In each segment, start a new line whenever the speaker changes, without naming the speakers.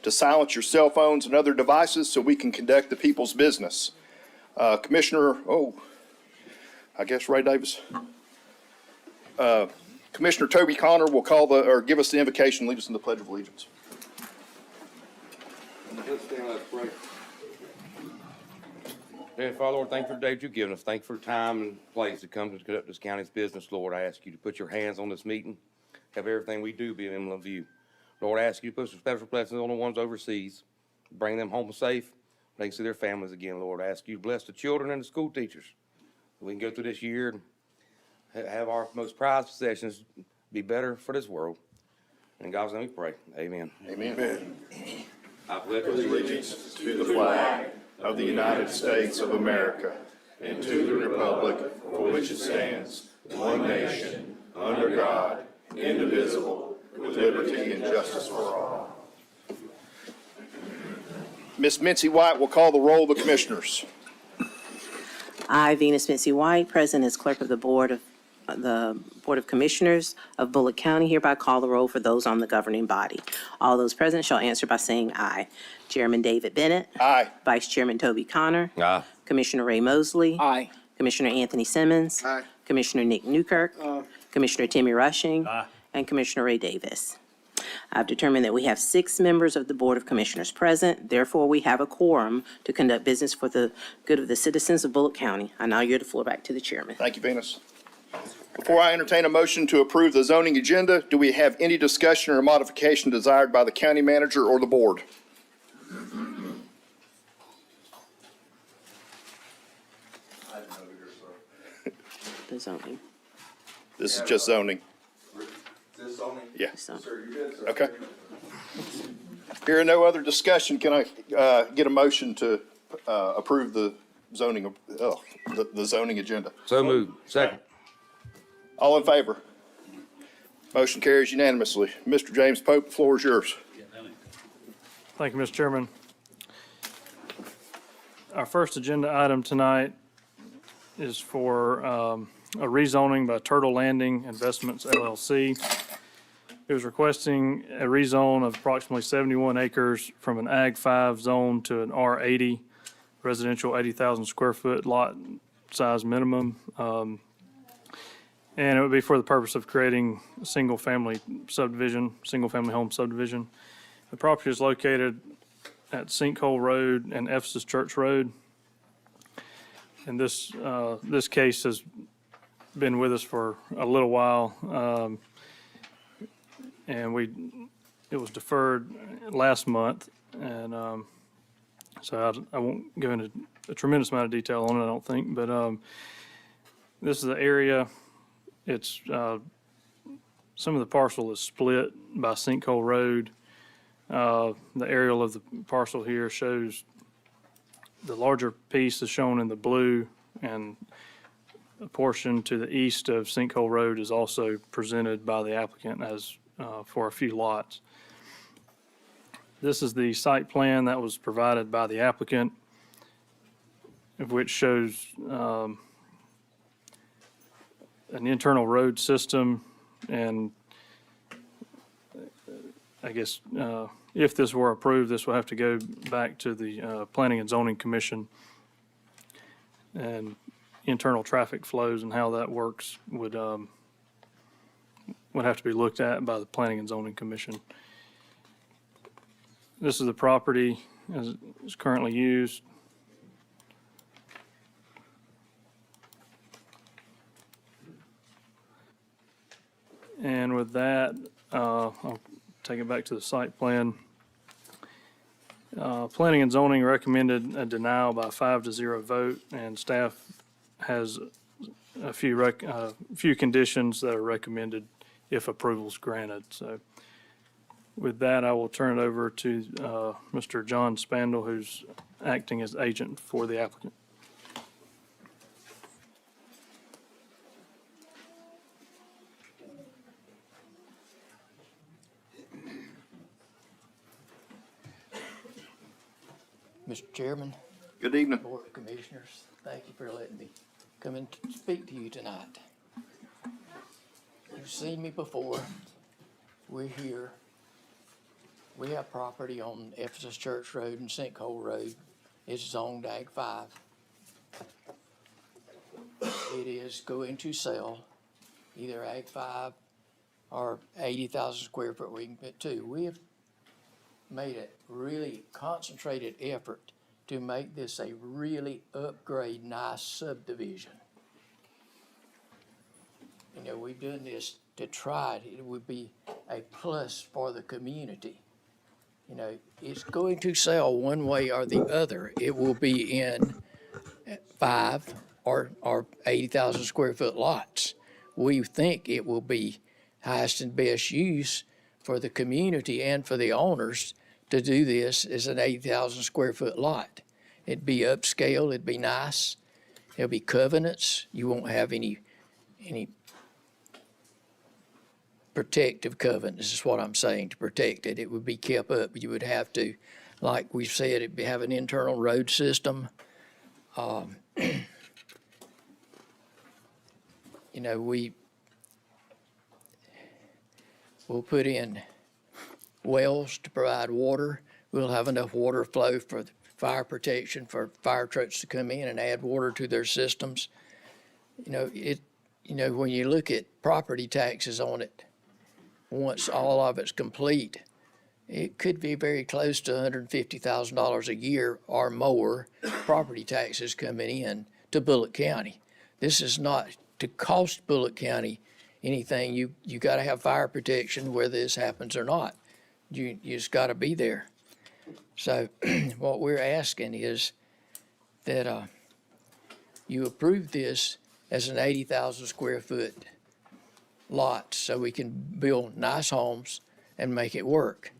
to silence your cell phones and other devices so we can conduct the people's business. Commissioner, I guess Ray Davis. Commissioner Toby Connor will give us the invocation and lead us in the Pledge of Allegiance.
Let's stand, let's pray. Dear Father, Lord, thank you for the day that you've given us. Thank you for the time and place to come to conduct this county's business, Lord. I ask you to put your hands on this meeting, have everything we do be an emblem of you. Lord, I ask you to put some special blessings on the ones overseas, bring them home safe, they can see their families again, Lord. I ask you to bless the children and the school teachers. We can go through this year and have our most prized possessions be better for this world. In God's name we pray. Amen.
Amen.
I pledge
Allegiance to the flag of the United States of America and to the republic for which it stands, one nation, under God, indivisible, with liberty and justice for all. Ms. Mincy White will call the roll of the commissioners.
I, Venus Mincy White, present as clerk of the Board of Commissioners of Bulloch County, hereby call the roll for those on the governing body. All those present shall answer by saying aye. Chairman David Bennett.
Aye.
Vice Chairman Toby Connor.
Aye.
Commissioner Ray Mosley.
Aye.
Commissioner Anthony Simmons.
Aye.
Commissioner Nick Newkirk. Commissioner Timmy Rushing.
Aye.
And Commissioner Ray Davis. I've determined that we have 6 members of the Board of Commissioners present. Therefore, we have a quorum to conduct business for the good of the citizens of Bulloch County. I now yield the floor back to the chairman.
Thank you, Venus. Before I entertain a motion to approve the zoning agenda, do we have any discussion or modification desired by the county manager or the board?
The zoning.
This is just zoning.
This zoning?
Yeah.
Zoning.
Sir, you did, sir.
Okay. Hearing no other discussion, can I get a motion to approve the zoning, the zoning agenda?
So moved. Second.
All in favor? Motion carries unanimously. Mr. James Pope, the floor is yours.
Thank you, Mr. Chairman. Our first agenda item tonight is for a rezoning by Turtle Landing Investments LLC. It was requesting a rezone of approximately 71 acres from an Ag 5 zone to an R80 residential 80,000 square foot lot size minimum. And it would be for the purpose of creating a single-family home subdivision. The property is located at Sinkhole Road and Ephesus Church Road. And this case has been with us for a little while. And it was deferred last month. And so I won't go into a tremendous amount of detail on it, I don't think. But this is the area. It's some of the parcel is split by Sinkhole Road. The aerial of the parcel here shows the larger piece is shown in the blue, and a portion to the east of Sinkhole Road is also presented by the applicant as for a few lots. This is the site plan that was provided by the applicant, which shows an internal road system, and I guess if this were approved, this will have to go back to the Planning and Zoning Commission, and internal traffic flows and how that works would have to be looked at by the Planning and Zoning Commission. This is the property as it's currently used. And with that, I'll take it back to the site plan. Planning and Zoning recommended a denial by 5-0 vote, and staff has a few conditions that are recommended if approval is granted. So with that, I will turn it over to Mr. John Spandel, who's acting as agent for the applicant.
Mr. Chairman,
Good evening.
Board of Commissioners, thank you for letting me come and speak to you tonight. You've seen me before. We're here We have property on Ephesus Church Road and Sinkhole Road. It's zoned Ag 5. It is going to sell either Ag 5 or 80,000 square foot where you can put two. We have made a really concentrated effort to make this a really upgrade, nice subdivision. You know, we've done this to try it. It would be a plus for the community. You know, it's going to sell one way or the other. It will be in 5 or 80,000 square foot lots. We think it will be highest and best use for the community and for the owners to do this as an 80,000 square foot lot. It'd be upscale, it'd be nice. There'll be covenants. You won't have any protective covenants is what I'm saying, to protect it. It would be kept up. You would have to, like we said, it'd have an internal road system. You know, we'll put in wells to provide water. We'll have enough water flow for the fire protection, for fire trucks to come in and add water to their systems. You know, when you look at property taxes on it, once all of it's complete, it could be very close to $150,000 a year or more property taxes coming in to Bulloch County. This is not to cost Bulloch County anything. You got to have fire protection whether this happens or not. You just got to be there. So what we're asking is that you approve this as an 80,000 square foot lot so we can build nice homes and make it work.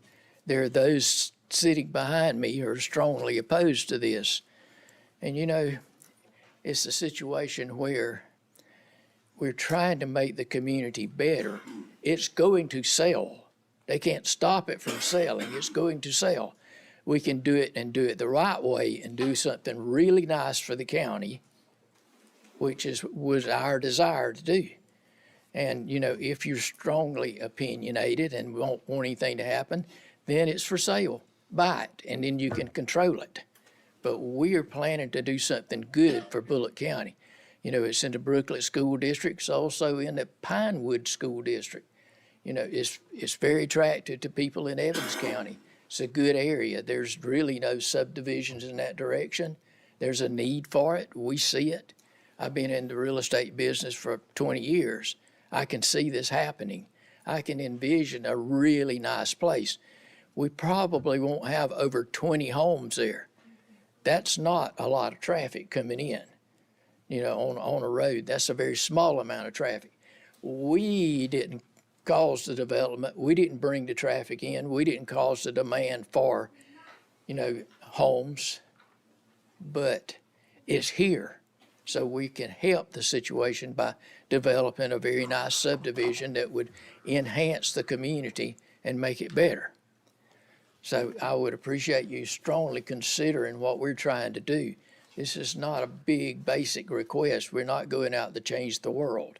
There are those sitting behind me who are strongly opposed to this. And you know, it's a situation where we're trying to make the community better. It's going to sell. They can't stop it from selling. It's going to sell. We can do it and do it the right way and do something really nice for the county, which was our desire to do. And, you know, if you're strongly opinionated and won't want anything to happen, then it's for sale. Buy it, and then you can control it. But we're planning to do something good for Bulloch County. You know, it's in the Brooklet School District. It's also in the Pinewood School District. You know, it's very attractive to people in Evans County. It's a good area. There's really no subdivisions in that direction. There's a need for it. We see it. I've been in the real estate business for 20 years. I can see this happening. I can envision a really nice place. We probably won't have over 20 homes there. That's not a lot of traffic coming in, you know, on a road. That's a very small amount of traffic. We didn't cause the development. We didn't bring the traffic in. We didn't cause the demand for, you know, homes, but it's here. So we can help the situation by developing a very nice subdivision that would enhance the community and make it better. So I would appreciate you strongly considering what we're trying to do. This is not a big, basic request. We're not going out to change the world.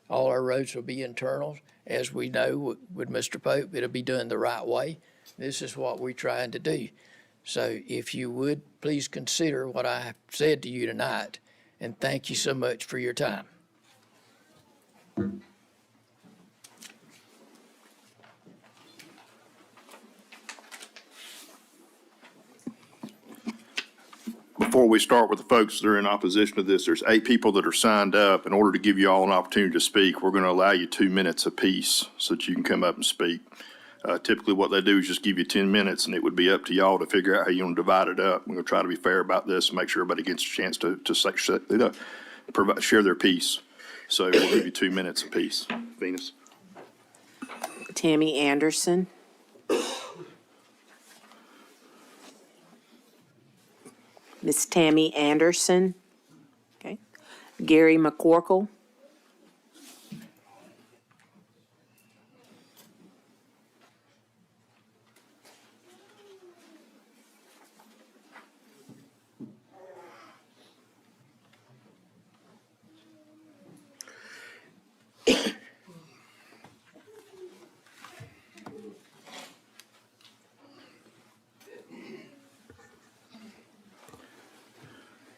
All our roads will be internal. As we know with Mr. Pope, it'll be done the right way. This is what we're trying to do. So if you would, please consider what I have said to you tonight. And thank you so much for your time.
Before we start with the folks that are in opposition to this, there's 8 people that are signed up. In order to give you all an opportunity to speak, we're going to allow you 2 minutes apiece so that you can come up and speak. Typically what they do is just give you 10 minutes, and it would be up to y'all to figure out how you want to divide it up. We're going to try to be fair about this and make sure everybody gets a chance to share their piece. So we'll give you 2 minutes apiece. Venus.
Tammy Anderson. Miss Tammy Anderson. Okay. Gary McCorkle.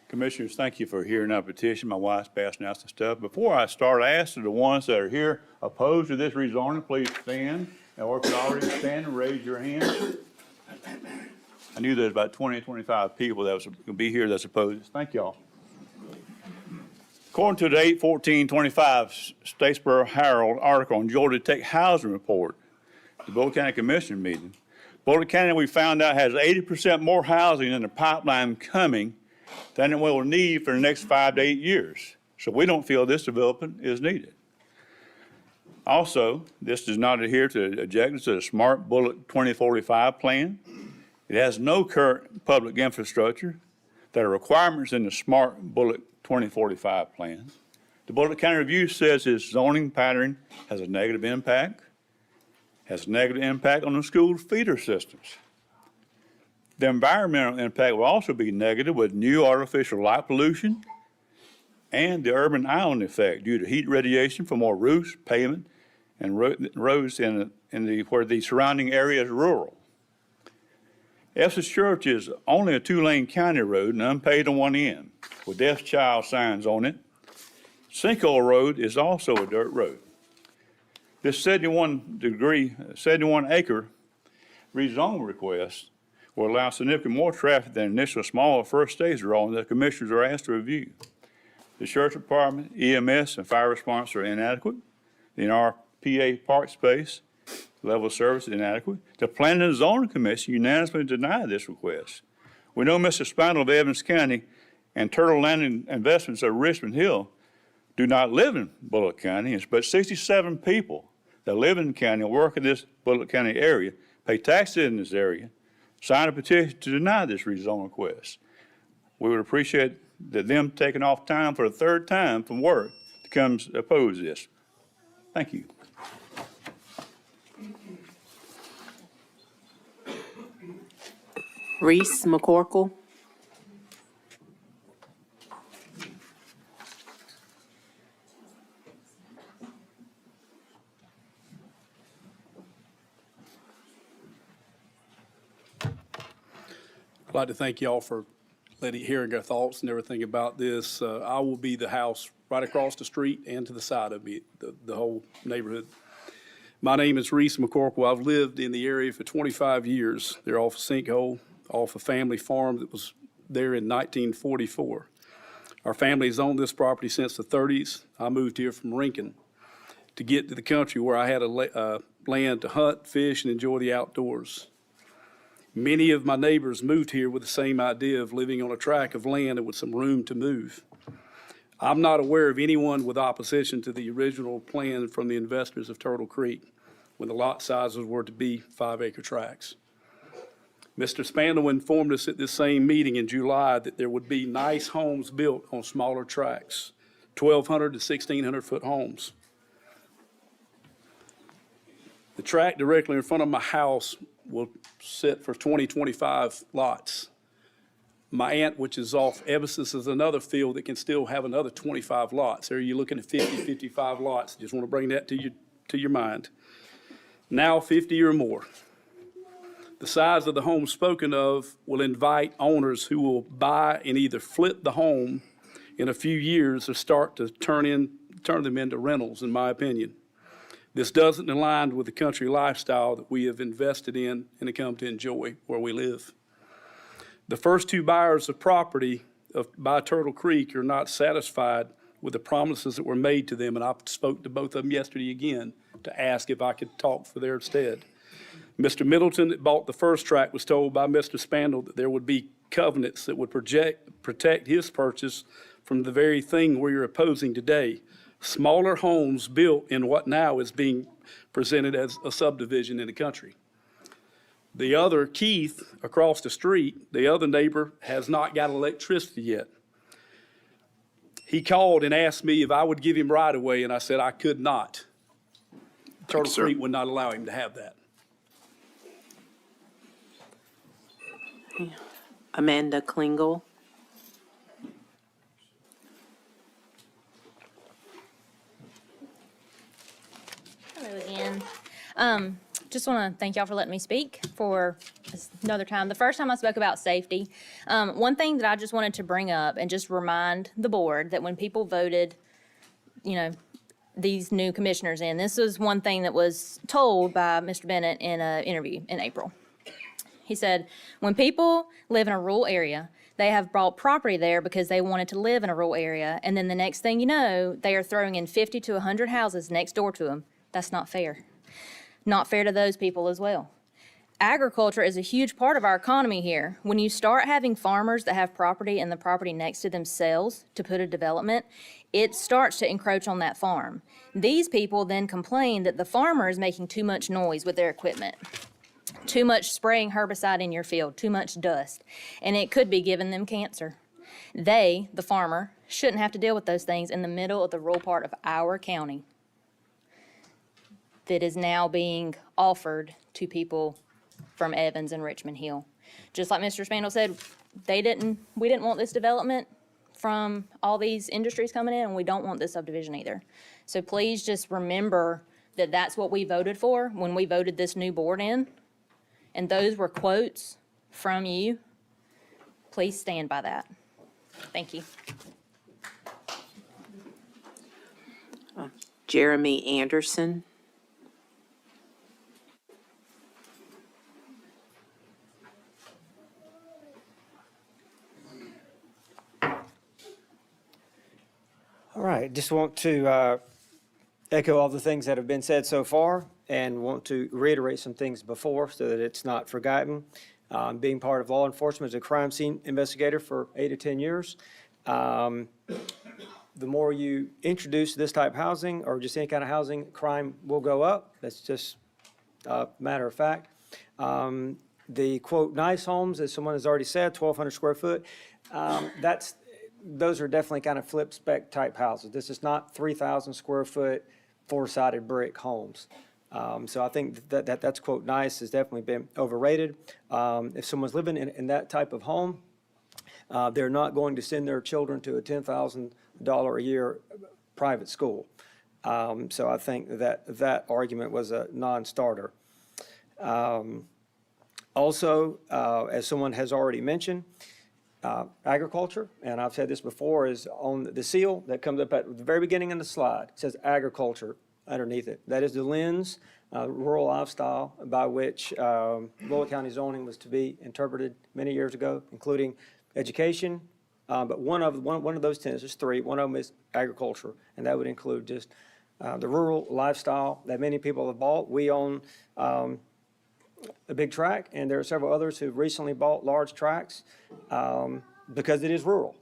Commissioners, thank you for hearing our petition. My wife's passing out some stuff. Before I start, I ask the ones that are here opposed to this rezoning, please stand. Or if you already stand, and raise your hand. I knew there's about 20, 25 people that was going to be here that's opposed. Thank y'all. According to the 8/14/25 Statesboro Herald article on Georgia Tech Housing Report, the Bulloch County Commission meeting, Bulloch County, we found out, has 80% more housing in the pipeline coming than it will need for the next 5 to 8 years. So we don't feel this development is needed. Also, this does not adhere to the objectives of the Smart Bulloch 2045 plan. It has no current public infrastructure that are requirements in the Smart Bulloch 2045 plan. The Bulloch County Review says its zoning pattern has a negative impact on the school feeder systems. The environmental impact will also be negative with new artificial light pollution and the urban island effect due to heat radiation from more roofs, pavement, and roads where the surrounding area is rural. Ephesus Church is only a 2-lane county road and unpaved on one end with Death Child signs on it. Sinkhole Road is also a dirt road. This 71-acre rezone request will allow significantly more traffic than initial smaller first stage drawing that commissioners are asked to review. The sheriff's department, EMS, and fire response are inadequate. The NRPA park space level of service is inadequate. The Planning and Zoning Commission unanimously denied this request. We know Mr. Spindle of Evans County and Turtle Land Investments of Richmond Hill do not live in Bulloch County, but 67 people that live in the county and work in this Bulloch County area, pay taxes in this area, sign a petition to deny this rezone request. We would appreciate them taking off time for the third time from work to come oppose this. Thank you.
Reese McCorkle.
I'd like to thank y'all for hearing our thoughts and everything about this. I will be the house right across the street and to the side of me, the whole neighborhood. My name is Reese McCorkle. I've lived in the area for 25 years. They're off a Sinkhole, off a family farm that was there in 1944. Our family has owned this property since the 30s. I moved here from Lincoln to get to the country where I had land to hunt, fish, and enjoy the outdoors. Many of my neighbors moved here with the same idea of living on a tract of land and with some room to move. I'm not aware of anyone with opposition to the original plan from the investors of Turtle Creek when the lot sizes were to be 5-acre tracts. Mr. Spandau informed us at this same meeting in July that there would be nice homes built on smaller tracts, 1,200 to 1,600 foot homes. The tract directly in front of my house will sit for 20, 25 lots. My aunt, which is off Ephesus, is another field that can still have another 25 lots. There you're looking at 50, 55 lots. Just want to bring that to your mind. Now 50 or more. The size of the home spoken of will invite owners who will buy and either flip the home in a few years or start to turn them into rentals, in my opinion. This doesn't align with the country lifestyle that we have invested in and come to enjoy where we live. The first two buyers of property by Turtle Creek are not satisfied with the promises that were made to them, and I spoke to both of them yesterday again to ask if I could talk for their stead. Mr. Middleton that bought the first tract was told by Mr. Spandau that there would be covenants that would protect his purchase from the very thing we're opposing today. Smaller homes built in what now is being presented as a subdivision in the country. The other, Keith, across the street, the other neighbor, has not got electricity yet. He called and asked me if I would give him right of way, and I said I could not. Turtle Creek would not allow him to have that.
Amanda Klingel.
Hello again. just want to thank y'all for letting me speak for another time. The first time I spoke about safety, one thing that I just wanted to bring up and just remind the board that when people voted, these new commissioners in, this was one thing that was told by Mr. Bennett in an interview in April. He said, when people live in a rural area, they have bought property there because they wanted to live in a rural area, and then the next thing you know, they are throwing in 50 to 100 houses next door to them. That's not fair. Not fair to those people as well. Agriculture is a huge part of our economy here. When you start having farmers that have property and the property next to themselves to put a development, it starts to encroach on that farm. These people then complain that the farmer is making too much noise with their equipment, too much spraying herbicide in your field, too much dust, and it could be giving them cancer. They, the farmer, shouldn't have to deal with those things in the middle of the rural part of our county that is now being offered to people from Evans and Richmond Hill. Just like Mr. Spandel said, we didn't want this development from all these industries coming in, and we don't want this subdivision either. So please just remember that that's what we voted for when we voted this new board in, and those were quotes from you. Please stand by that. Thank you.
Jeremy Anderson.
All right, just want to echo all the things that have been said so far and want to reiterate some things before so that it's not forgotten. Being part of law enforcement as a crime scene investigator for 8 to 10 years, the more you introduce this type of housing or just any kind of housing, crime will go up. That's just a matter of fact. The quote, nice homes, as someone has already said, 1,200 square foot, those are definitely kind of flip spec type houses. This is not 3,000 square foot, 4-sided brick homes. So I think that's quote nice has definitely been overrated. If someone's living in that type of home, they're not going to send their children to a $10,000 a year private school. So I think that argument was a non-starter. Also, as someone has already mentioned, agriculture, and I've said this before, is on the seal that comes up at the very beginning of the slide. It says agriculture underneath it. That is the lens, rural lifestyle by which Bulloch County zoning was to be interpreted many years ago, including education. But one of those tenets, there's three. One of them is agriculture, and that would include just the rural lifestyle that many people have bought. We own a big tract, and there are several others who've recently bought large tracts because it is rural.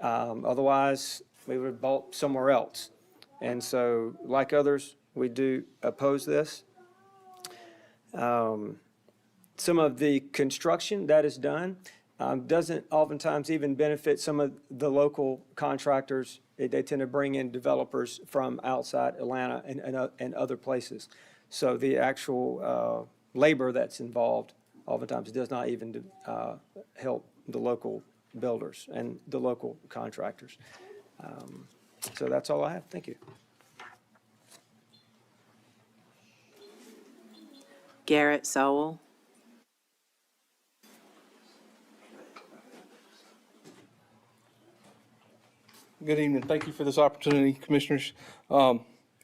Otherwise, we would have bought somewhere else. And so, like others, we do oppose this. Some of the construction that is done doesn't oftentimes even benefit some of the local contractors. They tend to bring in developers from outside Atlanta and other places. So the actual labor that's involved oftentimes does not even help the local builders and the local contractors. So that's all I have. Thank you.
Garrett Sowell.
Good evening. Thank you for this opportunity, Commissioners. A lot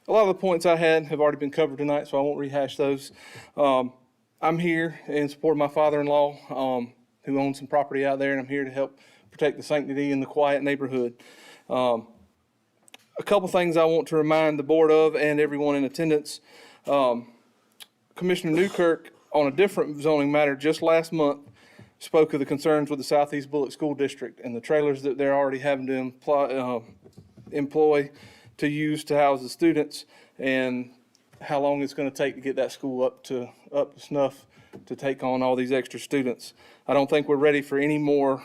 of the points I had have already been covered tonight, so I won't rehash those. I'm here in support of my father-in-law, who owns some property out there, and I'm here to help protect the sanctity in the quiet neighborhood. A couple things I want to remind the board of and everyone in attendance. Commissioner Newkirk, on a different zoning matter just last month, spoke of the concerns with the Southeast Bulloch School District and the trailers that they're already having to employ to use to house the students, and how long it's going to take to get that school up to snuff to take on all these extra students. I don't think we're ready for any more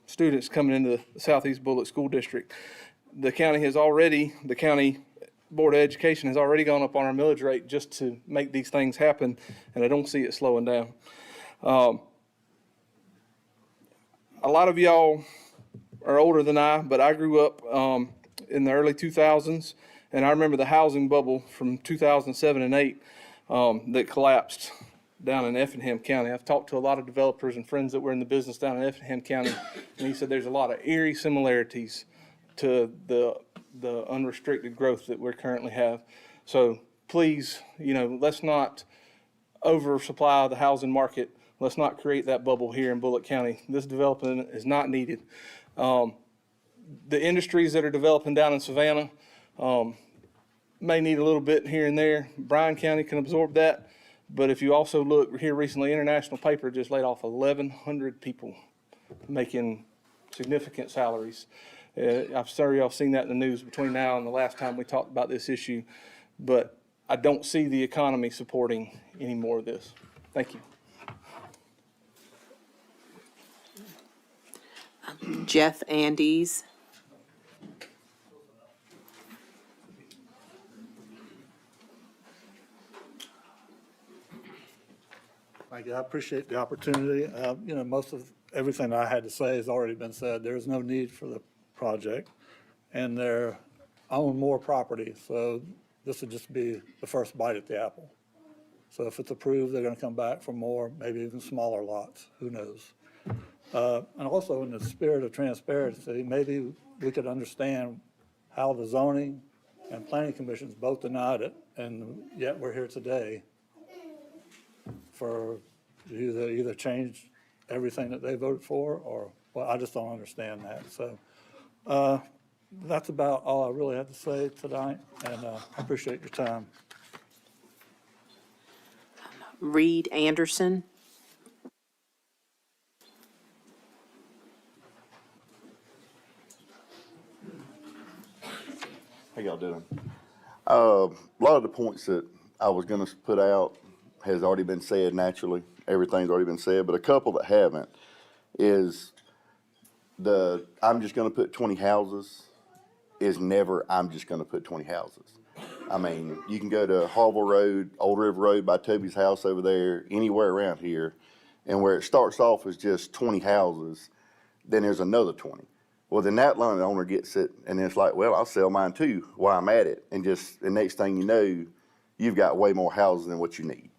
students coming into the Southeast Bulloch School District. The county Board of Education has already gone up on our millage rate just to make these things happen, and I don't see it slowing down. A lot of y'all are older than I, but I grew up in the early 2000s, and I remember the housing bubble from 2007 and 8. that collapsed down in Effingham County. I've talked to a lot of developers and friends that were in the business down in Effingham County, and he said there's a lot of eerie similarities to the unrestricted growth that we currently have. So please, let's not oversupply the housing market. Let's not create that bubble here in Bulloch County. This development is not needed. The industries that are developing down in Savannah may need a little bit here and there. Bryan County can absorb that. But if you also look here recently, International Paper just laid off 1,100 people making significant salaries. I'm sorry y'all seen that in the news between now and the last time we talked about this issue, but I don't see the economy supporting any more of this. Thank you.
Jeff Andes.
Thank you. I appreciate the opportunity. Most of everything I had to say has already been said. There is no need for the project, and they're own more property, so this would just be the first bite at the apple. So if it's approved, they're going to come back for more, maybe even smaller lots. Who knows? And also, in the spirit of transparency, maybe we could understand how the zoning and planning commissions both denied it, and yet we're here today for either change everything that they voted for, or, well, I just don't understand that. So that's about all I really had to say tonight, and I appreciate your time.
Reed Anderson.
How y'all doing? A lot of the points that I was gonna put out has already been said naturally. Everything's already been said, but a couple that haven't is I'm just gonna put 20 houses is never, I'm just gonna put 20 houses. I mean, you can go to Harville Road, Old River Road by Toby's house over there, anywhere around here, and where it starts off as just 20 houses, then there's another 20. Well, then that landowner gets it, and it's like, well, I'll sell mine too while I'm at it. And just the next thing you know, you've got way more houses than what you need.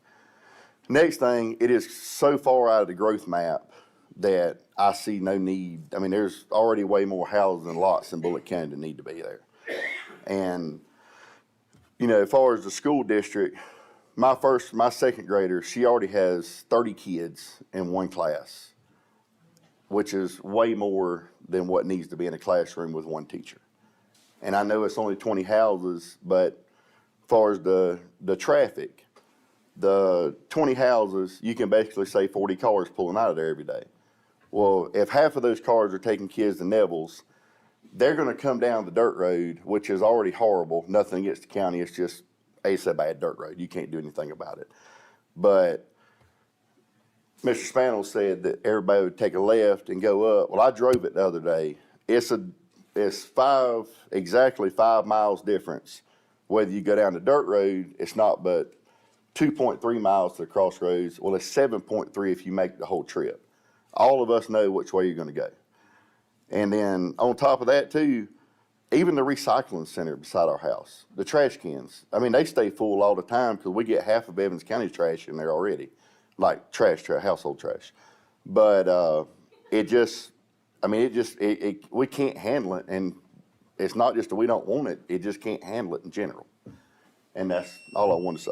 Next thing, it is so far out of the growth map that I see no need. I mean, there's already way more houses and lots in Bulloch County that need to be there. And, as far as the school district, my second grader, she already has 30 kids in one class, which is way more than what needs to be in a classroom with one teacher. And I know it's only 20 houses, but as far as the traffic, the 20 houses, you can basically say 40 cars pulling out of there every day. Well, if half of those cars are taking kids to Neville's, they're gonna come down the dirt road, which is already horrible. Nothing against the county, it's a bad dirt road. You can't do anything about it. But Mr. Spaniel said that everybody would take a left and go up. Well, I drove it the other day. It's exactly 5 miles difference. Whether you go down the dirt road, it's not but 2.3 miles to the crossroads. Well, it's 7.3 if you make the whole trip. All of us know which way you're gonna go. And then on top of that too, even the recycling center beside our house, the trash cans, I mean, they stay full all the time because we get half of Evans County's trash in there already, like trash, household trash. But we can't handle it. And it's not just that we don't want it, it just can't handle it in general. And that's all I want to say.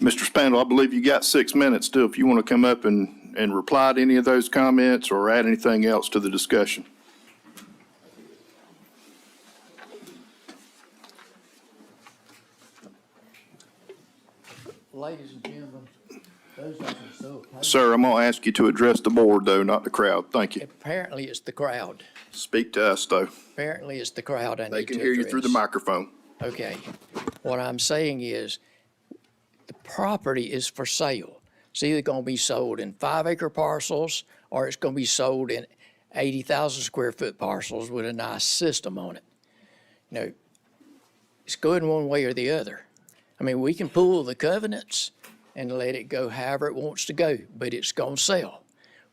Mr. Spandel, I believe you got 6 minutes still if you want to come up and reply to any of those comments or add anything else to the discussion.
Ladies and gentlemen, those that are so opposed.
Sir, I'm going to ask you to address the board, though, not the crowd. Thank you.
Apparently, it's the crowd.
Speak to us, though.
Apparently, it's the crowd I need to
They can hear you through the
address.
microphone.
Okay. What I'm saying is, the property is for sale. It's either going to be sold in 5-acre parcels, or it's going to be sold in 80,000 square foot parcels with a nice system on it. It's going one way or the other. I mean, we can pull the covenants and let it go however it wants to go, but it's going to sell.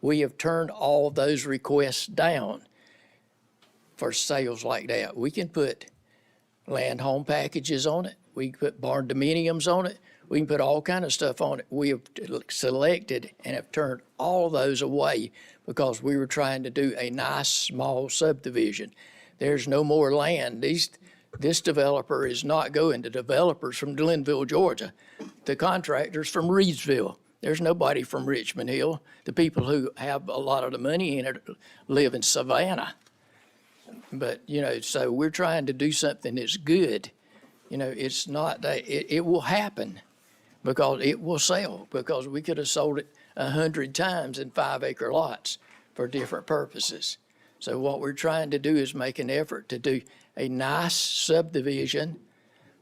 We have turned all of those requests down for sales like that. We can put land home packages on it. We can put barn dominiums on it. We can put all kind of stuff on it. We have selected and have turned all those away because we were trying to do a nice small subdivision. There's no more land. This developer is not going to developers from Glenville, Georgia. The contractors from Reedsville. There's nobody from Richmond Hill. The people who have a lot of the money in it live in Savannah. But, so we're trying to do something that's good. It's not that, it will happen because it will sell, because we could have sold it 100 times in 5-acre lots for different purposes. So what we're trying to do is make an effort to do a nice subdivision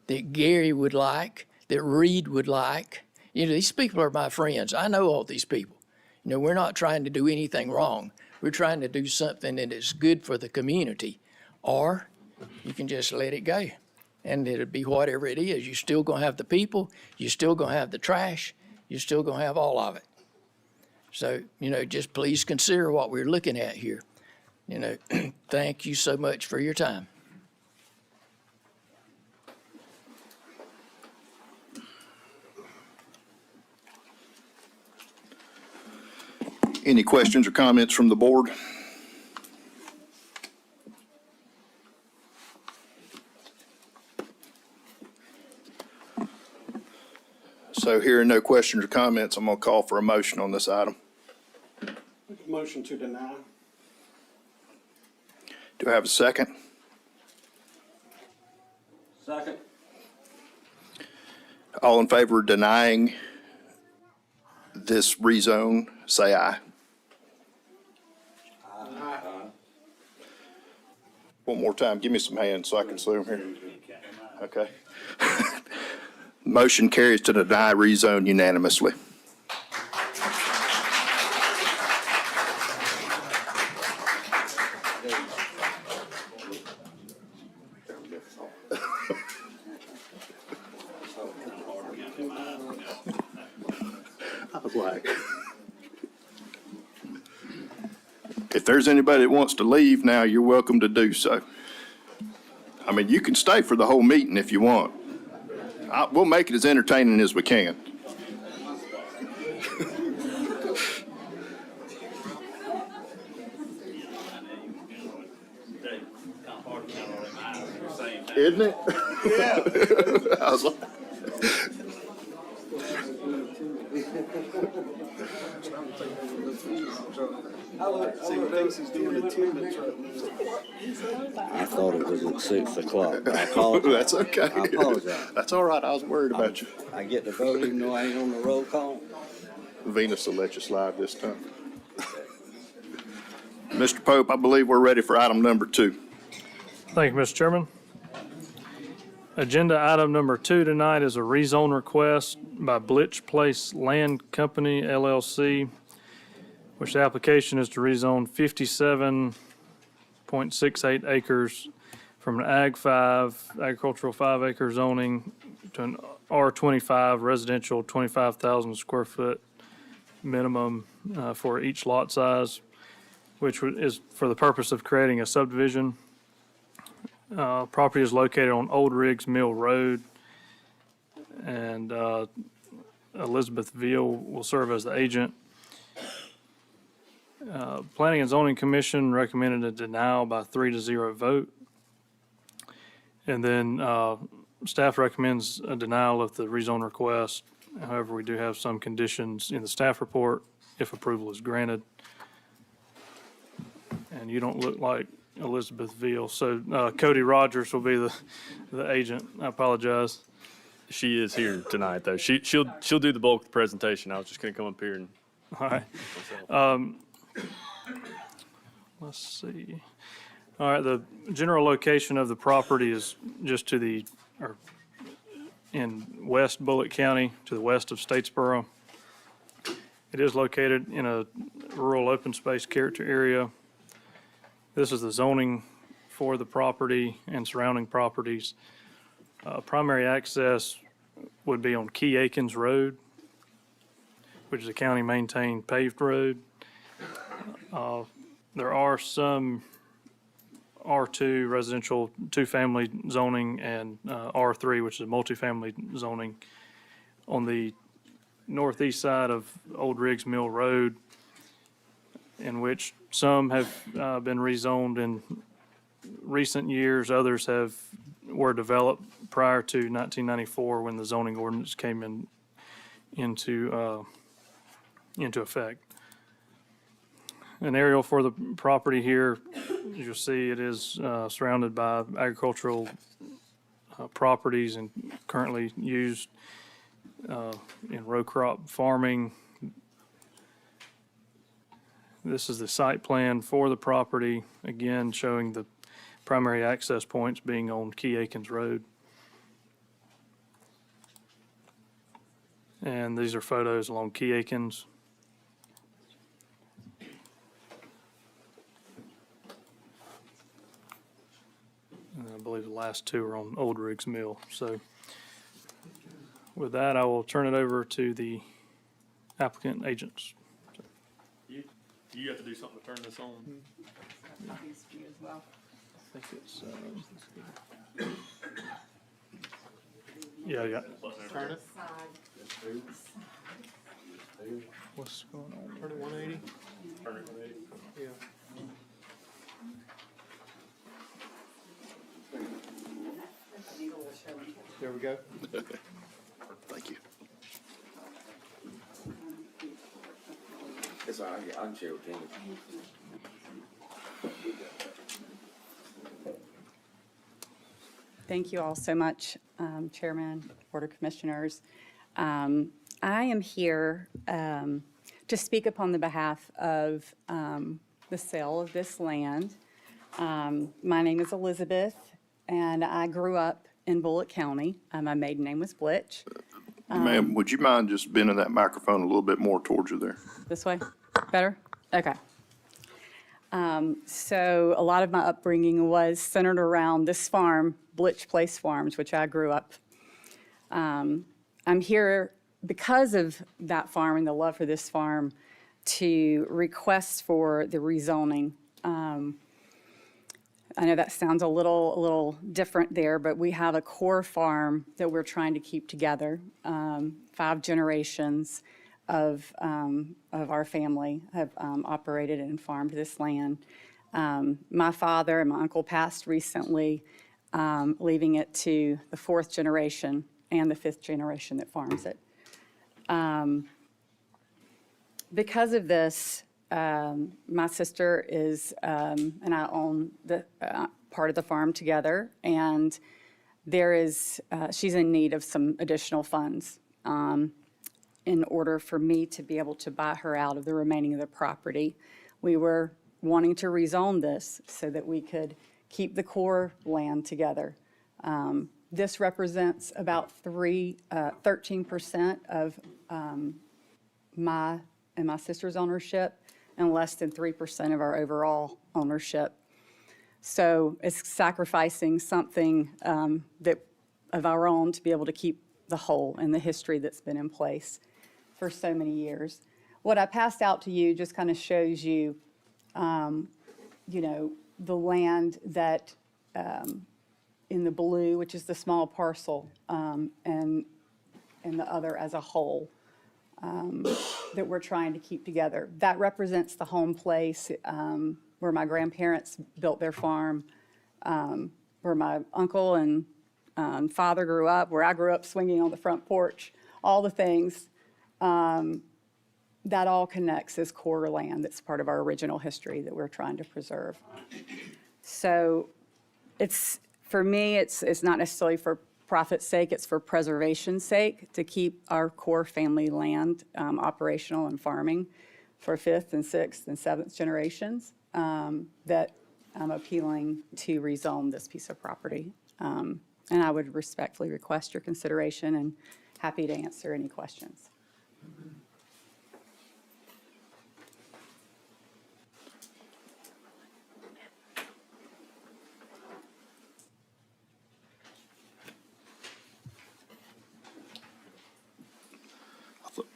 that Gary would like, that Reed would like. These people are my friends. I know all these people. We're not trying to do anything wrong. We're trying to do something that is good for the community. Or you can just let it go. And it'll be whatever it is. You're still going to have the people. You're still going to have the trash. You're still going to have all of it. So, just please consider what we're looking at here. Thank you so much for your time.
Any questions or comments from the board? So hearing no questions or comments, I'm going to call for a motion on this item.
Motion to deny.
Do I have a second?
Second.
All in favor of denying this rezone, say aye. One more time, give me some hands so I can see them here. Okay. Motion carries to deny rezone unanimously. I was like, if there's anybody that wants to leave now, you're welcome to do so. I mean, you can stay for the whole meeting if you want. We'll make it as entertaining as we can. Isn't it? Yeah. I was like,
I thought it was at 6 o'clock. I apologize.
that's okay.
I apologize.
That's all right. I was worried about you.
I get to vote even though I ain't on the roll call.
Venus will let you slide this time. Mr. Pope, I believe we're ready for item number 2.
Thank you, Mr. Chairman. Agenda item number 2 tonight is a rezone request by Bulloch Place Land Company LLC, which the application is to rezone 57.68 acres from an agricultural 5-acre zoning to an R25 residential 25,000 square foot minimum for each lot size, which is for the purpose of creating a subdivision. Property is located on Old Riggs Mill Road, and Elizabeth Veal will serve as the agent. Planning and Zoning Commission recommended a denial by 3-0 vote. And then staff recommends a denial of the rezone request. However, we do have some conditions in the staff report if approval is granted. And you don't look like Elizabeth Veal, so Cody Rogers will be the agent. I apologize.
She is here tonight, though. She'll do the bulk of the presentation. I was just going to come up here and.
All right. Let's see. All right, the general location of the property is just in West Bulloch County, to the west of Statesboro. It is located in a rural open space character area. This is the zoning for the property and surrounding properties. Primary access would be on Key Akins Road, which is a county-maintained paved road. There are some R2 residential two-family zoning and R3, which is multifamily zoning, on the northeast side of Old Riggs Mill Road, in which some have been rezoned in recent years, others were developed prior to 1994 when the zoning ordinance came into effect. An aerial for the property here, as you'll see, it is surrounded by agricultural properties and currently used in row crop farming. This is the site plan for the property, again showing the primary access points being on Key Akins Road. And these are photos along Key Akins. And I believe the last two are on Old Riggs Mill. So with that, I will turn it over to the applicant agents.
You have to do something to turn this on.
I think it's, yeah.
Turn it. What's going on? Turn it 180?
Turn it 180.
Yeah. There we go.
Thank you.
It's all right, I can share with Kenny.
Thank you all so much, Chairman, Board of Commissioners. I am here to speak upon the behalf of the sale of this land. My name is Elizabeth, and I grew up in Bulloch County. My maiden name was Bulloch.
Ma'am, would you mind just bending that microphone a little bit more towards you there?
This way? Better? Okay. So a lot of my upbringing was centered around this farm, Bulloch Place Farms, which I grew up. I'm here because of that farm and the love for this farm to request for the rezoning. I know that sounds a little different there, but we have a core farm that we're trying to keep together. 5 generations of our family have operated and farmed this land. My father and my uncle passed recently, leaving it to the 4th generation and the 5th generation that farms it. Because of this, my sister and I own the part of the farm together, and she's in need of some additional funds in order for me to be able to buy her out of the remaining of the property. We were wanting to rezone this so that we could keep the core land together. This represents about 13% of my and my sister's ownership, and less than 3% of our overall ownership. So it's sacrificing something that of our own to be able to keep the whole and the history that's been in place for so many years. What I passed out to you just kind of shows you, the land that in the blue, which is the small parcel, and the other as a whole. That we're trying to keep together. That represents the home place where my grandparents built their farm, where my uncle and father grew up, where I grew up swinging on the front porch, all the things. That all connects as core land that's part of our original history that we're trying to preserve. So for me, it's not necessarily for profit's sake, it's for preservation's sake, to keep our core family land operational and farming for 5th and 6th and 7th generations, that I'm appealing to rezone this piece of property. And I would respectfully request your consideration and happy to answer any questions.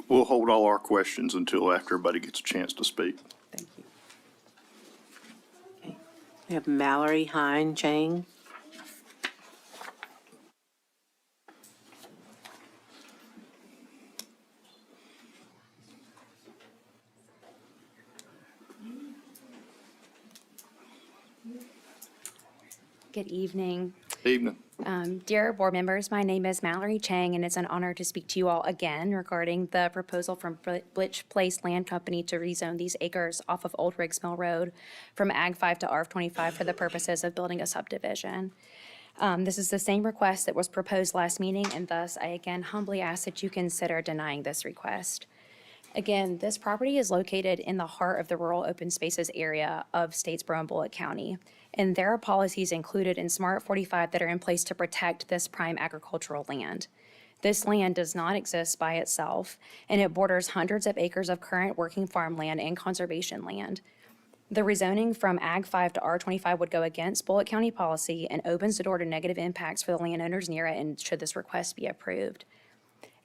We'll hold all our questions until after everybody gets a chance to speak.
Thank you.
We have Mallory Hine Chang.
Good evening.
Evening.
Dear board members, my name is Mallory Chang, and it's an honor to speak to you all again regarding the proposal from Bulloch Place Land Company to rezone these acres off of Old Riggs Mill Road from Ag 5 to RF 25 for the purposes of building a subdivision. This is the same request that was proposed last meeting, and thus I again humbly ask that you consider denying this request. Again, this property is located in the heart of the rural open spaces area of Statesboro and Bulloch County. And there are policies included in Smart 45 that are in place to protect this prime agricultural land. This land does not exist by itself, and it borders hundreds of acres of current working farmland and conservation land. The rezoning from Ag 5 to R25 would go against Bulloch County policy and opens the door to negative impacts for the landowners near it, and should this request be approved.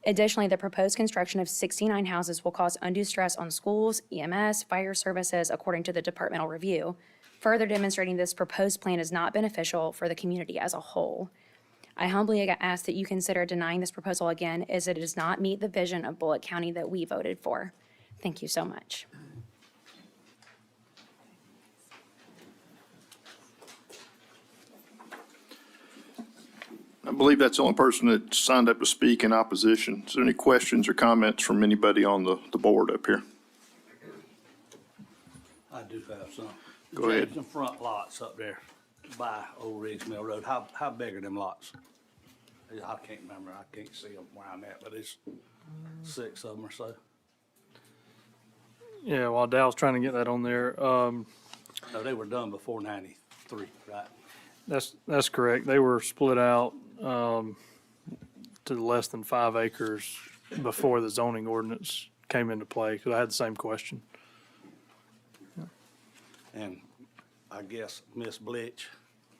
Additionally, the proposed construction of 69 houses will cause undue stress on schools, EMS, fire services, according to the departmental review, further demonstrating this proposed plan is not beneficial for the community as a whole. I humbly ask that you consider denying this proposal again, as it does not meet the vision of Bulloch County that we voted for. Thank you so much.
I believe that's the only person that signed up to speak in opposition. Is there any questions or comments from anybody on the board up here?
I do have some.
Go ahead.
Some front lots up there by Old Riggs Mill Road. How big are them lots? I can't remember. I can't see them where I'm at, but it's 6 of them or so.
Yeah, while Dow's trying to get that on there,
No, they were done before 93, right?
that's correct. They were split out to less than 5 acres before the zoning ordinance came into play, because I had the same question.
And I guess Miss Blitch,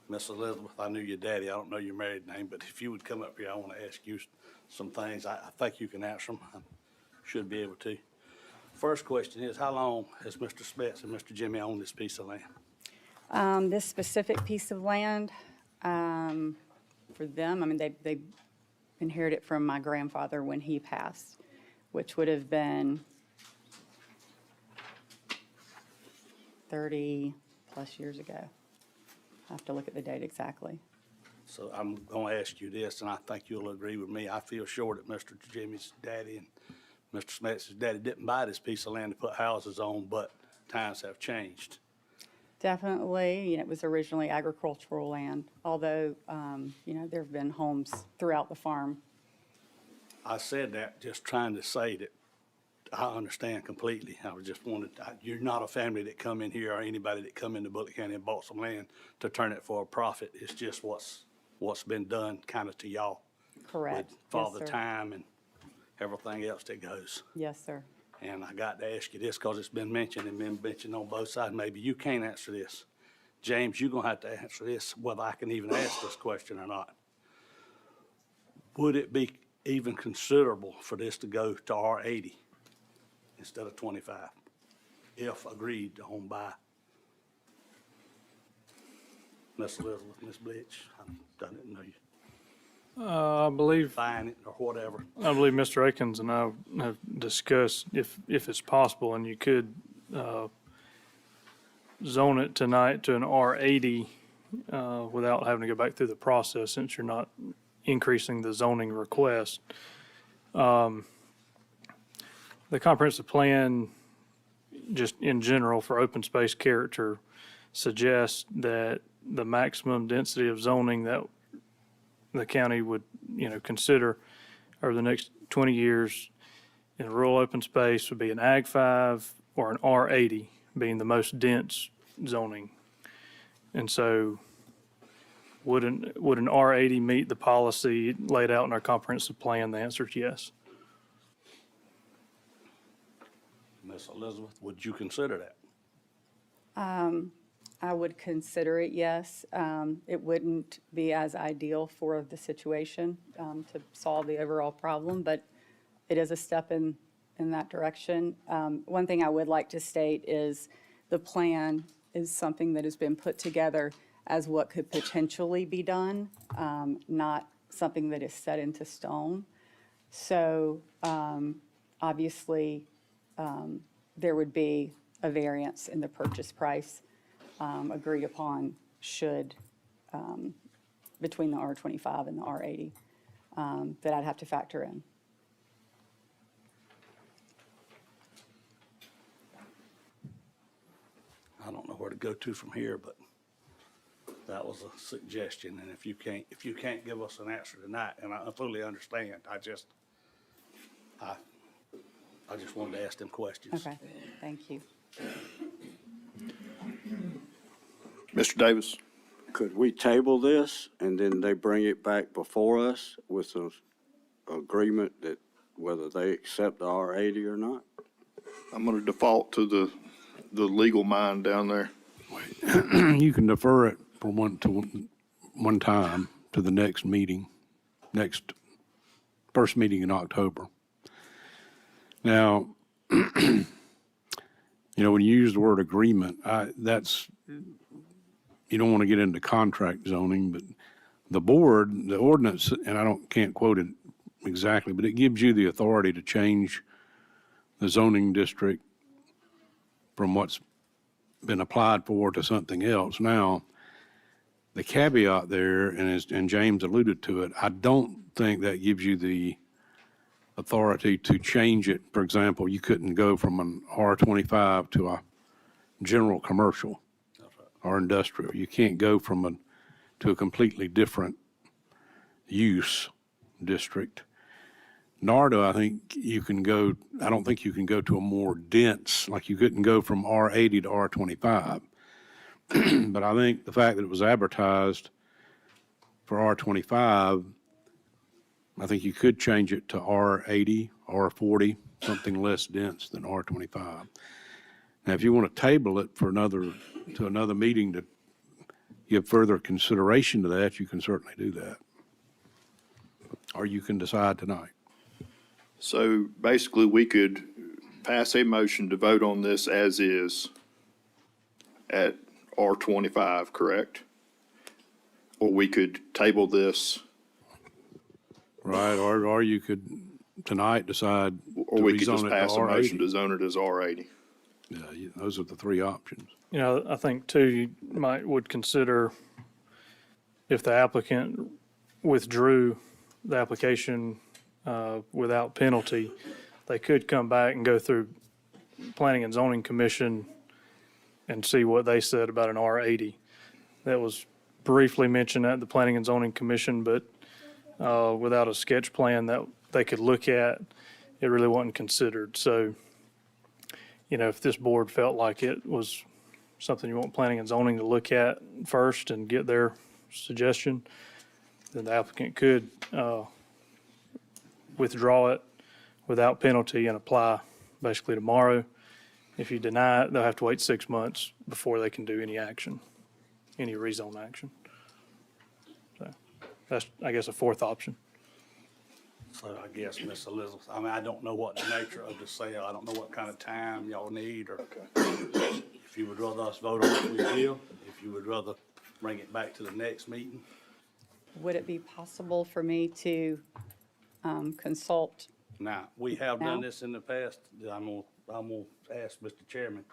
Miss Elizabeth, I knew your daddy. I don't know your married name, but if you would come up here, I want to ask you some things. I think you can answer them. I should be able to. First question is, how long has Mr. Spetz and Mr. Jimmy owned this piece of land?
This specific piece of land, for them, I mean, they inherited it from my grandfather when he passed, which would have been 30-plus years ago. I have to look at the date exactly.
So I'm going to ask you this, and I think you'll agree with me. I feel sure that Mr. Jimmy's daddy and Mr. Smith's daddy didn't buy this piece of land to put houses on, but times have changed.
Definitely, it was originally agricultural land, although, there have been homes throughout the farm.
I said that just trying to say that I understand completely. I was just you're not a family that come in here or anybody that come into Bulloch County and bought some land to turn it for a profit. It's just what's been done kind of to y'all.
Correct.
With father
Yes, sir.
time and everything else that goes.
Yes, sir.
And I got to ask you this because it's been mentioned on both sides. Maybe you can't answer this. James, you're going to have to answer this, whether I can even ask this question or not. Would it be even considerable for this to go to R80 instead of 25, if agreed on by Miss Elizabeth, Miss Blitch? I didn't know you.
I believe
Buying it or whatever.
Mr. Akins and I have discussed if it's possible, and you could zone it tonight to an R80 without having to go back through the process, since you're not increasing the zoning request. The comprehensive plan, just in general for open space character, suggests that the maximum density of zoning that the county would, consider over the next 20 years in rural open space would be an Ag 5 or an R80 being the most dense zoning. And so would an R80 meet the policy laid out in our comprehensive plan? The answer is yes.
Miss Elizabeth, would you consider that?
I would consider it, yes. It wouldn't be as ideal for the situation to solve the overall problem, but it is a step in that direction. One thing I would like to state is the plan is something that has been put together as what could potentially be done, not something that is set into stone. So obviously, there would be a variance in the purchase price agreed upon should, between the R25 and the R80, that I'd have to factor in.
I don't know where to go to from here, but that was a suggestion, and if you can't give us an answer tonight, and I fully understand, I just wanted to ask them questions.
Okay, thank you.
Mr. Davis?
Could we table this and then they bring it back before us with an agreement that whether they accept the R80 or not?
I'm going to default to the legal mind down there.
You can defer it for one time to the next meeting, first meeting in October. Now, when you use the word agreement, you don't want to get into contract zoning, but the ordinance, and I can't quote it exactly, but it gives you the authority to change the zoning district from what's been applied for to something else. Now, the caveat there, and James alluded to it, I don't think that gives you the authority to change it. For example, you couldn't go from an R25 to a general commercial or industrial. You can't go to a completely different use district. Nor do I think you can go, I don't think you can go to a more dense, like you couldn't go from R80 to R25. But I think the fact that it was advertised for R25, I think you could change it to R80, R40, something less dense than R25. Now, if you want to table it for another meeting to give further consideration to that, you can certainly do that. Or you can decide tonight.
So basically, we could pass a motion to vote on this as is at R25, correct? Or we could table this.
Right, or you could tonight decide
Or
to
we could just
rezone it to
pass a motion to
R80.
zone it as R80.
Yeah, those are the three options.
I think too, you would consider if the applicant withdrew the application without penalty, they could come back and go through Planning and Zoning Commission and see what they said about an R80. That was briefly mentioned at the Planning and Zoning Commission, but without a sketch plan that they could look at, it really wasn't considered. So, if this board felt like it was something you want Planning and Zoning to look at first and get their suggestion, then the applicant could withdraw it without penalty and apply basically tomorrow. If you deny it, they'll have to wait 6 months before they can do any action, any rezone action. So that's, I guess, a fourth option.
So I guess, Miss Elizabeth, I don't know what the nature of the sale, I don't know what kind of time y'all need, or if you would rather us vote on it, we will. If you would rather bring it back to the next meeting.
Would it be possible for me to consult?
Now, we have done
Now?
this in the past. I'm gonna ask Mr. Chairman.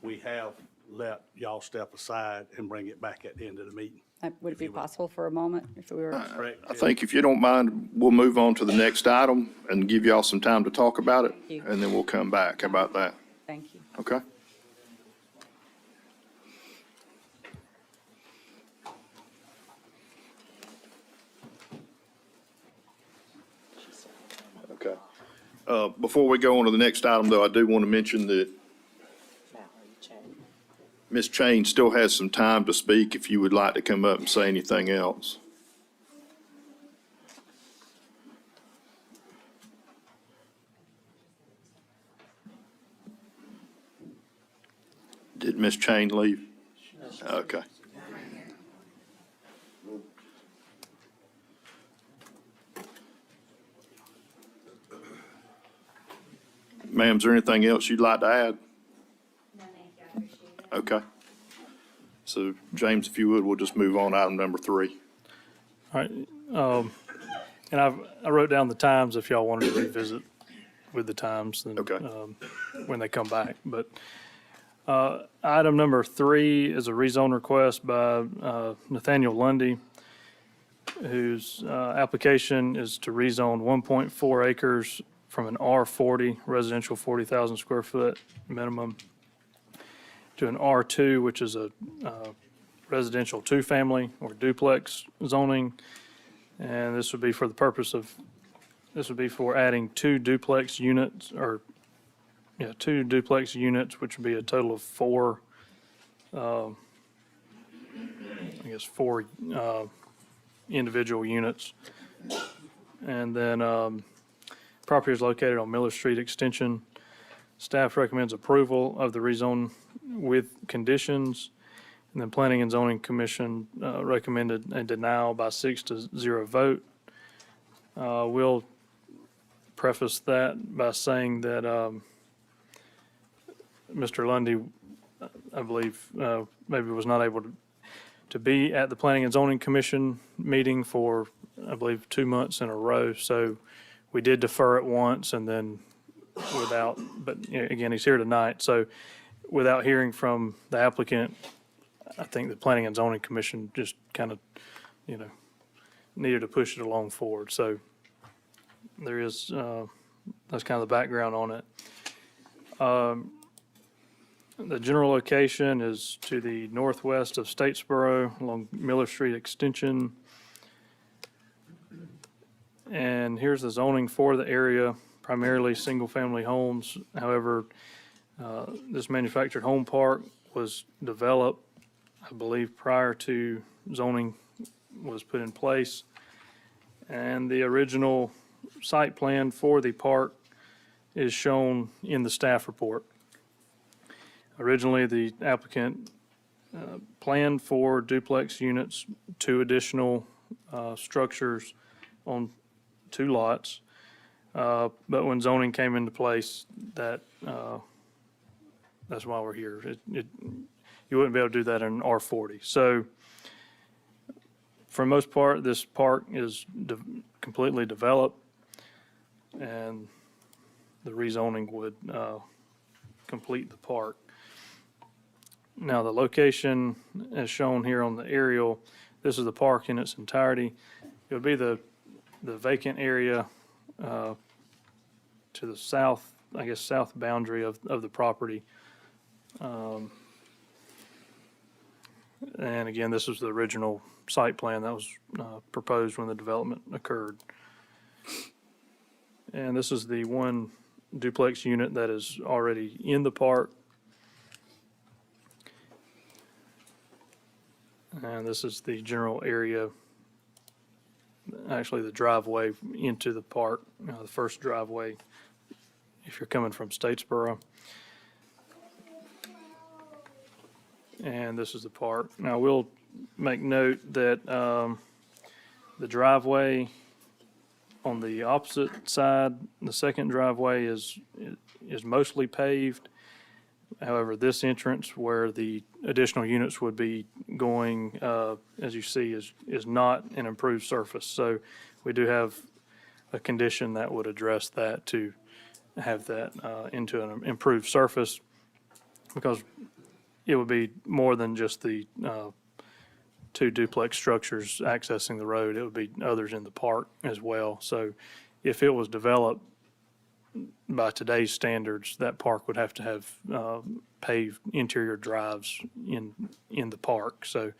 We have let y'all step aside and bring it back at the end of the meeting.
Would it be possible for a moment if we were?
I think if you don't mind, we'll move on to the next item and give y'all some time to talk about it,
you.
and then we'll come back. How about that?
Thank you.
Okay? Okay. Before we go on to the next item, though, I do want to mention that Ms. Chain still has some time to speak if you would like to come up and say anything else. Did Ms. Chain leave? Okay. Ma'am, is there anything else you'd like to add? No, thank you. I appreciate it. Okay. So James, if you would, we'll just move on to item number 3.
All right, and I wrote down the times if y'all wanted to revisit with the times and,
Okay.
when they come back. But, item number 3 is a rezone request by, Nathaniel Lundy, whose, application is to rezone 1.4 acres from an R40 residential 40,000 square foot minimum to an R2, which is a, residential two-family or duplex zoning. And this would be for the purpose of, this would be for adding 2 duplex units, or, 2 duplex units, which would be a total of 4, I guess 4 individual units. And then property is located on Miller Street Extension. Staff recommends approval of the rezone with conditions. And then Planning and Zoning Commission recommended a denial by 6-0 vote. We'll preface that by saying that Mr. Lundy, I believe, maybe was not able to be at the Planning and Zoning Commission meeting for, I believe, 2 months in a row. So we did defer it once and then without, but again, he's here tonight. So without hearing from the applicant, I think the Planning and Zoning Commission just kind of, needed to push it along forward. So there is, that's kind of the background on it. The general location is to the northwest of Statesboro along Miller Street Extension. And here's the zoning for the area, primarily single-family homes. However, this manufactured home park was developed, I believe, prior to zoning was put in place. And the original site plan for the park is shown in the staff report. Originally, the applicant planned for duplex units, 2 additional structures on 2 lots. But when zoning came into place, that's why we're here. You wouldn't be able to do that in R40. So for the most part, this park is completely developed, and the rezoning would complete the park. Now, the location as shown here on the aerial, this is the park in its entirety. It would be the vacant area to the south, I guess, south boundary of the property. And again, this is the original site plan that was proposed when the development occurred. And this is the 1 duplex unit that is already in the park. And this is the general area, actually the driveway into the park, the first driveway if you're coming from Statesboro. And this is the park. Now, we'll make note that the driveway on the opposite side, the second driveway is mostly paved. However, this entrance where the additional units would be going, as you see, is not an improved surface. So we do have a condition that would address that, to have that into an improved surface, because it would be more than just the 2 duplex structures accessing the road. It would be others in the park as well. So if it was developed by today's standards, that park would have to have paved interior drives in the park. So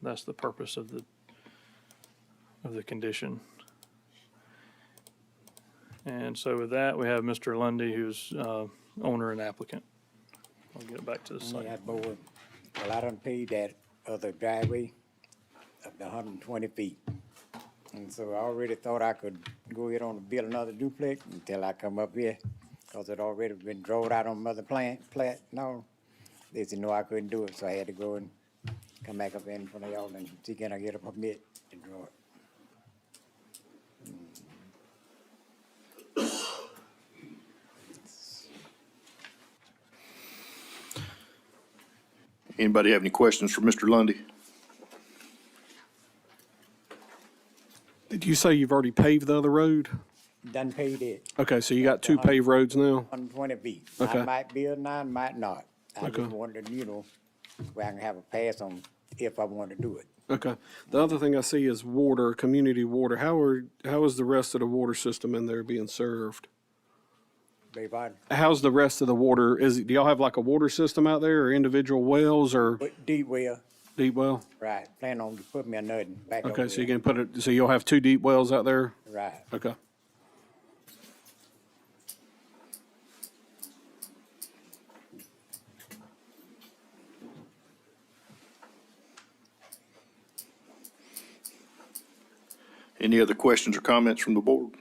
that's the purpose of the condition. And so with that, we have Mr. Lundy, who's owner and applicant. I'll get it back to the site.
Yeah, boy, well, I done paid that other driveway up to 120 feet. And so I already thought I could go ahead on and build another duplex until I come up here, because it already been drawn out on mother plat. No, they said no, I couldn't do it, so I had to go and come back up in front of y'all and see can I get a permit to draw it.
Anybody have any questions for Mr. Lundy?
Did you say you've already paved the other road?
Done paid it.
Okay, so you got two paved roads now?
120 feet.
Okay.
I might build now, might not. I
Okay.
just wanted, where I can have a pass on if I want to do it.
Okay. The other thing I see is water, community water. How is the rest of the water system in there being served?
Beg pardon?
How's the rest of the water? Do y'all have like a water system out there or individual wells or
But deep well,
deep well?
right, plan on putting me a nothing back over
Okay, so
there.
you're gonna put it, so you'll have two deep wells out there?
Right.
Okay.
Any other questions or comments from the board?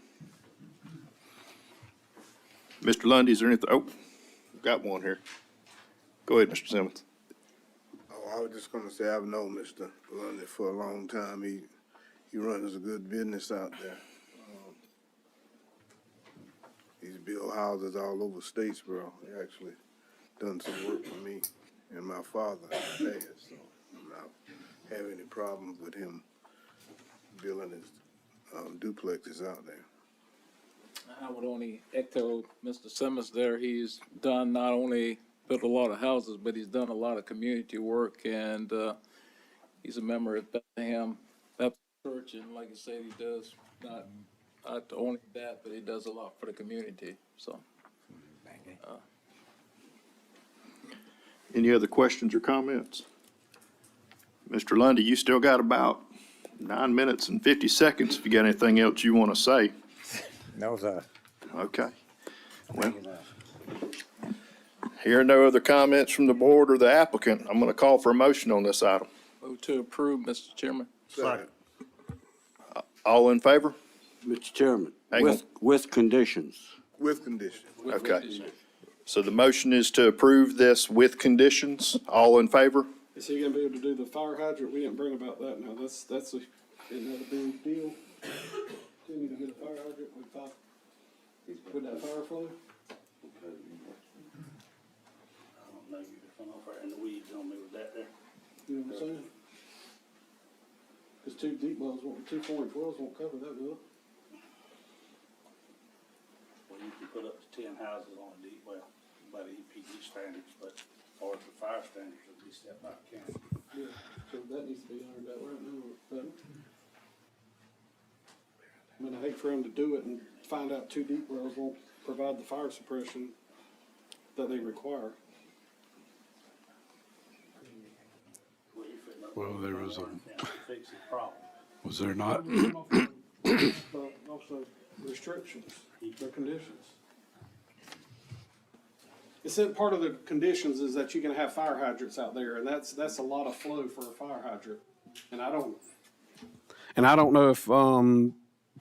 Mr. Lundy, is there anything, oh, got one here. Go ahead, Mr. Simmons.
Oh, I was just gonna say, I've known Mr. Lundy for a long time. He runs a good business out there. He's built houses all over Statesboro. He actually done some work for me and my father in the past, so I'm not having any problems with him building his duplexes out there.
I would only echo Mr. Simmons there. He's done not only built a lot of houses, but he's done a lot of community work, and he's a member at Bethlehem Baptist Church, and like I said, he does not only that, but he does a lot for the community, so.
Any other questions or comments? Mr. Lundy, you still got about 9 minutes and 50 seconds if you got anything else you want to say.
No, sir.
Okay. Well, hearing no other comments from the board or the applicant, I'm going to call for a motion on this item.
Move to approve, Mr. Chairman.
Second.
All in favor?
Mr. Chairman,
Hang on.
with conditions.
With condition.
Okay. So the motion is to approve this with conditions. All in favor?
Is he gonna be able to do the fire hydrant? We didn't bring about that now. That's a, isn't that a big deal? Do you need to get a fire hydrant with that fire flow?
I don't know, you just went off right in the weeds on me with that there.
You know what I'm saying? Cause two deep wells, two 4-inch wells won't cover that, will it?
Well, you can put up to 10 houses on a deep well by the EPD standards, but, or the fire standards, at least that by county.
Yeah, so that needs to be ironed out right now, but. I mean, I hate for him to do it and find out two deep wells won't provide the fire suppression that they require.
Well, there was
Fix the problem.
was there not?
But also restrictions, their conditions. It said part of the conditions is that you can have fire hydrants out there, and that's a lot of flow for a fire hydrant. And I don't know if,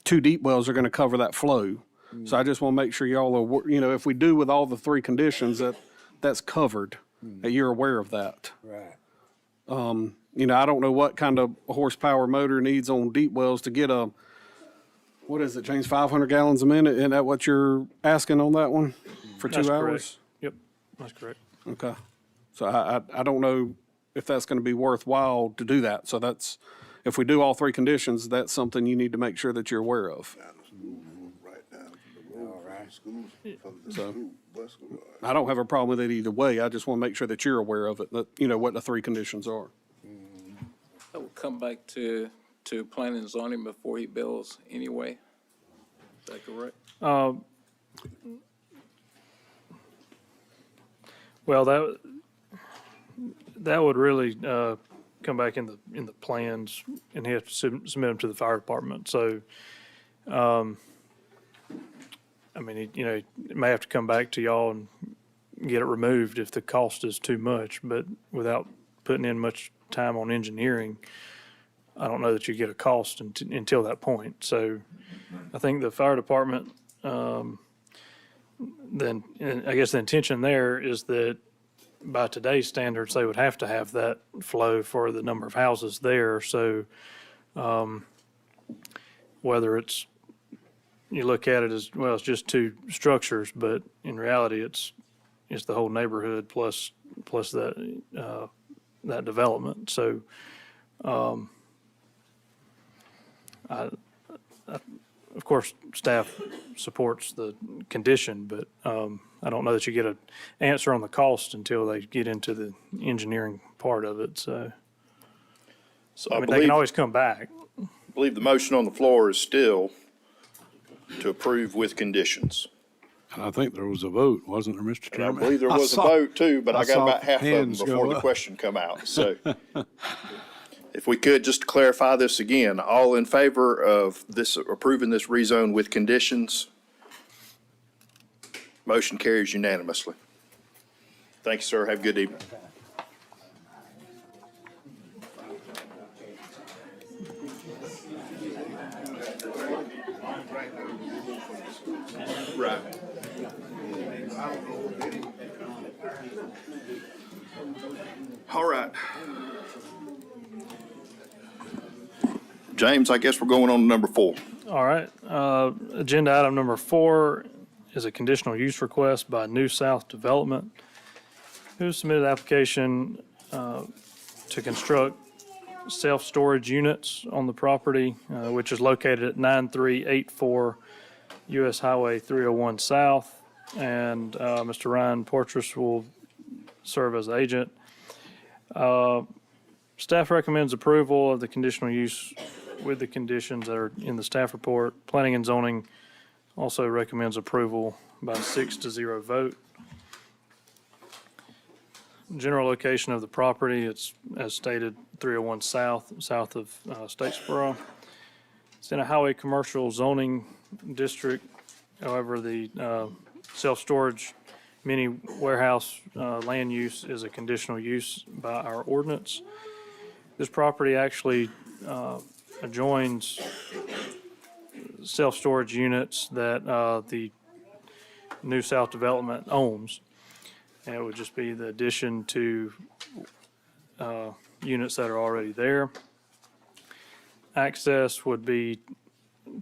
two deep wells are gonna cover that flow. So I just wanna make sure y'all are, if we do with all the three conditions, that's covered, that you're aware of that.
Right.
I don't know what kind of horsepower motor needs on deep wells to get what is it, James, 500 gallons a minute? Isn't that what you're asking on that one for 2
That's
hours?
correct. Yep, that's correct.
Okay. So I don't know if that's gonna be worthwhile to do that. So if we do all three conditions, that's something you need to make sure that you're aware of.
Right down to the road from the schools, from the
So-
school, bus school.
I don't have a problem with it either way. I just want to make sure that you're aware of it, that, what the three conditions are.
That will come back to planning and zoning before he builds anyway. Is that correct?
Well, that would really come back in the plans, and he has to submit them to the fire department. So, I mean, it may have to come back to y'all and get it removed if the cost is too much, but without putting in much time on engineering, I don't know that you get a cost until that point. So I think the fire department, then, and I guess the intention there is that by today's standards, they would have to have that flow for the number of houses there. So whether you look at it as, well, it's just two structures, but in reality, it's the whole neighborhood plus that that development. So, of course, staff supports the condition, but I don't know that you get an answer on the cost until they get into the engineering part of it, so.
So
I mean, they can always come back.
I believe the motion on the floor is still to approve with conditions.
And I think there was a vote, wasn't there, Mr.
And I
Chairman?
believe there was a vote too, but I got
saw
about half of them
hands
before
go
the
up.
question come out, so. If we could, just to clarify this again, all in favor of this, approving this rezone with conditions? Motion carries unanimously. Thank you, sir. Have a good evening. Right. All right. James, I guess we're going on to number 4.
All right, agenda item number 4 is a conditional use request by New South Development, who submitted an application to construct self-storage units on the property, which is located at 9384 US Highway 301 South. And Mr. Ryan Portress will serve as the agent. Staff recommends approval of the conditional use with the conditions that are in the staff report. Planning and zoning also recommends approval by 6-0 vote. General location of the property, it's as stated, 301 south of Statesboro. It's in a highway commercial zoning district. However, the self-storage mini warehouse land use is a conditional use by our ordinance. This property actually adjoins self-storage units that the New South Development owns. And it would just be the addition to units that are already there. Access would be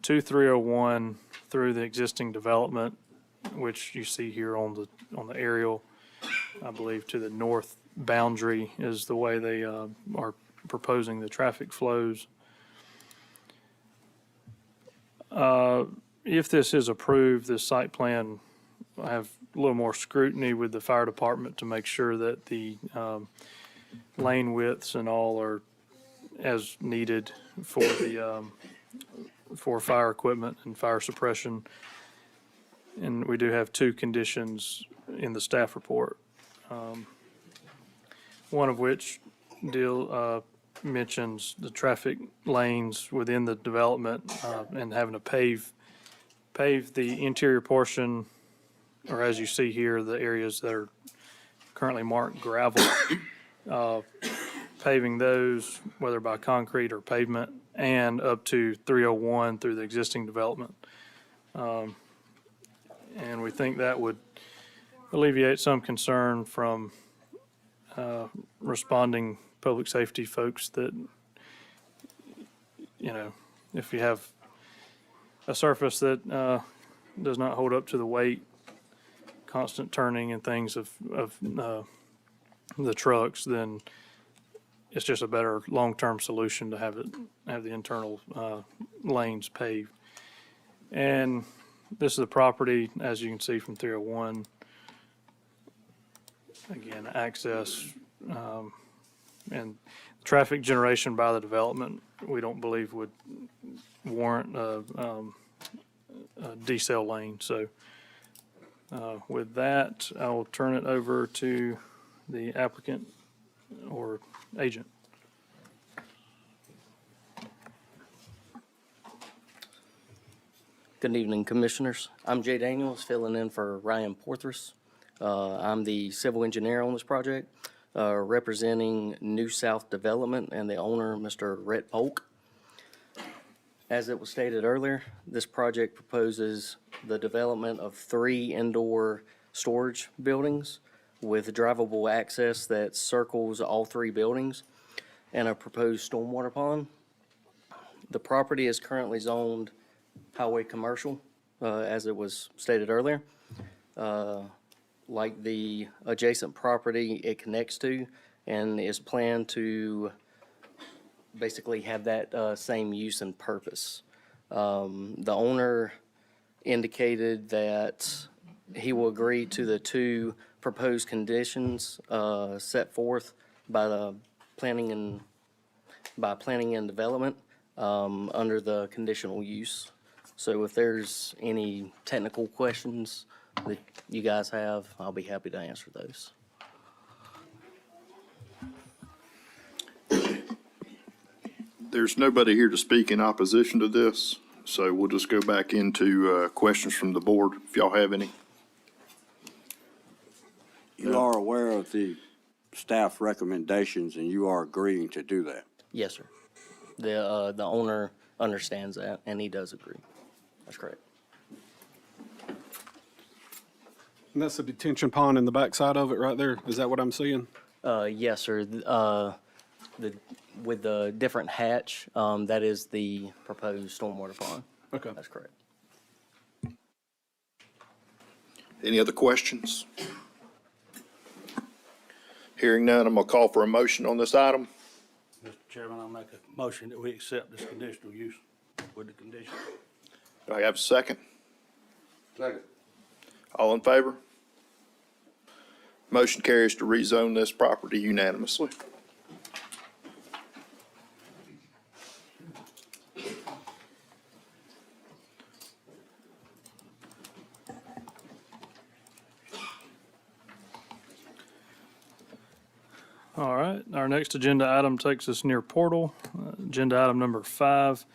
2301 through the existing development, which you see here on the aerial. I believe to the north boundary is the way they are proposing the traffic flows. If this is approved, this site plan will have a little more scrutiny with the fire department to make sure that the lane widths and all are as needed for the for fire equipment and fire suppression. And we do have 2 conditions in the staff report. One of which mentions the traffic lanes within the development and having to pave the interior portion, or as you see here, the areas that are currently marked gravel, paving those, whether by concrete or pavement, and up to 301 through the existing development. And we think that would alleviate some concern from responding public safety folks that, you know, if you have a surface that does not hold up to the weight, constant turning and things of the trucks, then it's just a better long-term solution to have the internal lanes paved. And this is the property, as you can see from 301. Again, access and traffic generation by the development, we don't believe would warrant a decel lane. So with that, I will turn it over to the applicant or agent.
Good evening, Commissioners. I'm Jay Daniels, filling in for Ryan Porthras. I'm the civil engineer on this project, representing New South Development and the owner, Mr. Rhett Polk. As it was stated earlier, this project proposes the development of 3 indoor storage buildings with drivable access that circles all 3 buildings and a proposed stormwater pond. The property is currently zoned highway commercial, as it was stated earlier. Like the adjacent property it connects to and is planned to basically have that same use and purpose. The owner indicated that he will agree to the two proposed conditions set forth by the planning and development under the conditional use. So if there's any technical questions that you guys have, I'll be happy to answer those.
There's nobody here to speak in opposition to this, so we'll just go back into questions from the board, if y'all have any.
You are aware of the staff recommendations and you are agreeing to do that?
Yes, sir. The owner understands that, and he does agree. That's correct.
And that's a detention pond in the backside of it right there. Is that what I'm seeing?
Yes, sir. With the different hatch, that is the proposed stormwater pond.
Okay.
That's correct.
Any other questions? Hearing none, I'm going to call for a motion on this item.
Mr. Chairman, I'll make a motion that we accept this conditional use with the condition.
Do I have a second?
Second.
All in favor? Motion carries to rezone this property unanimously.
All right, our next agenda item takes us near Portal. Agenda item number 5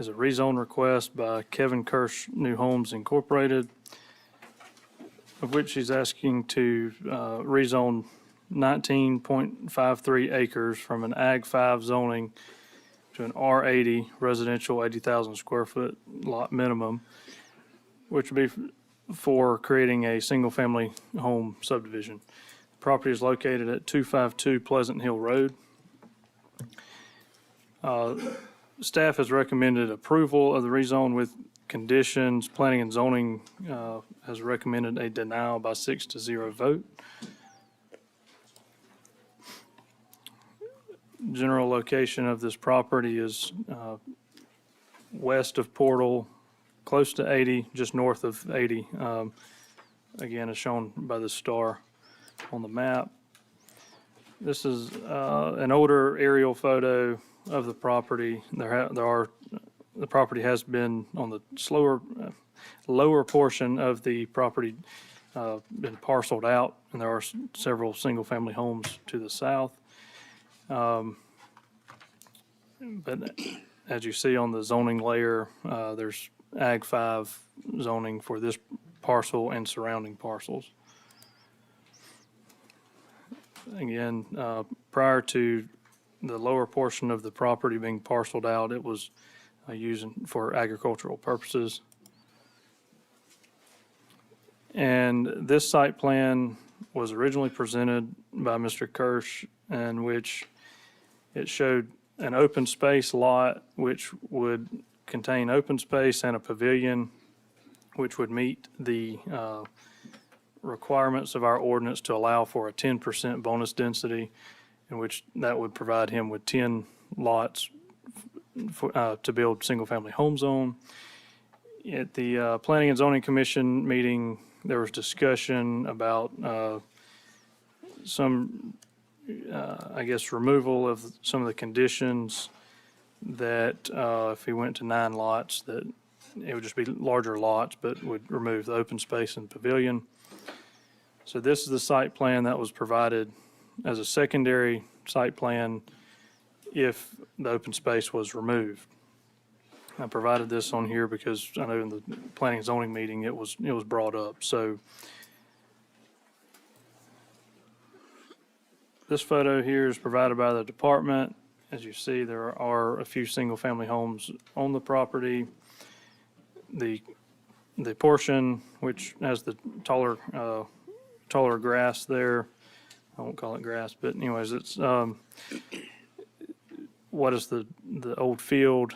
is a rezone request by Kevin Kirsch New Homes Incorporated, of which he's asking to rezone 19.53 acres from an Ag 5 zoning to an R80 residential 80,000 square foot lot minimum, which would be for creating a single-family home subdivision. Property is located at 252 Pleasant Hill Road. Staff has recommended approval of the rezone with conditions. Planning and zoning has recommended a denial by 6-0 vote. General location of this property is west of Portal, close to 80, just north of 80. Again, as shown by the star on the map. This is an older aerial photo of the property. The property has been on the lower portion of the property been parceled out, and there are several single-family homes to the south. But as you see on the zoning layer, there's Ag 5 zoning for this parcel and surrounding parcels. Again, prior to the lower portion of the property being parceled out, it was used for agricultural purposes. And this site plan was originally presented by Mr. Kirsch, in which it showed an open space lot which would contain open space and a pavilion, which would meet the requirements of our ordinance to allow for a 10% bonus density, in which that would provide him with 10 lots to build single-family homes on. At the Planning and Zoning Commission meeting, there was discussion about some, I guess, removal of some of the conditions that if he went to 9 lots, that it would just be larger lots, but would remove the open space and pavilion. So this is the site plan that was provided as a secondary site plan if the open space was removed. I provided this on here because I know in the planning and zoning meeting it was brought up. So this photo here is provided by the department. As you see, there are a few single-family homes on the property. The portion which has the taller grass there, I won't call it grass, but anyways, it's what is the old field?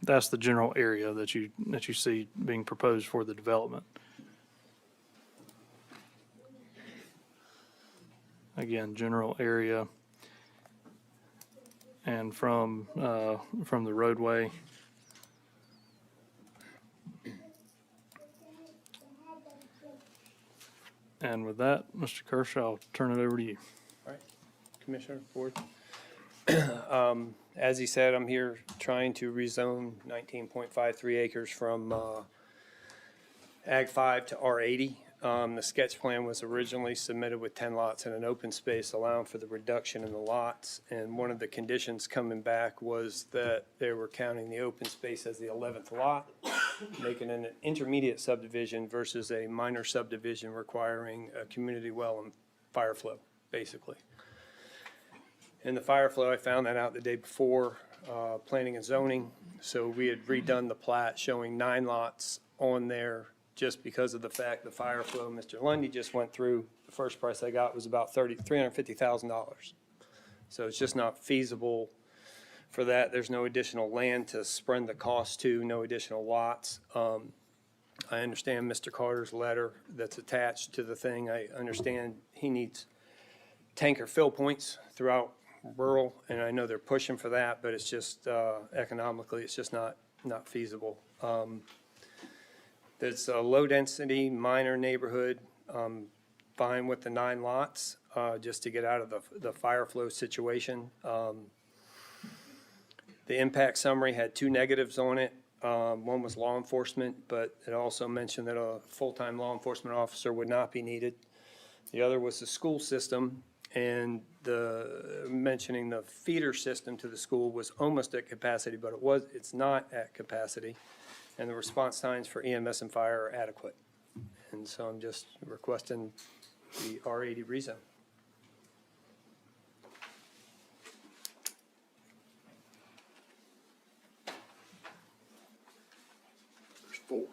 That's the general area that you see being proposed for the development. again, general area. And from the roadway. And with that, Mr. Kershaw, I'll turn it over to you.
All right, Commissioner, Board. As he said, I'm here trying to rezone 19.53 acres from Ag 5 to R80. The sketch plan was originally submitted with 10 lots and an open space, allowing for the reduction in the lots. And one of the conditions coming back was that they were counting the open space as the 11th lot, making an intermediate subdivision versus a minor subdivision requiring a community well and fire flow, basically. And the fire flow, I found that out the day before planning and zoning. So we had redone the plat showing 9 lots on there just because of the fact the fire flow Mr. Lundy just went through. The first price I got was about $350,000. So it's just not feasible for that. There's no additional land to spread the cost to, no additional lots. I understand Mr. Carter's letter that's attached to the thing. I understand he needs tanker fill points throughout rural, and I know they're pushing for that, but it's just economically, it's just not feasible. It's a low-density, minor neighborhood, fine with the 9 lots, just to get out of the fire flow situation. The impact summary had 2 negatives on it. One was law enforcement, but it also mentioned that a full-time law enforcement officer would not be needed. The other was the school system, and mentioning the feeder system to the school was almost at capacity, but it's not at capacity. And the response times for EMS and fire are adequate. And so I'm just requesting the R80 rezone.
There's 4.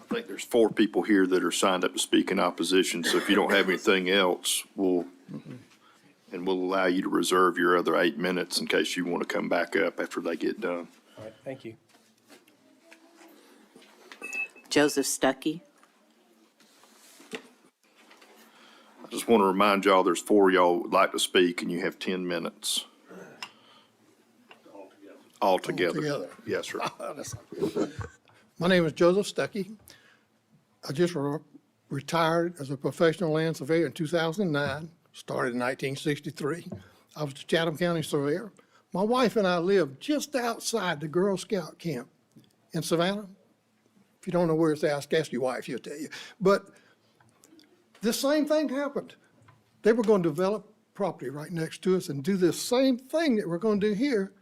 I think there's 4 people here that are signed up to speak in opposition, so if you don't have anything else, we'll allow you to reserve your other 8 minutes in case you want to come back up after they get done.
All right, thank you.
Joseph Stuckey.
I just want to remind y'all, there's 4 of y'all would like to speak, and you have 10 minutes. Altogether. Yes, sir.
My name is Joseph Stuckey. I just retired as a professional land surveyor in 2009, started in 1963. I was the Chatham County surveyor. My wife and I lived just outside the Girl Scout camp in Savannah. If you don't know where it's at, ask your wife, she'll tell you. But the same thing happened. They were going to develop property right next to us and do this same thing that we're going to do here,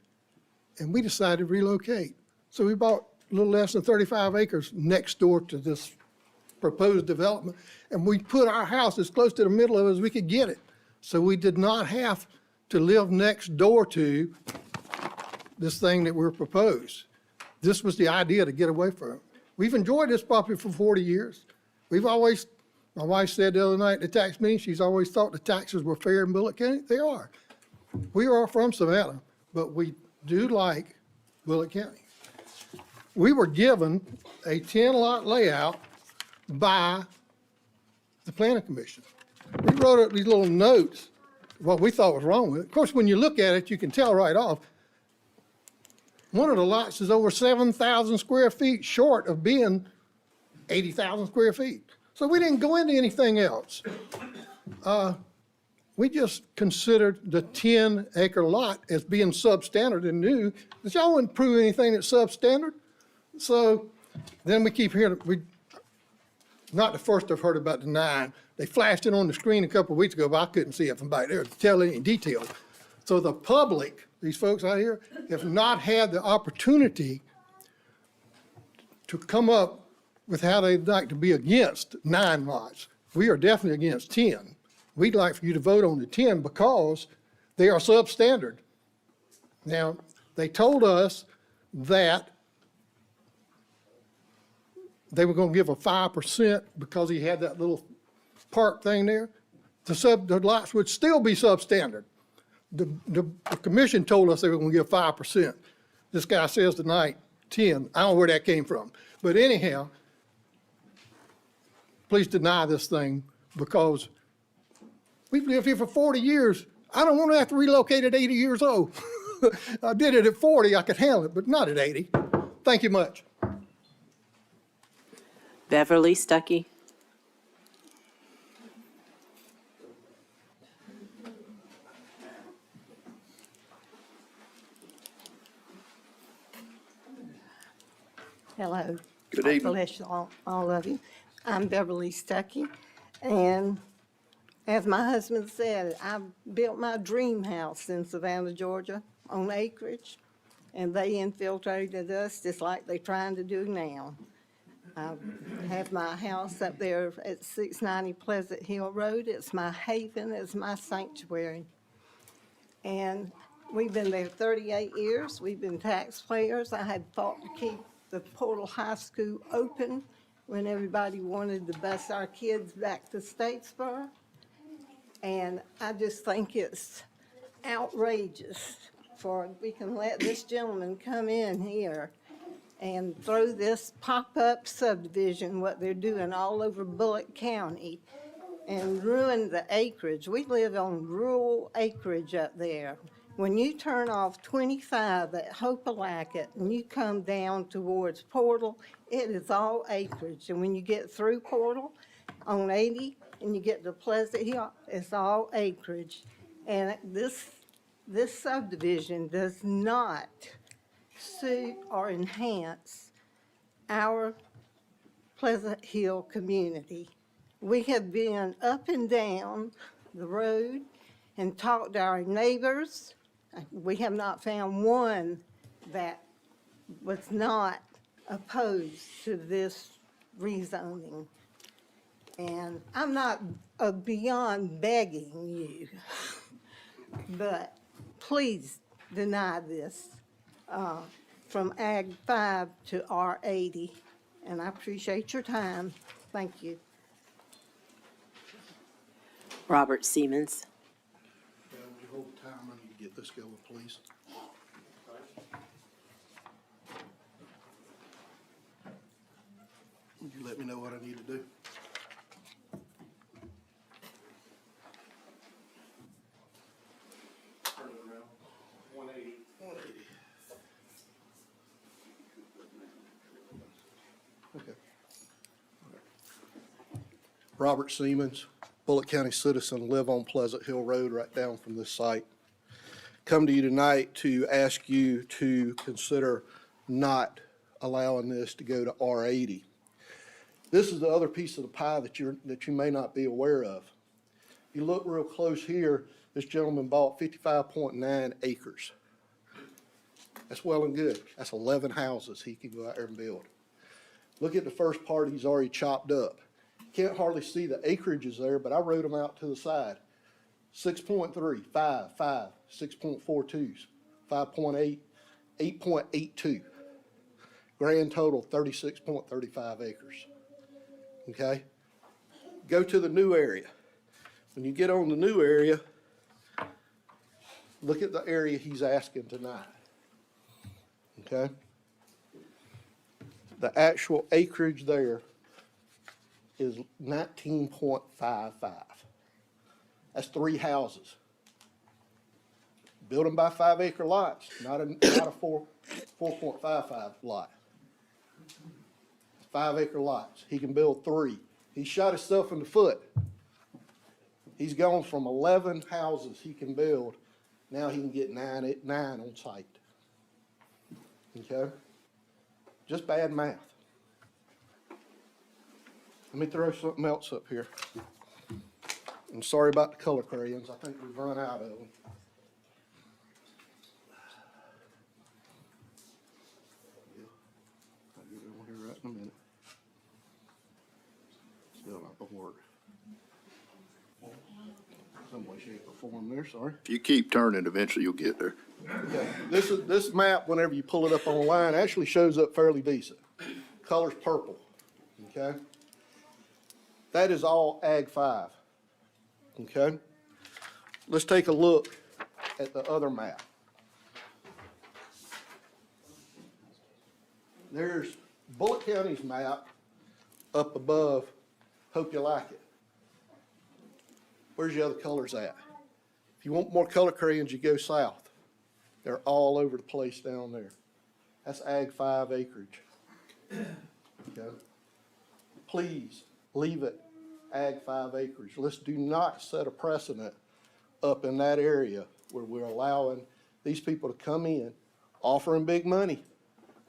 and we decided to relocate. So we bought a little less than 35 acres next door to this proposed development, and we put our house as close to the middle of it as we could get it. So we did not have to live next door to this thing that we're proposed. This was the idea to get away from it. We've enjoyed this property for 40 years. We've always, my wife said the other night at the tax meeting, she's always thought the taxes were fair in Bulloch County. They are. We are from Savannah, but we do like Bulloch County. We were given a 10-lot layout by the Planning Commission. We wrote up these little notes, what we thought was wrong with it. Of course, when you look at it, you can tell right off. One of the lots is over 7,000 square feet short of being 80,000 square feet. So we didn't go into anything else. We just considered the 10-acre lot as being substandard and new, but y'all wouldn't prove anything that's substandard. So then we keep hearing, not the first I've heard about the 9. They flashed it on the screen a couple of weeks ago, but I couldn't see it from back there to tell any details. So the public, these folks out here, have not had the opportunity to come up with how they'd like to be against 9 lots. We are definitely against 10. We'd like for you to vote on the 10 because they are substandard. Now, they told us that they were going to give a 5% because he had that little park thing there. The lots would still be substandard. The commission told us they were going to give 5%. This guy says tonight 10. I don't know where that came from. But anyhow, please deny this thing because
We've lived here for 40 years. I don't want to have to relocate at 80 years old. I did it at 40, I could handle it, but not at 80. Thank you much.
Beverly Stuckey.
Hello.
Good
God
evening.
bless you all of you. I'm Beverly Stuckey, and as my husband said, I built my dream house in Savannah, Georgia, on acreage, and they infiltrated us just like they're trying to do now. I have my house up there at 690 Pleasant Hill Road. It's my haven, it's my sanctuary. And we've been there 38 years. We've been taxpayers. I had fought to keep the Portal High School open when everybody wanted to bus our kids back to Statesboro. And I just think it's outrageous we can let this gentleman come in here and throw this pop-up subdivision, what they're doing all over Bulloch County, and ruin the acreage. We live on rural acreage up there. When you turn off 25 at Hopalacket and you come down towards Portal, it is all acreage. And when you get through Portal on 80 and you get to Pleasant Hill, it's all acreage. And this subdivision does not suit or enhance our Pleasant Hill community. We have been up and down the road and talked to our neighbors. We have not found one that was not opposed to this rezoning. And I'm not beyond begging you, but please deny this from Ag 5 to R80. And I appreciate your time. Thank you.
Robert Siemens.
Would you hold the time? I need to get this going, please. Would you let me know what I need to do? Turn it around. 180. 180. Okay. Robert Siemens, Bulloch County citizen, live on Pleasant Hill Road right down from this site. Come to you tonight to ask you to consider not allowing this to go to R80. This is the other piece of the pie that you may not be aware of. If you look real close here, this gentleman bought 55.9 acres. That's well and good. That's 11 houses he can go out there and build. Look at the first part he's already chopped up. Can't hardly see the acreages there, but I wrote them out to the side. 6.3, 5, 5, 6.42s, 5.8, 8.82. Grand total, 36.35 acres. Okay? Go to the new area. When you get on the new area, look at the area he's asking tonight. Okay? The actual acreage there is 19.55. That's 3 houses. Built them by 5 acre lots, not a 4.55 lot. 5 acre lots. He can build 3. He shot himself in the foot. He's gone from 11 houses he can build. Now he can get 9 on site. Okay? Just bad math. Let me throw something else up here. I'm sorry about the color crayons. I think we've run out of them. I'll get over here right in a minute. Still not gonna work. Some way, shape, or form there, sorry.
If you keep turning, eventually you'll get there.
Okay, this map, whenever you pull it up online, actually shows up fairly decent. Color's purple, okay? That is all Ag 5, okay? Let's take a look at the other map. There's Bulloch County's map up above. Hope you like it.
Where's the other colors at? If you want more color crayons, you go south. They're all over the place down there. That's Ag 5 acreage. Okay? Please, leave it Ag 5 acreage. Let's do not set a precedent up in that area where we're allowing these people to come in, offering big money,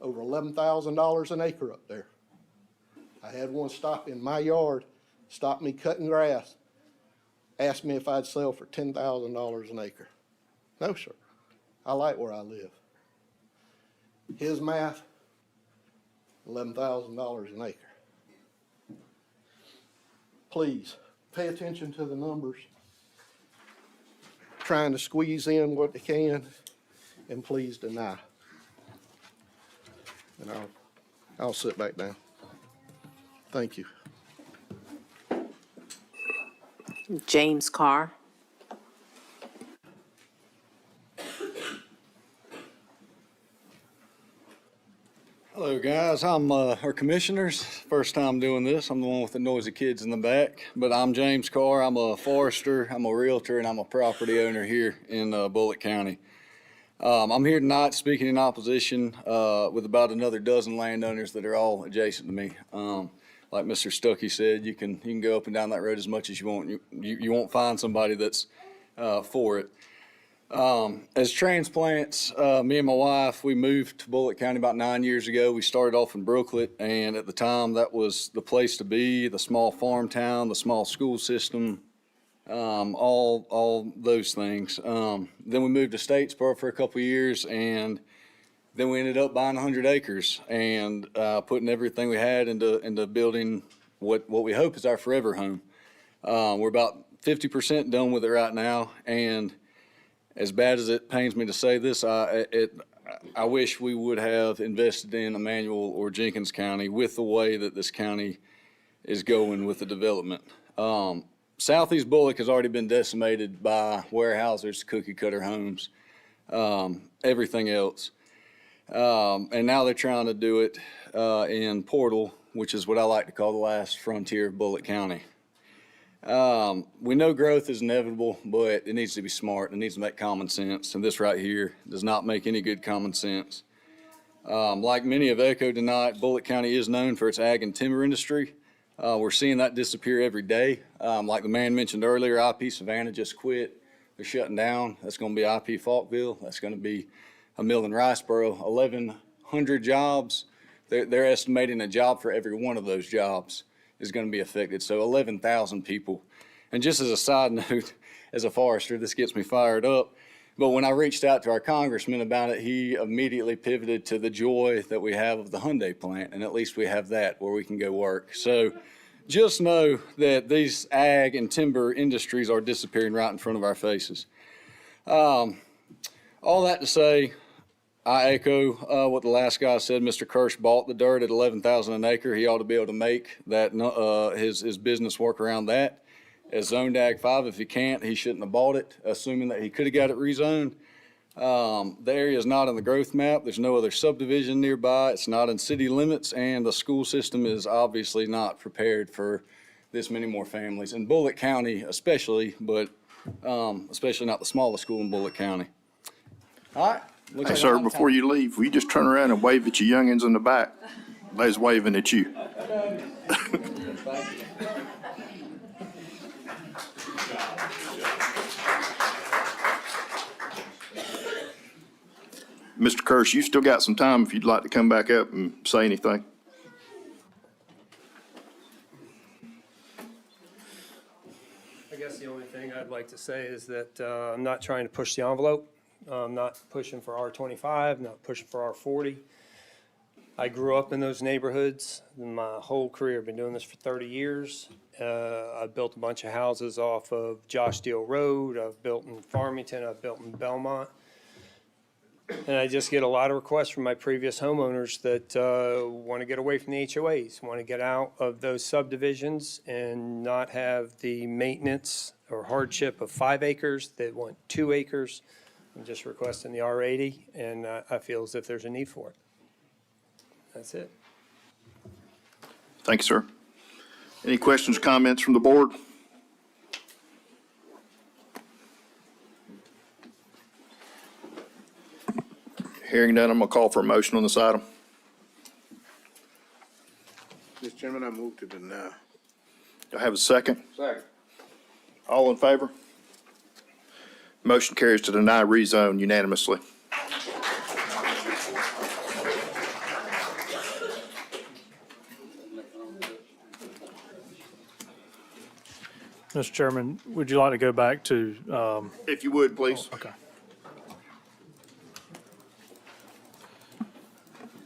over $11,000 an acre up there. I had one stop in my yard, stop me cutting grass, asked me if I'd sell for $10,000 an acre. No, sir. I like where I live. His math, $11,000 an acre. Please, pay attention to the numbers. Trying to squeeze in what they can, and please deny. And I'll sit back down. Thank you.
James Carr.
Hello, guys. I'm our commissioners. First time doing this. I'm the one with the noisy kids in the back. But I'm James Carr. I'm a forester, I'm a realtor, and I'm a property owner here in Bulloch County. I'm here tonight speaking in opposition with about another dozen landowners that are all adjacent to me. Like Mr. Stuckey said, you can go up and down that road as much as you want. You won't find somebody that's for it. As transplants, me and my wife, we moved to Bulloch County about 9 years ago. We started off in Brooklet, and at the time, that was the place to be, the small farm town, the small school system, all those things. Then we moved to Statesboro for a couple of years, and then we ended up buying 100 acres and putting everything we had into building what we hope is our forever home. We're about 50% done with it right now, and as bad as it pains me to say this, I wish we would have invested in Emmanuel or Jenkins County with the way that this county is going with the development. Southeast Bulloch has already been decimated by warehouses, cookie cutter homes, everything else. And now they're trying to do it in Portal, which is what I like to call the last frontier of Bulloch County. We know growth is inevitable, but it needs to be smart. It needs to make common sense. And this right here does not make any good common sense. Like many have echoed tonight, Bulloch County is known for its ag and timber industry. We're seeing that disappear every day. Like the man mentioned earlier, IP Savannah just quit. They're shutting down. That's going to be IP Falkville. That's going to be a mill in Riceboro. 1,100 jobs. They're estimating a job for every one of those jobs is going to be affected. So 11,000 people. And just as a side note, as a forester, this gets me fired up. But when I reached out to our congressman about it, he immediately pivoted to the joy that we have of the Hyundai plant. And at least we have that where we can go work. So just know that these ag and timber industries are disappearing right in front of our faces. All that to say, I echo what the last guy said. Mr. Kirsch bought the dirt at $11,000 an acre. He ought to be able to make that his business work around that. As zoned Ag 5, if he can't, he shouldn't have bought it, assuming that he could have got it rezoned. The area is not on the growth map. There's no other subdivision nearby. It's not in city limits, and the school system is obviously not prepared for this many more families. In Bulloch County especially, but especially not the smallest school in Bulloch County. All right.
Hey, sir, before you leave, will you just turn around and wave at your youngins in the back? They's waving at you. Mr. Kirsch, you still got some time if you'd like to come back up and say anything.
I guess the only thing I'd like to say is that I'm not trying to push the envelope. I'm not pushing for R25, not pushing for R40. I grew up in those neighborhoods my whole career. I've been doing this for 30 years. I've built a bunch of houses off of Josh Deal Road. I've built in Farmington. I've built in Belmont. And I just get a lot of requests from my previous homeowners that want to get away from the HOAs, want to get out of those subdivisions and not have the maintenance or hardship of 5 acres. They want 2 acres. I'm just requesting the R80, and I feel as if there's a need for it. That's it.
Thank you, sir. Any questions or comments from the board? Hearing none, I'm gonna call for a motion on this item.
Mr. Chairman, I move to deny.
Do I have a second?
Second.
All in favor? Motion carries to deny rezone unanimously.
Mr. Chairman, would you like to go back to,
If you would, please.
okay.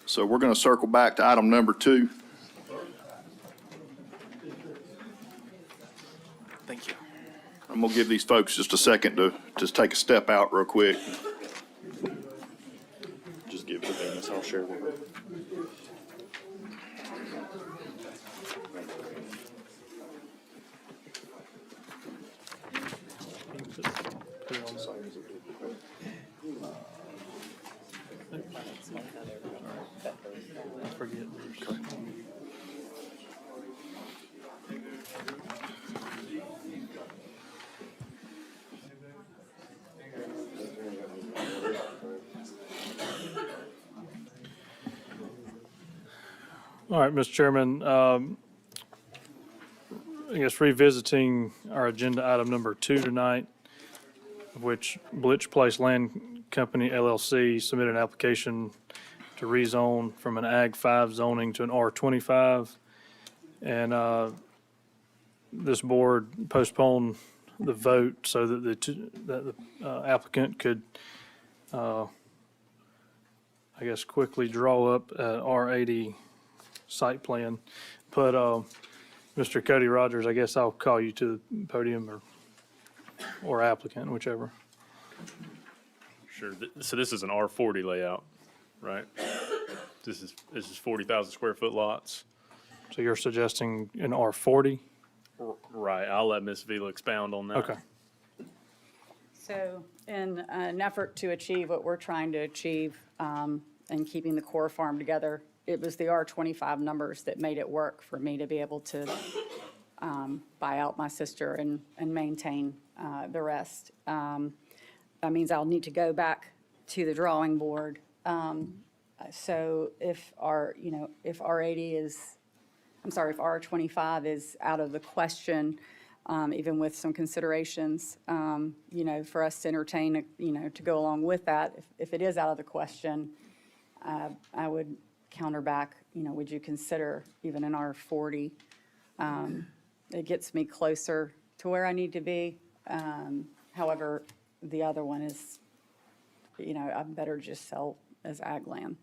So we're gonna circle back to item number 2.
Thank you.
I'm gonna give these folks just a second to just take a step out real quick. Just give it to Venus, I'll share with her.
Forget. All right, Mr. Chairman, I guess revisiting our agenda item number 2 tonight, of which Bulloch Place Land Company LLC submitted an application to rezone from an Ag 5 zoning to an R25. And this board postponed the vote so that the applicant could, I guess, quickly draw up a R80 site plan. But Mr. Cody Rogers, I guess I'll call you to the podium, or applicant, whichever.
Sure. So this is an R40 layout, right? This is 40,000 square foot lots.
So you're suggesting an R40?
Right. I'll let Ms. Vila expound on that.
Okay.
So in an effort to achieve what we're trying to achieve and keeping the core farm together, it was the R25 numbers that made it work for me to be able to buy out my sister and maintain the rest. That means I'll need to go back to the drawing board. So if if R80 is, I'm sorry, if R25 is out of the question, even with some considerations, for us to entertain, to go along with that, if it is out of the question, I would counter back, would you consider even an R40? It gets me closer to where I need to be. However, the other one is, I better just sell as ag land,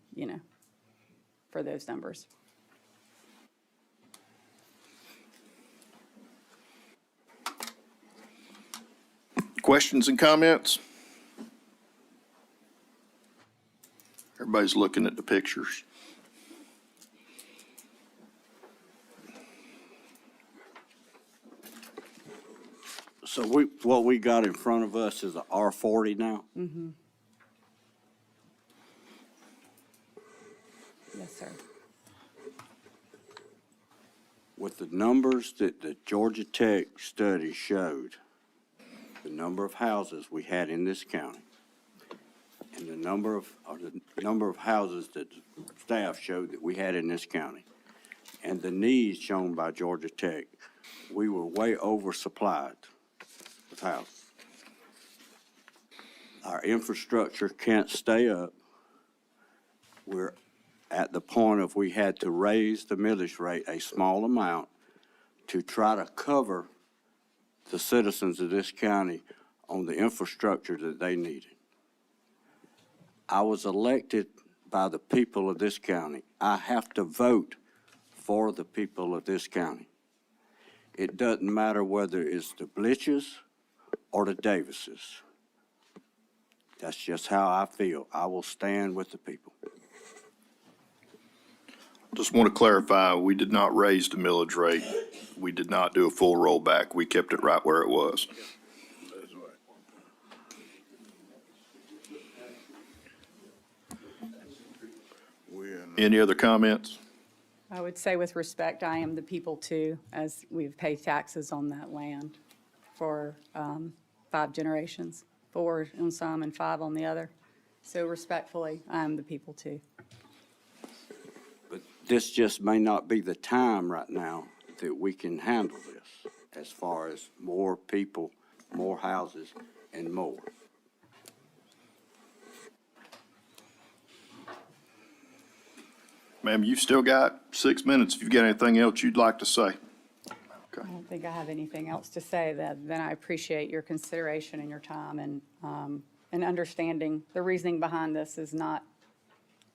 for those numbers.
Questions and comments? Everybody's looking at the pictures.
So what we got in front of us is a R40 now?
Mm-hmm. Yes, sir.
With the numbers that the Georgia Tech study showed, the number of houses we had in this county, and the number of houses that staff showed that we had in this county, and the needs shown by Georgia Tech, we were way oversupplied with houses. Our infrastructure can't stay up. We're at the point of we had to raise the millage rate a small amount to try to cover the citizens of this county on the infrastructure that they needed. I was elected by the people of this county. I have to vote for the people of this county. It doesn't matter whether it's the Bullochs or the Davises. That's just how I feel. I will stand with the people.
Just want to clarify, we did not raise the millage rate. We did not do a full rollback. We kept it right where it was. Any other comments?
I would say with respect, I am the people too, as we've paid taxes on that land for 5 generations, 4 on some and 5 on the other. So respectfully, I'm the people too.
But this just may not be the time right now that we can handle this as far as more people, more houses, and more.
Ma'am, you've still got 6 minutes if you've got anything else you'd like to say.
I don't think I have anything else to say. Then I appreciate your consideration and your time and understanding. The reasoning behind this is not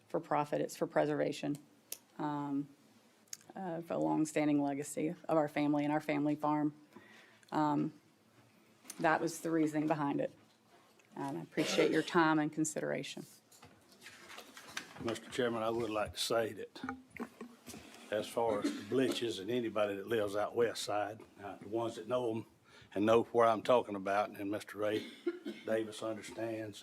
for profit, it's for preservation of a longstanding legacy of our family and our family farm. That was the reasoning behind it. And I appreciate your time and consideration.
Mr. Chairman, I would like to say that as far as the Blitches and anybody that lives out west side, the ones that know them and know where I'm talking about, and Mr. Ray Davis understands,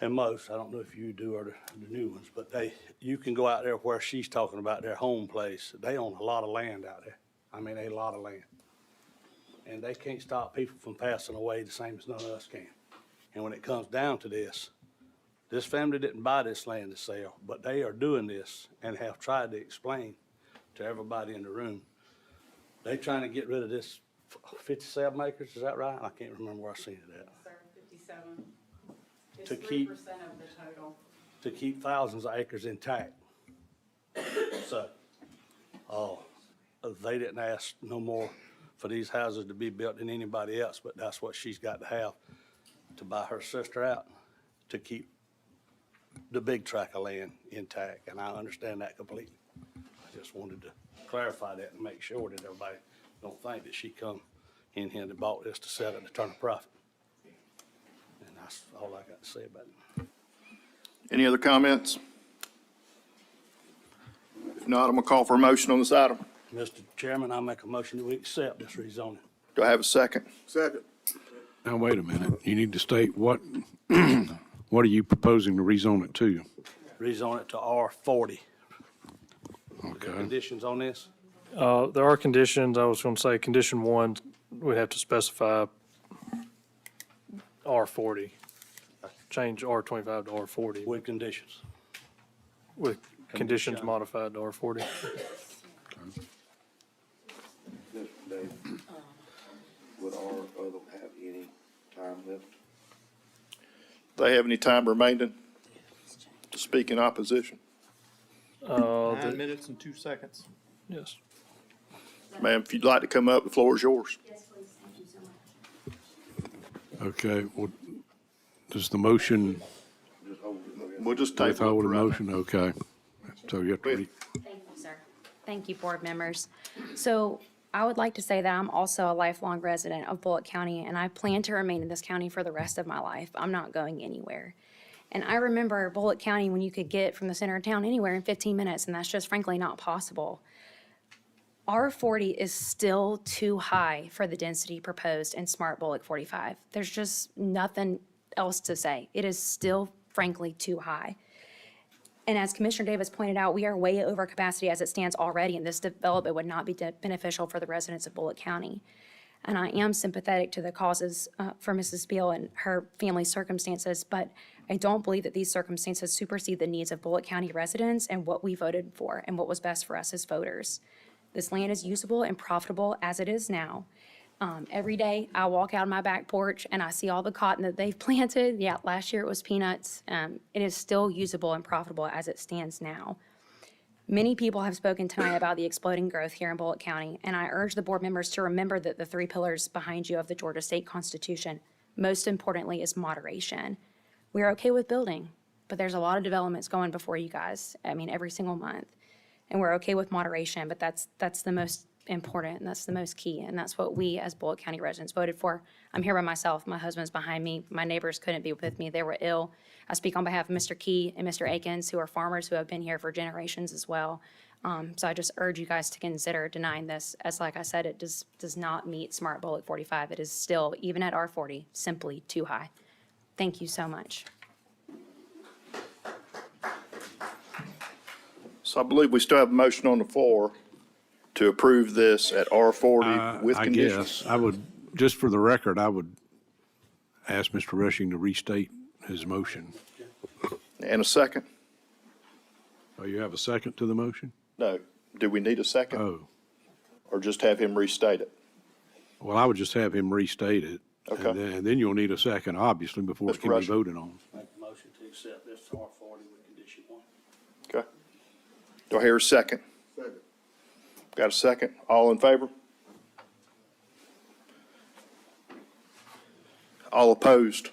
and most, I don't know if you do or the new ones, but you can go out there where she's talking about their home place. They own a lot of land out there. I mean, a lot of land. And they can't stop people from passing away the same as none of us can. And when it comes down to this family didn't buy this land to sell, but they are doing this and have tried to explain to everybody in the room. They're trying to get rid of this 57 acres, is that right? I can't remember where I seen it at.
Sir, 57. It's
To keep-
3% of the total.
To keep thousands of acres intact. So, they didn't ask no more for these houses to be built than anybody else, but that's what she's got to have to buy her sister out to keep the big tract of land intact, and I understand that completely. I just wanted to clarify that and make sure that everybody don't think that she come in here and bought this to sell it to turn a profit. And that's all I got to say about it.
Any other comments? If not, I'm gonna call for a motion on this item.
Mr. Chairman, I make a motion that we accept this rezoning.
Do I have a second?
Second.
Now, wait a minute. You need to state what, what are you proposing to rezone it to?
Rezone it to R40. The
Okay.
conditions on this?
There are conditions. I was going to say, condition one, we'd have to specify R40. Change R25 to R40
With conditions.
with conditions modified to R40.
Dave, would our other have any time left?
They have any time remaining to speak in opposition?
9 minutes and 2 seconds.
Yes.
Ma'am, if you'd like to come up, the floor is yours.
Yes, please. Thank you so much.
Okay, well, does the motion
We'll just table it
withhold
for
a
right now.
motion? Okay. So you have to read.
Thank you, sir. Thank you, board members. So I would like to say that I'm also a lifelong resident of Bulloch County, and I plan to remain in this county for the rest of my life. I'm not going anywhere. And I remember Bulloch County when you could get from the center of town anywhere in 15 minutes, and that's just frankly not possible. R40 is still too high for the density proposed in Smart Bulloch 45. There's just nothing else to say. It is still frankly too high. And as Commissioner Davis pointed out, we are way over capacity as it stands already, and this development would not be beneficial for the residents of Bulloch County. And I am sympathetic to the causes for Mrs. Beal and her family's circumstances, but I don't believe that these circumstances supersede the needs of Bulloch County residents and what we voted for and what was best for us as voters. This land is usable and profitable as it is now. Every day I walk out of my back porch and I see all the cotton that they've planted. Yeah, last year it was peanuts. It is still usable and profitable as it stands now. Many people have spoken tonight about the exploding growth here in Bulloch County, and I urge the board members to remember that the 3 pillars behind you of the Georgia State Constitution, most importantly, is moderation. We are okay with building, but there's a lot of developments going before you guys, every single month. And we're okay with moderation, but that's the most important, and that's the most key, and that's what we as Bulloch County residents voted for. I'm here by myself. My husband's behind me. My neighbors couldn't be with me. They were ill. I speak on behalf of Mr. Key and Mr. Akins, who are farmers who have been here for generations as well. So I just urge you guys to consider denying this, as like I said, it does not meet Smart Bulloch 45. It is still, even at R40, simply too high. Thank you so much.
So I believe we still have a motion on the floor to approve this at R40 with conditions.
I guess, I would, just for the record, I would ask Mr. Rushing to restate his motion.
And a second?
Oh, you have a second to the motion?
No. Do we need a second?
Oh,
Or just have him restate it?
well, I would just have him restate it.
Okay.
And then you'll need a second, obviously, before it
Mr.
can be
Rushing.
voted on.
Make a motion to accept this R40 with condition 1.
Okay. Do I hear a second?
Second.
Got a second? All in favor? All opposed?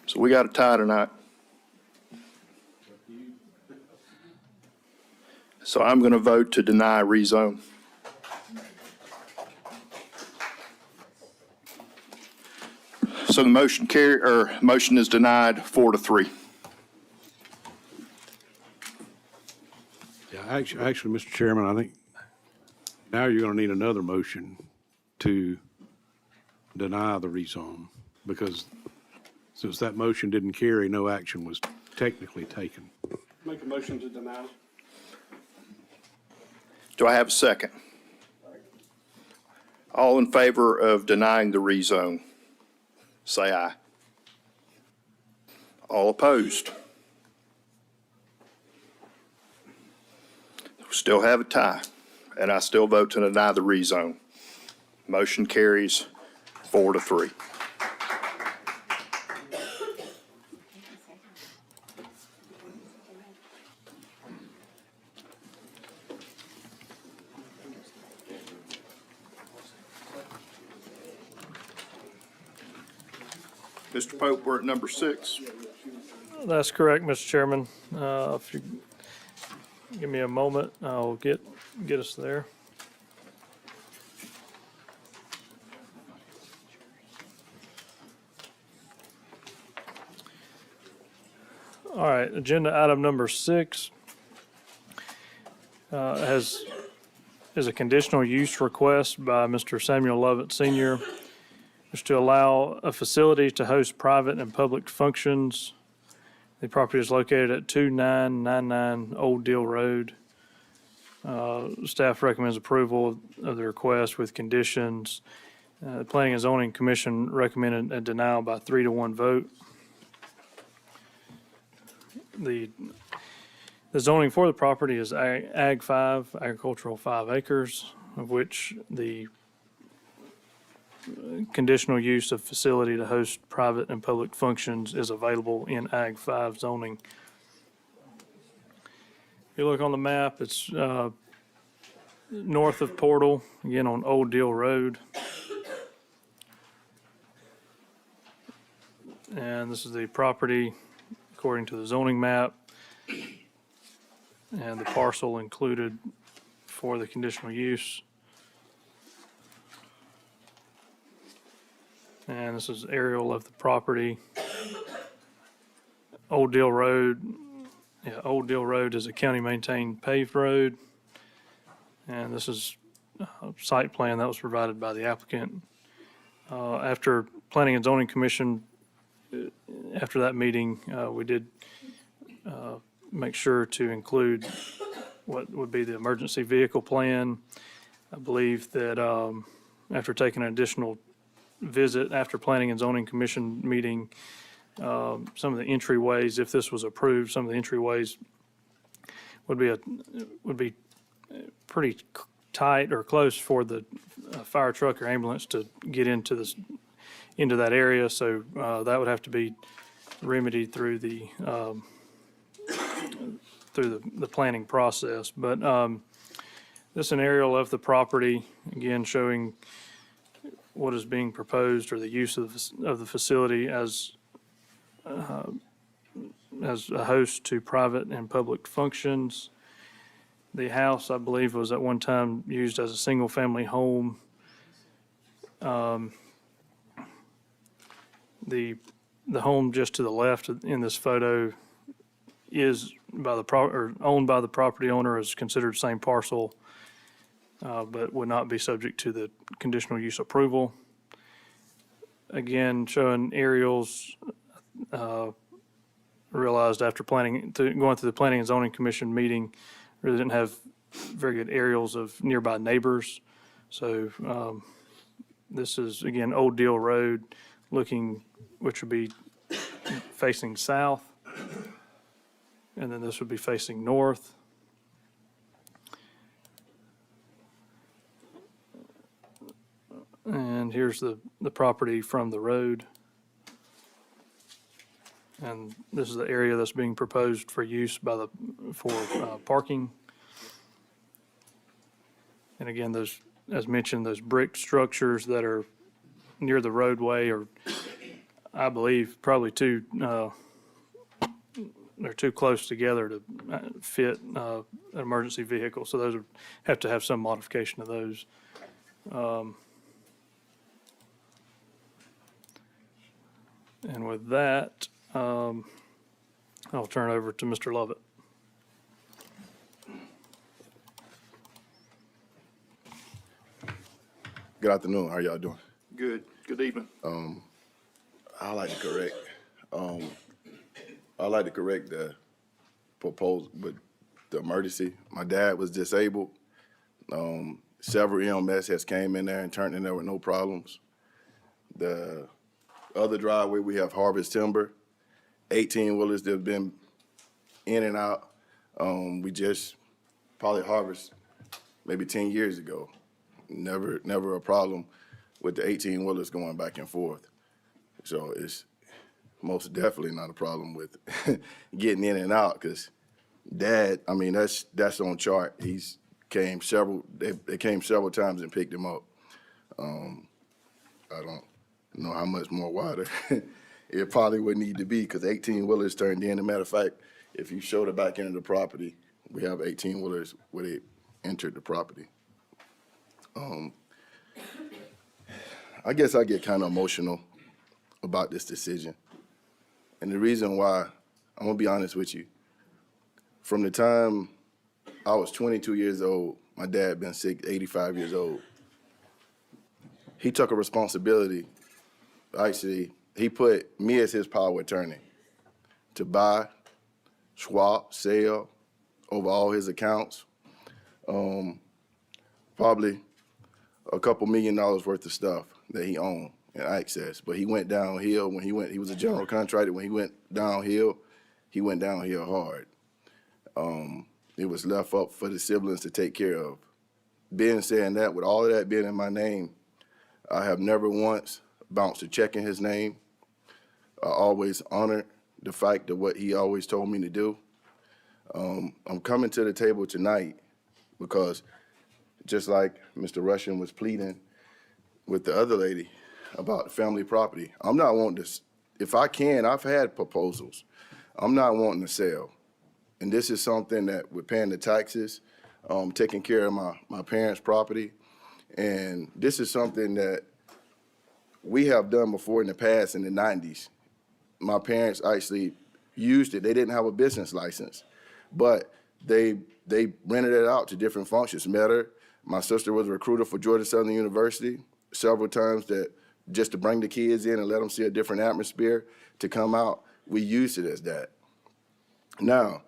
So we got a tie tonight. So I'm going to vote to deny rezone. So the motion is denied 4-3.
Yeah, actually, Mr. Chairman, I think now you're going to need another motion to deny the rezone, because since that motion didn't carry, no action was technically taken.
Make a motion to deny.
Do I have a second? All in favor of denying the rezone, say aye. All opposed? Still have a tie, and I still vote to deny the rezone. Motion carries 4-3. Mr. Pope, we're at number 6.
That's correct, Mr. Chairman. If you give me a moment, I'll get us there. All right, agenda item number 6 is a conditional use request by Mr. Samuel Lovett Sr. is to allow a facility to host private and public functions. The property is located at 2999 Old Deal Road. Staff recommends approval of the request with conditions. The Planning and Zoning Commission recommended a denial by 3-1 vote. The zoning for the property is Ag 5, agricultural 5 acres, of which the conditional use of facility to host private and public functions is available in Ag 5 zoning. If you look on the map, it's north of Portal, again on Old Deal Road. And this is the property according to the zoning map and the parcel included for the conditional use. And this is aerial of the property. Old Deal Road, Old Deal Road is a county-maintained paved road. And this is a site plan that was provided by the applicant. After Planning and Zoning Commission, after that meeting, we did make sure to include what would be the emergency vehicle plan. I believe that after taking an additional visit after Planning and Zoning Commission meeting, some of the entryways, if this was approved, some of the entryways would be pretty tight or close for the fire truck or ambulance to get into that area. So that would have to be remedied through the planning process. But this is an aerial of the property, again showing what is being proposed or the use of the facility as a host to private and public functions. The house, I believe, was at one time used as a single-family home. The home just to the left in this photo is owned by the property owner, is considered same parcel, but would not be subject to the conditional use approval. Again, showing aerials, realized after going through the Planning and Zoning Commission meeting, really didn't have very good aerials of nearby neighbors. So this is, again, Old Deal Road, which would be facing south. And then this would be facing north. And here's the property from the road. And this is the area that's being proposed for use for parking. And again, those, as mentioned, those brick structures that are near the roadway are, I believe, probably they're too close together to fit an emergency vehicle. So those would have to have some modification of those. And with that, I'll turn it over to Mr. Lovett.
Good afternoon. How y'all doing?
Good. Good evening.
I like to correct the proposal with the emergency. My dad was disabled. Several EMS has came in there and turned in there with no problems. The other driveway, we have Harvest Timber, 18-wheelers that have been in and out. We just probably harvest maybe 10 years ago. Never a problem with the 18-wheelers going back and forth. So it's most definitely not a problem with getting in and out, because Dad, I mean, that's on chart. They came several times and picked him up. I don't know how much more water it probably would need to be, because 18-wheelers turned in. As a matter of fact, if you show the back end of the property, we have 18-wheelers where they entered the property. I guess I get kind of emotional about this decision. And the reason why, I'm gonna be honest with you, from the time I was 22 years old, my dad been sick, 85 years old. He took a responsibility. Actually, he put me as his power of attorney to buy, swap, sell over all his accounts. Probably a couple $1 million worth of stuff that he owned and access. But he went downhill when he was a general contractor. When he went downhill hard. It was left up for the siblings to take care of. Being saying that, with all of that being in my name, I have never once bounced a check in his name. I always honored the fact of what he always told me to do. I'm coming to the table tonight because, just like Mr. Russian was pleading with the other lady about family property, I'm not wanting to, if I can, I've had proposals. I'm not wanting to sell. And this is something that we're paying the taxes, taking care of my parents' property. And this is something that we have done before in the past in the 90s. My parents actually used it. They didn't have a business license, but they rented it out to different functions. Met her. My sister was a recruiter for Georgia Southern University several times, that just to bring the kids in and let them see a different atmosphere to come out. We used it as that. Now,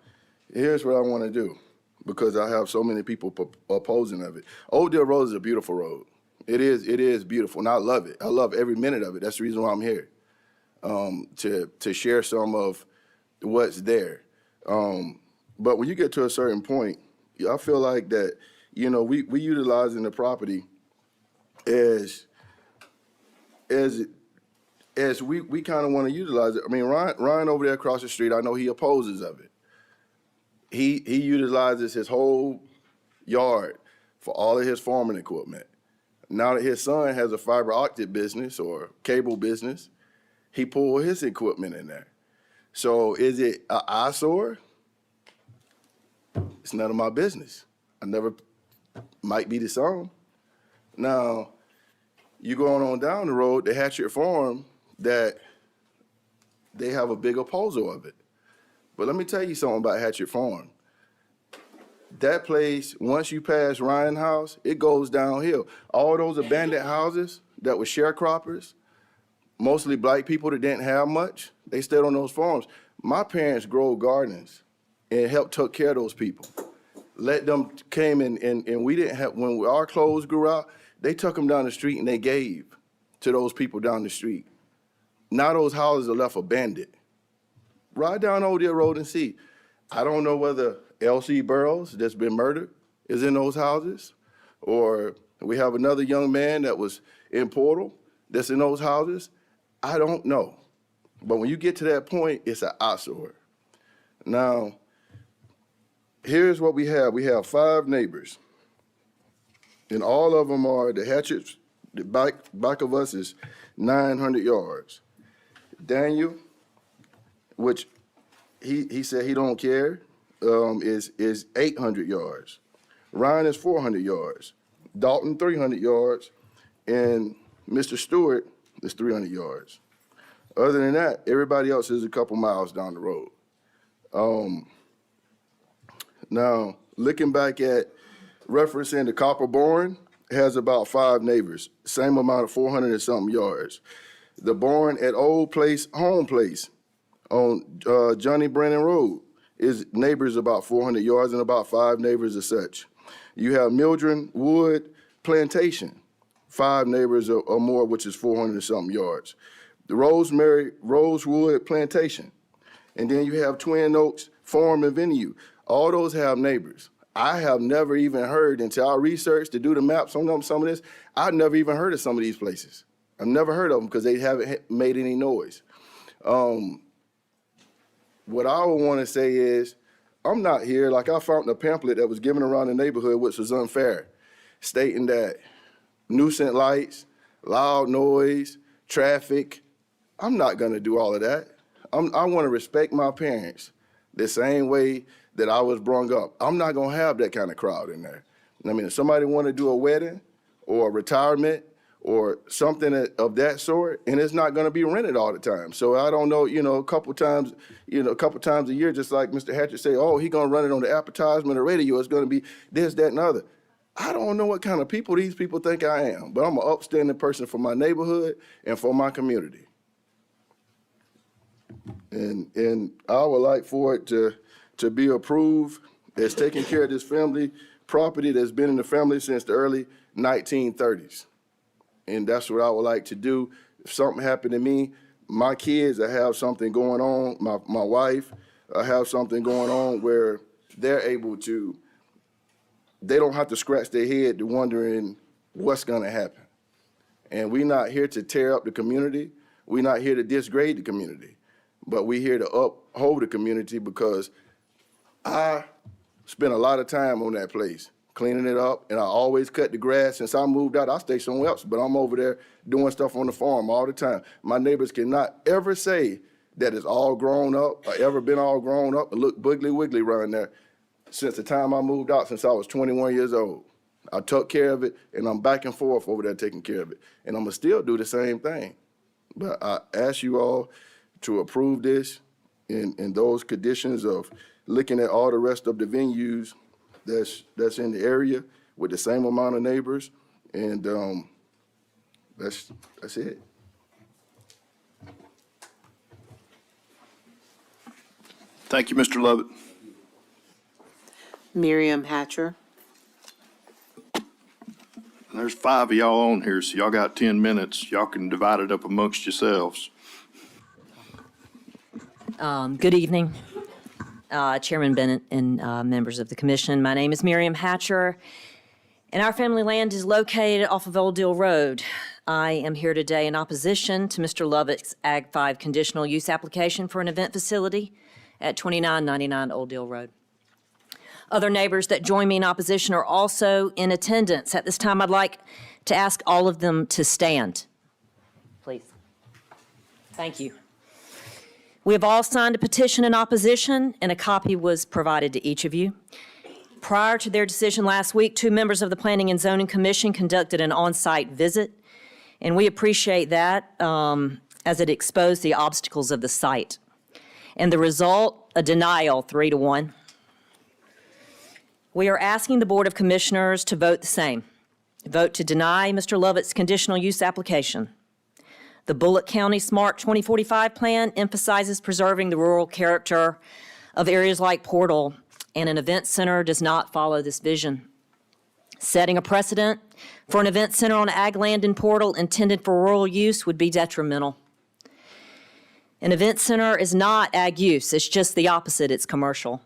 here's what I want to do, because I have so many people opposing of it. Old Deal Road is a beautiful road. It is beautiful, and I love it. I love every minute of it. That's the reason why I'm here, to share some of what's there. But when you get to a certain point, I feel like that, you know, we utilizing the property as we kind of want to utilize it. I mean, Ryan over there across the street, I know he opposes of it. He utilizes his whole yard for all of his farming equipment. Now that his son has a fiber optic business or cable business, he pulled his equipment in there. So is it an eyesore? It's none of my business. Might be to some. Now, you going on down the road, the Hatchet Farm, that they have a big opposal of it. But let me tell you something about Hatchet Farm. That place, once you pass Ryan House, it goes downhill. All those abandoned houses that were sharecroppers, mostly black people that didn't have much, they stayed on those farms. My parents grow gardens and helped take care of those people. Let them came in, and we didn't have, when our clothes grew out, they took them down the street and they gave to those people down the street. now those houses are left abandoned. Ride down Old Deal Road and see. I don't know whether L.C. Burroughs, that's been murdered, is in those houses, or we have another young man that was in Portal that's in those houses. I don't know. But when you get to that point, it's an eyesore. Now, here's what we have. We have 5 neighbors, and all of them are, the Hatchets, the back of us is 900 yards. Daniel, which he said he don't care, is 800 yards. Ryan is 400 yards. Dalton, 300 yards. And Mr. Stewart is 300 yards. Other than that, everybody else is a couple miles down the road. Now, looking back at referencing the Copper Barn, has about 5 neighbors, same amount of 400 and something yards. The barn at Old Place, Home Place on Johnny Brennan Road is neighbors about 400 yards and about 5 neighbors as such. You have Mildred Wood Plantation, 5 neighbors or more, which is 400 and something yards. The Rosewood Plantation. And then you have Twin Oaks Farm and Venue. All those have neighbors. I have never even heard, until I researched to do the maps on some of this, I've never even heard of some of these places. I've never heard of them because they haven't made any noise. What I would want to say is, I'm not here, like I found a pamphlet that was given around the neighborhood, which was unfair, stating that nuisance lights, loud noise, traffic, I'm not gonna do all of that. I wanna respect my parents the same way that I was brought up. I'm not gonna have that kind of crowd in there. I mean, if somebody wanna do a wedding or a retirement or something of that sort, and it's not gonna be rented all the time. So I don't know, a couple times a year, just like Mr. Hatchett say, oh, he gonna run it on the advertisement or radio, it's gonna be this, that, and other. I don't know what kind of people these people think I am, but I'm an upstanding person for my neighborhood and for my community. And I would like for it to be approved as taking care of this family property that's been in the family since the early 1930s. And that's what I would like to do. If something happened to me, my kids, I have something going on, my wife, I have something going on where they're able to, they don't have to scratch their head to wondering what's gonna happen. And we're not here to tear up the community. We're not here to disgrade the community. But we're here to uphold the community because I spent a lot of time on that place, cleaning it up, and I always cut the grass. Since I moved out, I stay somewhere else, but I'm over there doing stuff on the farm all the time. My neighbors cannot ever say that it's all grown up or ever been all grown up and look boogly wiggly around there since the time I moved out, since I was 21 years old. I took care of it, and I'm back and forth over there taking care of it. And I'm gonna still do the same thing. But I ask you all to approve this in those conditions of looking at all the rest of the venues that's in the area with the same amount of neighbors, and that's it.
Thank you, Mr. Lovett.
Miriam Hatcher.
There's 5 of y'all on here, so y'all got 10 minutes. Y'all can divide it up amongst yourselves.
Good evening, Chairman Bennett and members of the commission. My name is Miriam Hatcher, and our family land is located off of Old Deal Road. I am here today in opposition to Mr. Lovett's Ag 5 conditional use application for an event facility at 2999 Old Deal Road. Other neighbors that join me in opposition are also in attendance. At this time, I'd like to ask all of them to stand, please. Thank you. We have all signed a petition in opposition, and a copy was provided to each of you. Prior to their decision last week, 2 members of the Planning and Zoning Commission conducted an on-site visit, and we appreciate that as it exposed the obstacles of the site. And the result, a denial, 3-1. We are asking the Board of Commissioners to vote the same. Vote to deny Mr. Lovett's conditional use application. The Bulloch County Smart 2045 plan emphasizes preserving the rural character of areas like Portal, and an event center does not follow this vision. Setting a precedent for an event center on ag land in Portal intended for rural use would be detrimental. An event center is not ag use, it's just the opposite, it's commercial.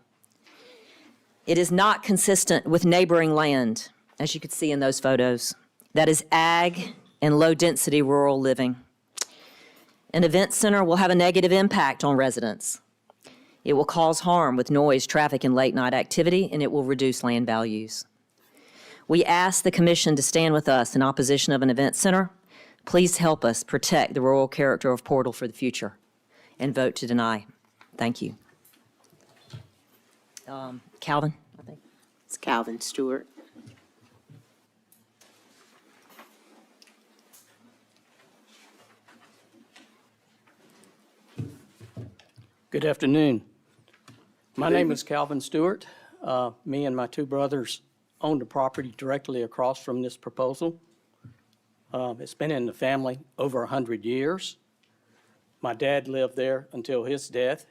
It is not consistent with neighboring land, as you could see in those photos. That is ag and low-density rural living. An event center will have a negative impact on residents. It will cause harm with noise, traffic, and late-night activity, and it will reduce land values. We ask the Commission to stand with us in opposition of an event center. Please help us protect the rural character of Portal for the future and vote to deny. Thank you. Calvin, I think.
It's Calvin Stewart.
Good afternoon. My name is Calvin Stewart. Me and my two brothers own the property directly across from this proposal. It's been in the family over 100 years. My dad lived there until his death,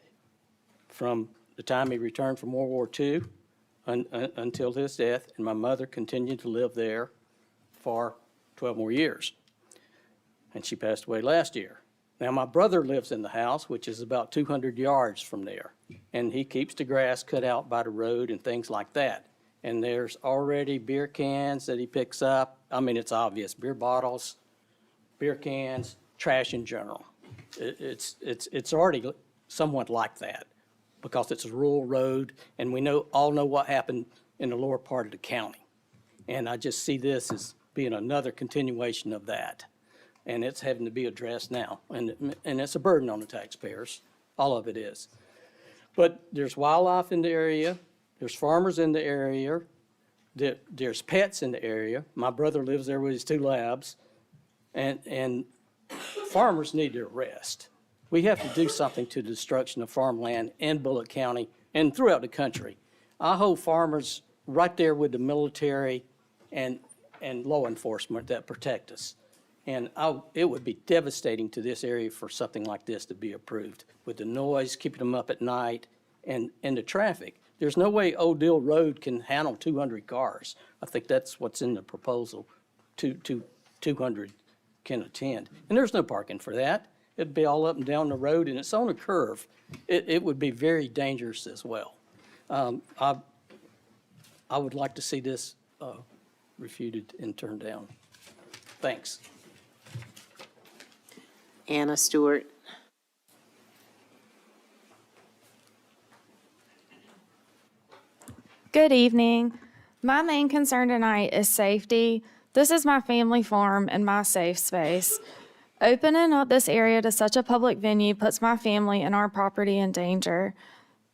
from the time he returned from World War II until his death, and my mother continued to live there for 12 more years. And she passed away last year. Now, my brother lives in the house, which is about 200 yards from there, and he keeps the grass cut out by the road and things like that. And there's already beer cans that he picks up. I mean, it's obvious, beer bottles, beer cans, trash in general. It's already somewhat like that because it's a rural road, and we all know what happened in the lower part of the county. And I just see this as being another continuation of that. And it's having to be addressed now. And it's a burden on the taxpayers. All of it is. But there's wildlife in the area. There's farmers in the area. There's pets in the area. My brother lives there with his 2 labs. And farmers need their rest. We have to do something to the destruction of farmland in Bulloch County and throughout the country. I hold farmers right there with the military and law enforcement that protect us. And it would be devastating to this area for something like this to be approved, with the noise, keeping them up at night, and the traffic. There's no way Old Dill Road can handle 200 cars. I think that's what's in the proposal, 200 can attend. And there's no parking for that. It'd be all up and down the road, and it's on a curve. It would be very dangerous as well. I would like to see this refuted and turned down. Thanks.
Anna Stewart.
Good evening. My main concern tonight is safety. This is my family farm and my safe space. Opening up this area to such a public venue puts my family and our property in danger.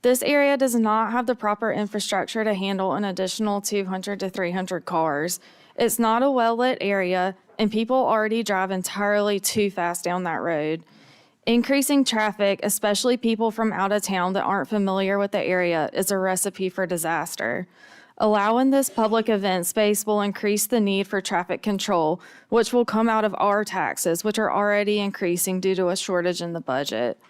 This area does not have the proper infrastructure to handle an additional 200 to 300 cars. It's not a well-lit area, and people already drive entirely too fast down that road. Increasing traffic, especially people from out of town that aren't familiar with the area, is a recipe for disaster. Allowing this public event space will increase the need for traffic control, which will come out of our taxes, which are already increasing due to a shortage in the budget.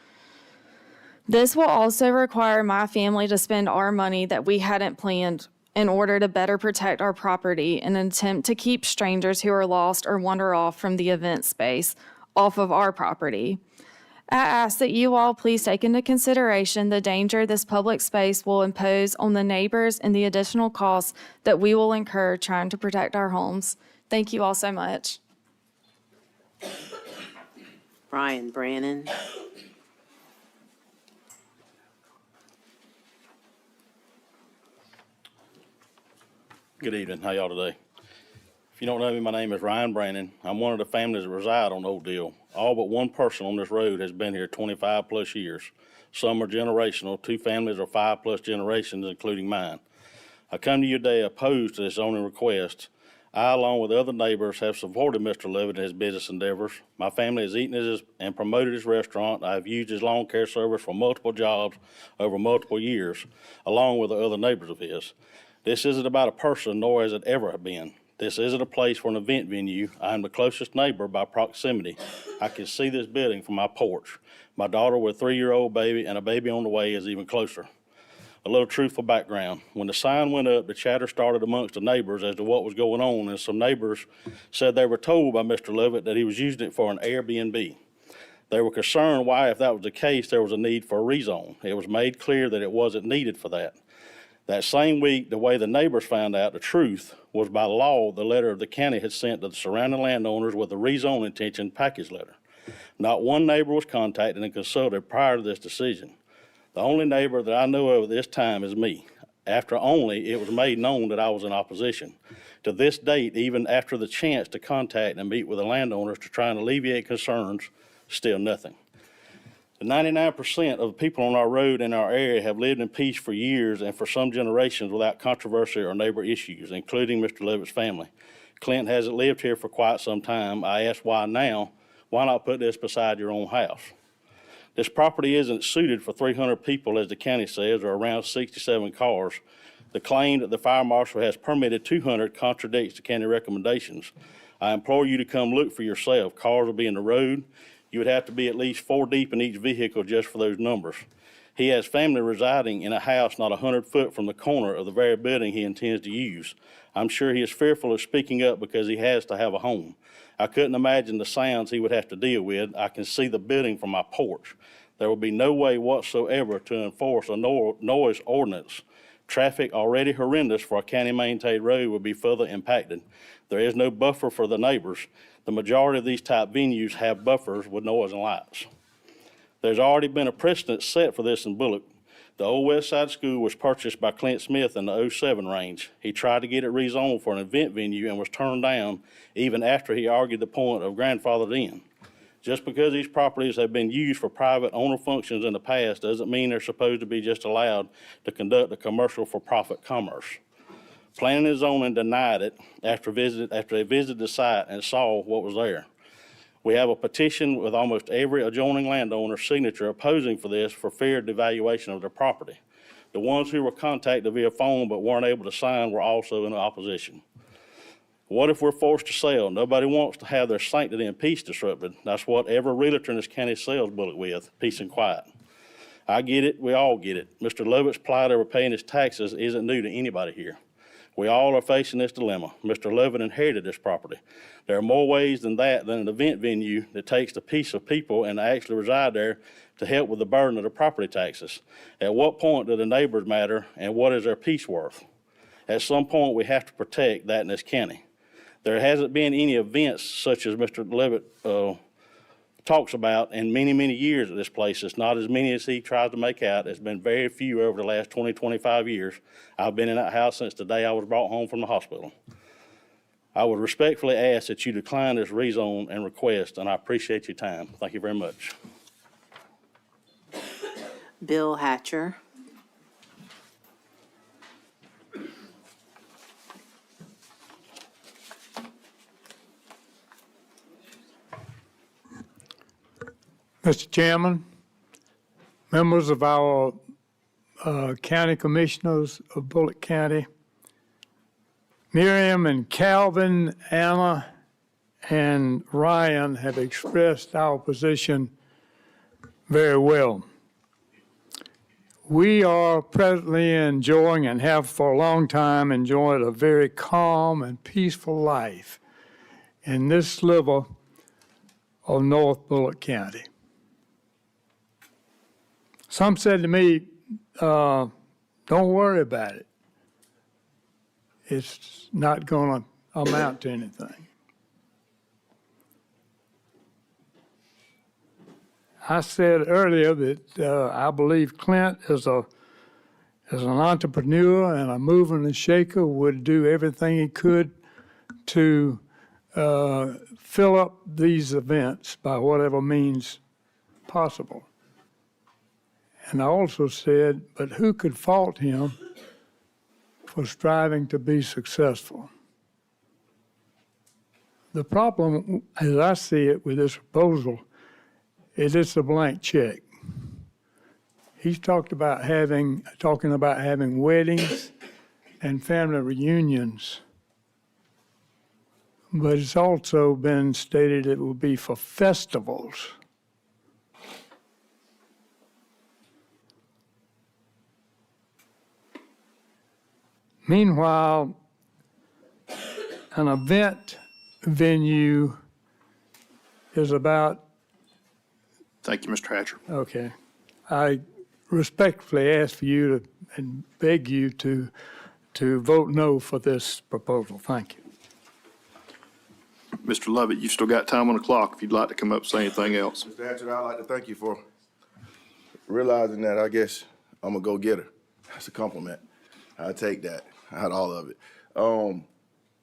This will also require my family to spend our money that we hadn't planned in order to better protect our property in an attempt to keep strangers who are lost or wander off from the event space off of our property. I ask that you all please take into consideration the danger this public space will impose on the neighbors and the additional costs that we will incur trying to protect our homes. Thank you all so much.
Brian Brannon.
Good evening. How y'all today? If you don't know me, my name is Ryan Brannon. I'm one of the families that reside on Old Dill. All but one person on this road has been here 25 plus years. Some are generational. 2 families are 5 plus generations, including mine. I come to you today opposed to this zoning request. I, along with other neighbors, have supported Mr. Levitt in his business endeavors. My family has eaten at his and promoted his restaurant. I have used his lawn care service for multiple jobs over multiple years, along with the other neighbors of his. This isn't about a person, nor has it ever been. This isn't a place for an event venue. I am the closest neighbor by proximity. I can see this building from my porch. My daughter with a 3-year-old baby and a baby on the way is even closer. A little truthful background. When the sign went up, the chatter started amongst the neighbors as to what was going on, and some neighbors said they were told by Mr. Levitt that he was using it for an Airbnb. They were concerned why, if that was the case, there was a need for a rezone. It was made clear that it wasn't needed for that. That same week, the way the neighbors found out the truth was by law, the letter the county had sent to the surrounding landowners with a rezone intention package letter. Not one neighbor was contacted and consulted prior to this decision. The only neighbor that I know of at this time is me. After only it was made known that I was in opposition. To this date, even after the chance to contact and meet with the landowners to try and alleviate concerns, still nothing. The 99% of the people on our road in our area have lived in peace for years and for some generations without controversy or neighbor issues, including Mr. Levitt's family. Clint hasn't lived here for quite some time. I ask why now? Why not put this beside your own house? This property isn't suited for 300 people, as the county says, or around 67 cars. The claim that the fire marshal has permitted 200 contradicts the county recommendations. I implore you to come look for yourself. Cars will be in the road. You would have to be at least 4 deep in each vehicle just for those numbers. He has family residing in a house not 100 foot from the corner of the very building he intends to use. I'm sure he is fearful of speaking up because he has to have a home. I couldn't imagine the sounds he would have to deal with. I can see the building from my porch. There will be no way whatsoever to enforce a noise ordinance. Traffic already horrendous for a county-maintained road will be further impacted. There is no buffer for the neighbors. The majority of these type venues have buffers with noise and lights. There's already been a precedent set for this in Bulloch. The old West Side School was purchased by Clint Smith in the 07 range. He tried to get it rezoned for an event venue and was turned down even after he argued the point of grandfathered in. Just because these properties have been used for private owner functions in the past doesn't mean they're supposed to be just allowed to conduct a commercial for-profit commerce. Planning and zoning denied it after they visited the site and saw what was there. We have a petition with almost every adjoining landowner's signature opposing for this for fear of devaluation of their property. The ones who were contacted via phone but weren't able to sign were also in opposition. What if we're forced to sell? Nobody wants to have their sanctity and peace disrupted. That's what every realtor in this county sells Bulloch with, peace and quiet. I get it, we all get it. Mr. Lovett's plight over paying his taxes isn't new to anybody here. We all are facing this dilemma. Mr. Lovett inherited this property. There are more ways than that than an event venue that takes the peace of people and actually reside there to help with the burden of the property taxes. At what point do the neighbors matter and what is their peace worth? At some point, we have to protect that in this county. There hasn't been any events such as Mr. Levitt talks about in many, many years at this place. It's not as many as he tries to make out. It's been very few over the last 20, 25 years. I've been in that house since the day I was brought home from the hospital. I would respectfully ask that you decline this rezone and request, and I appreciate your time. Thank you very much.
Bill Hatcher.
Mr. Chairman, members of our county commissioners of Bulloch County, Miriam and Calvin, Anna, and Ryan have expressed our position very well. We are presently enjoying and have for a long time enjoyed a very calm and peaceful life in this sliver of North Bulloch County. Some said to me, don't worry about it. It's not going to amount to anything. I said earlier that I believe Clint as an entrepreneur and a mover and shaker would do everything he could to fill up these events by whatever means possible. And I also said, but who could fault him for striving to be successful? The problem, as I see it with this proposal, is it's a blank check. He's talking about having weddings and family reunions, but it's also been stated it will be for festivals. Meanwhile, an event venue is about
Thank you, Mr. Hatcher.
Okay. I respectfully ask for you to, and beg you to vote no for this proposal. Thank you.
Mr. Lovett, you've still got time on the clock if you'd like to come up and say anything else.
Mr. Hatcher, I'd like to thank you for realizing that. I guess I'm a go-getter. That's a compliment. I take that. I had all of it.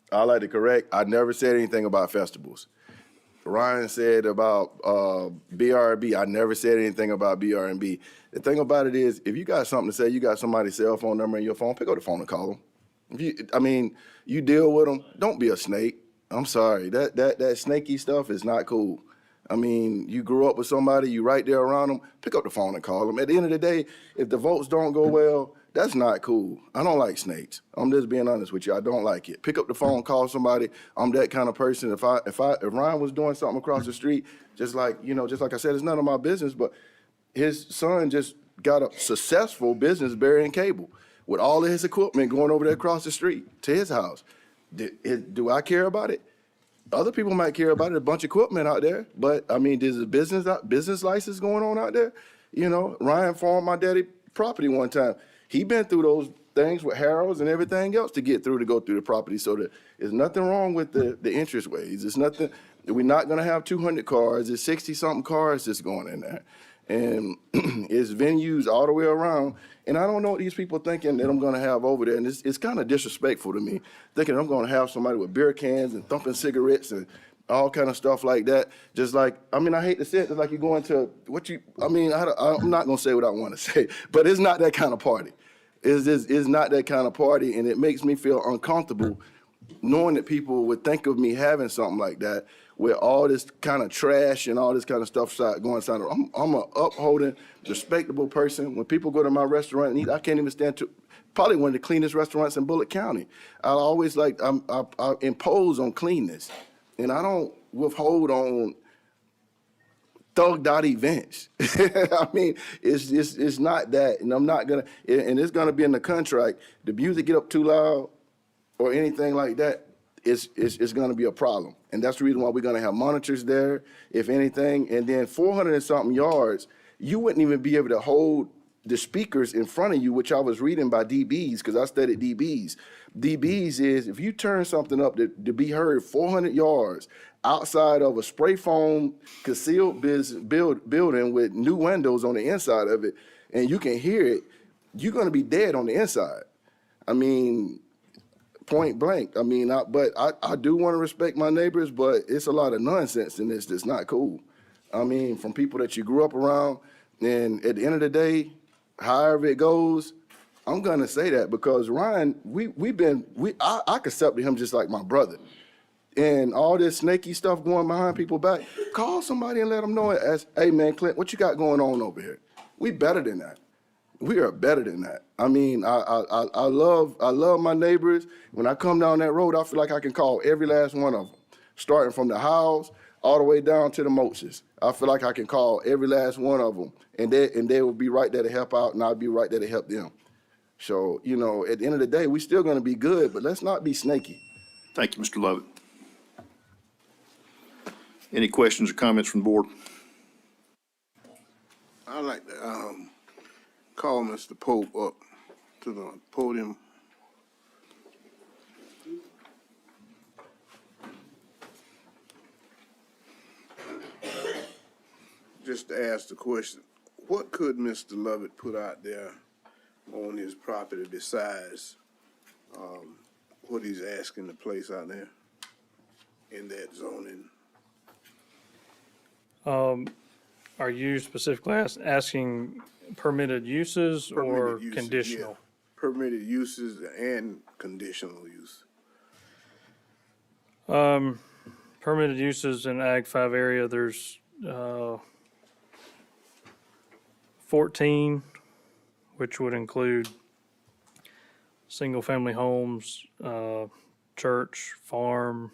I like to correct, I never said anything about festivals. Ryan said about BRB. I never said anything about BRB. The thing about it is, if you got something to say, you got somebody's cell phone number in your phone, pick up the phone and call them. You deal with them. Don't be a snake. I'm sorry. That snaky stuff is not cool. You grew up with somebody, you right there around them, pick up the phone and call them. At the end of the day, if the votes don't go well, that's not cool. I don't like snakes. I'm just being honest with you. I don't like it. Pick up the phone, call somebody. I'm that kind of person. If Ryan was doing something across the street, just like I said, it's none of my business, but his son just got a successful business burying cable with all of his equipment going over there across the street to his house. Do I care about it? Other people might care about it, a bunch of equipment out there, but there's a business license going on out there. Ryan farmed my daddy property one time. He been through those things with Harrows and everything else to go through the property. So there's nothing wrong with the interest ways. It's nothing. We're not gonna have 200 cars. There's 60-something cars that's going in there, and it's venues all the way around. And I don't know what these people thinking that I'm gonna have over there. And it's kind of disrespectful to me, thinking I'm gonna have somebody with beer cans and thumping cigarettes and all kind of stuff like that. Just like, I hate to say it, it's like you're going to I'm not gonna say what I want to say, but it's not that kind of party. It's not that kind of party, and it makes me feel uncomfortable knowing that people would think of me having something like that, where all this kind of trash and all this kind of stuff going inside. I'm an upholding, respectable person. When people go to my restaurant and eat, I can't even stand to. Probably one of the cleanest restaurants in Bulloch County. I impose on cleanness, and I don't withhold on thugged out events. It's not that, and I'm not gonna. And it's gonna be in the contract. The music get up too loud, or anything like that, it's gonna be a problem. And that's the reason why we're gonna have monitors there, if anything. And then 400 and something yards, you wouldn't even be able to hold the speakers in front of you, which I was reading by DBs, because I studied DBs. DBs is if you turn something up to be heard 400 yards outside of a spray foam concealed building with new windows on the inside of it, and you can hear it, you're going to be dead on the inside. Point blank. But I do want to respect my neighbors, but it's a lot of nonsense in this that's not cool. From people that you grew up around, and at the end of the day, however it goes, I'm gonna say that because Ryan, I accepted him just like my brother, and all this snaky stuff going behind people's back. Call somebody and let them know. Hey man, Clint, what you got going on over here? We better than that. We are better than that. I love my neighbors. When I come down that road, I feel like I can call every last one of them, starting from the house all the way down to the Moses. I feel like I can call every last one of them, and they will be right there to help out, and I'll be right there to help them. So, at the end of the day, we're still going to be good, but let's not be snaky.
Thank you, Mr. Lovett. Any questions or comments from the board?
I'd like to call Mr. Pope up to the podium. Just to ask the question, what could Mr. Lovett put out there on his property besides what he's asking to place out there in that zoning?
Are you specifically asking permitted uses or
Permitted uses,
conditional?
yeah. Permitted uses and conditional use.
Permitted uses in Ag 5 area, there's 14, which would include single-family homes, church, farm,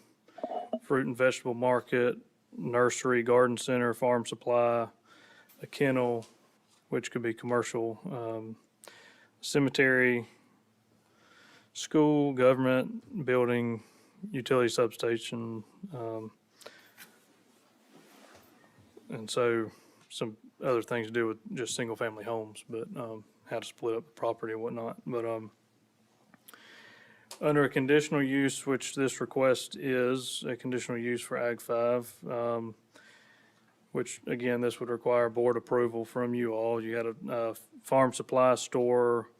fruit and vegetable market, nursery, garden center, farm supply, a kennel, which could be commercial, cemetery, school, government, building, utility substation. And so some other things to do with just single-family homes, but how to split up the property and whatnot. But under a conditional use, which this request is a conditional use for Ag 5, which, again, this would require board approval from you all. You had a farm supply store,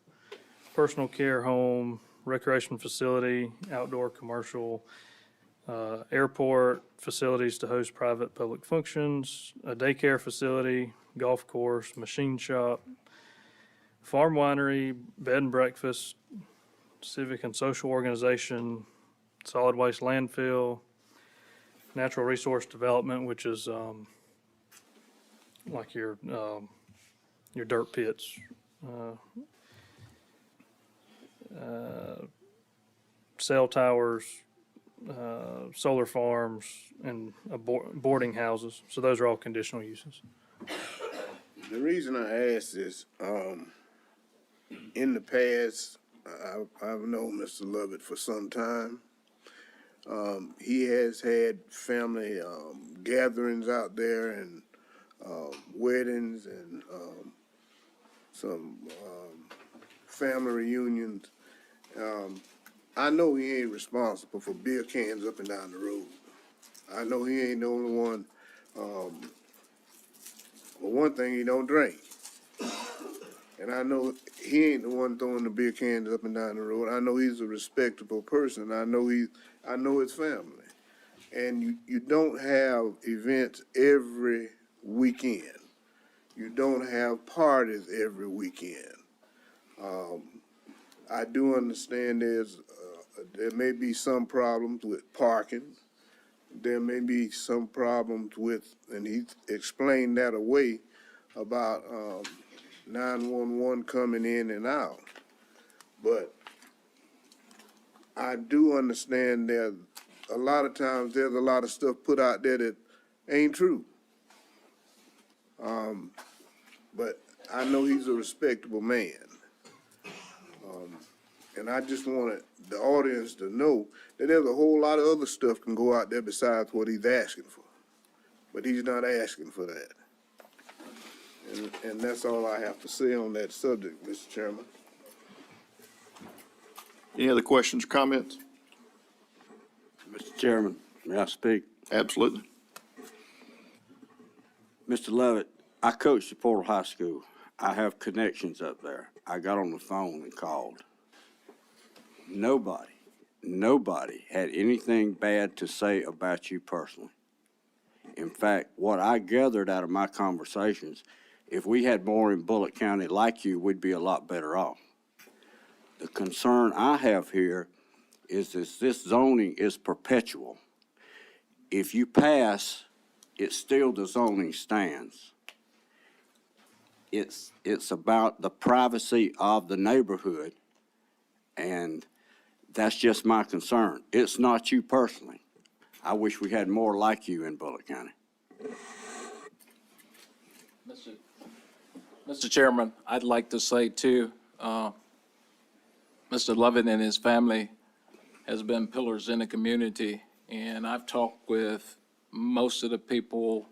personal care home, recreation facility, outdoor commercial, airport, facilities to host private public functions, a daycare facility, golf course, machine shop, farm winery, bed and breakfast, civic and social organization, solid waste landfill, natural resource development, which is like your dirt pits, cell towers, solar farms, and boarding houses. So those are all conditional uses.
The reason I ask this, in the past, I've known Mr. Lovett for some time. He has had family gatherings out there and weddings and some family reunions. I know he ain't responsible for beer cans up and down the road. I know he ain't the only one. Well, one thing, he don't drink. And I know he ain't the one throwing the beer cans up and down the road. I know he's a respectable person. I know his family. And you don't have events every weekend. You don't have parties every weekend. I do understand there may be some problems with parking. There may be some problems with, and he explained that away about 911 coming in and out. But I do understand that a lot of times there's a lot of stuff put out there that ain't true. But I know he's a respectable man. And I just wanted the audience to know that there's a whole lot of other stuff can go out there besides what he's asking for. But he's not asking for that. And that's all I have to say on that subject, Mr. Chairman.
Any other questions or comments?
Mr. Chairman, may I speak?
Absolutely.
Mr. Lovett, I coached at Portal High School. I have connections up there. I got on the phone and called. Nobody had anything bad to say about you personally. In fact, what I gathered out of my conversations, if we had more in Bulloch County like you, we'd be a lot better off. The concern I have here is this zoning is perpetual. If you pass, it's still the zoning stands. It's about the privacy of the neighborhood, and that's just my concern. It's not you personally. I wish we had more like you in Bulloch County.
Mr. Chairman, I'd like to say too, Mr. Lovett and his family has been pillars in the community, and I've talked with most of the people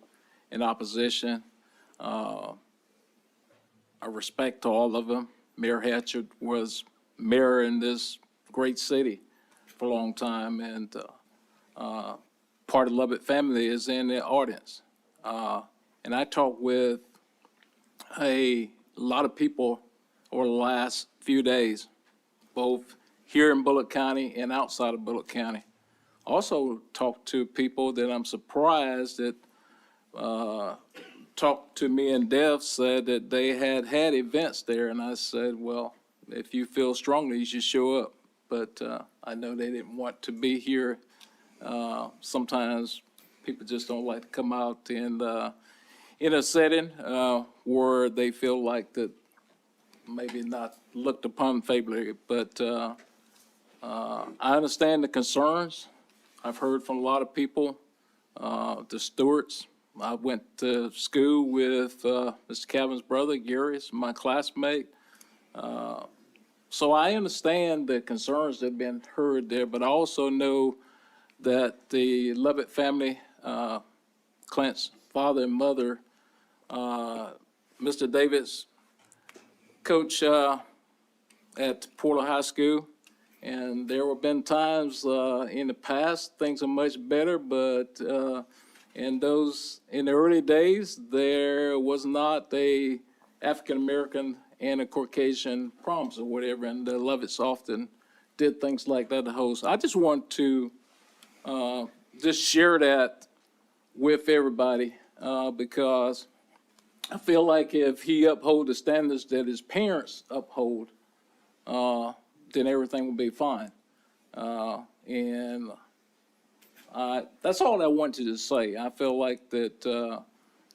in opposition. I respect all of them. Mayor Hatchett was mayor in this great city for a long time, and part of the Lovett family is in the audience. And I talked with a lot of people over the last few days, both here in Bulloch County and outside of Bulloch County. Also talked to people that I'm surprised that talked to me, and Dev said that they had events there, and I said, well, if you feel strongly, you should show up. But I know they didn't want to be here. Sometimes people just don't like to come out in a setting where they feel like that maybe not looked upon favorably. But I understand the concerns. I've heard from a lot of people, the Stewarts. I went to school with Mr. Calvin's brother, Gary, my classmate. So I understand the concerns that have been heard there, but I also know that the Lovett family, Clint's father and mother, Mr. Davis coach at Porter High School, and there have been times in the past things are much better, but in the early days there was not a African American and a Caucasian proms or whatever, and the Lovitz often did things like that to host. I just want to just share that with everybody because I feel like if he uphold the standards that his parents uphold, then everything will be fine. And that's all I wanted to say. I feel like that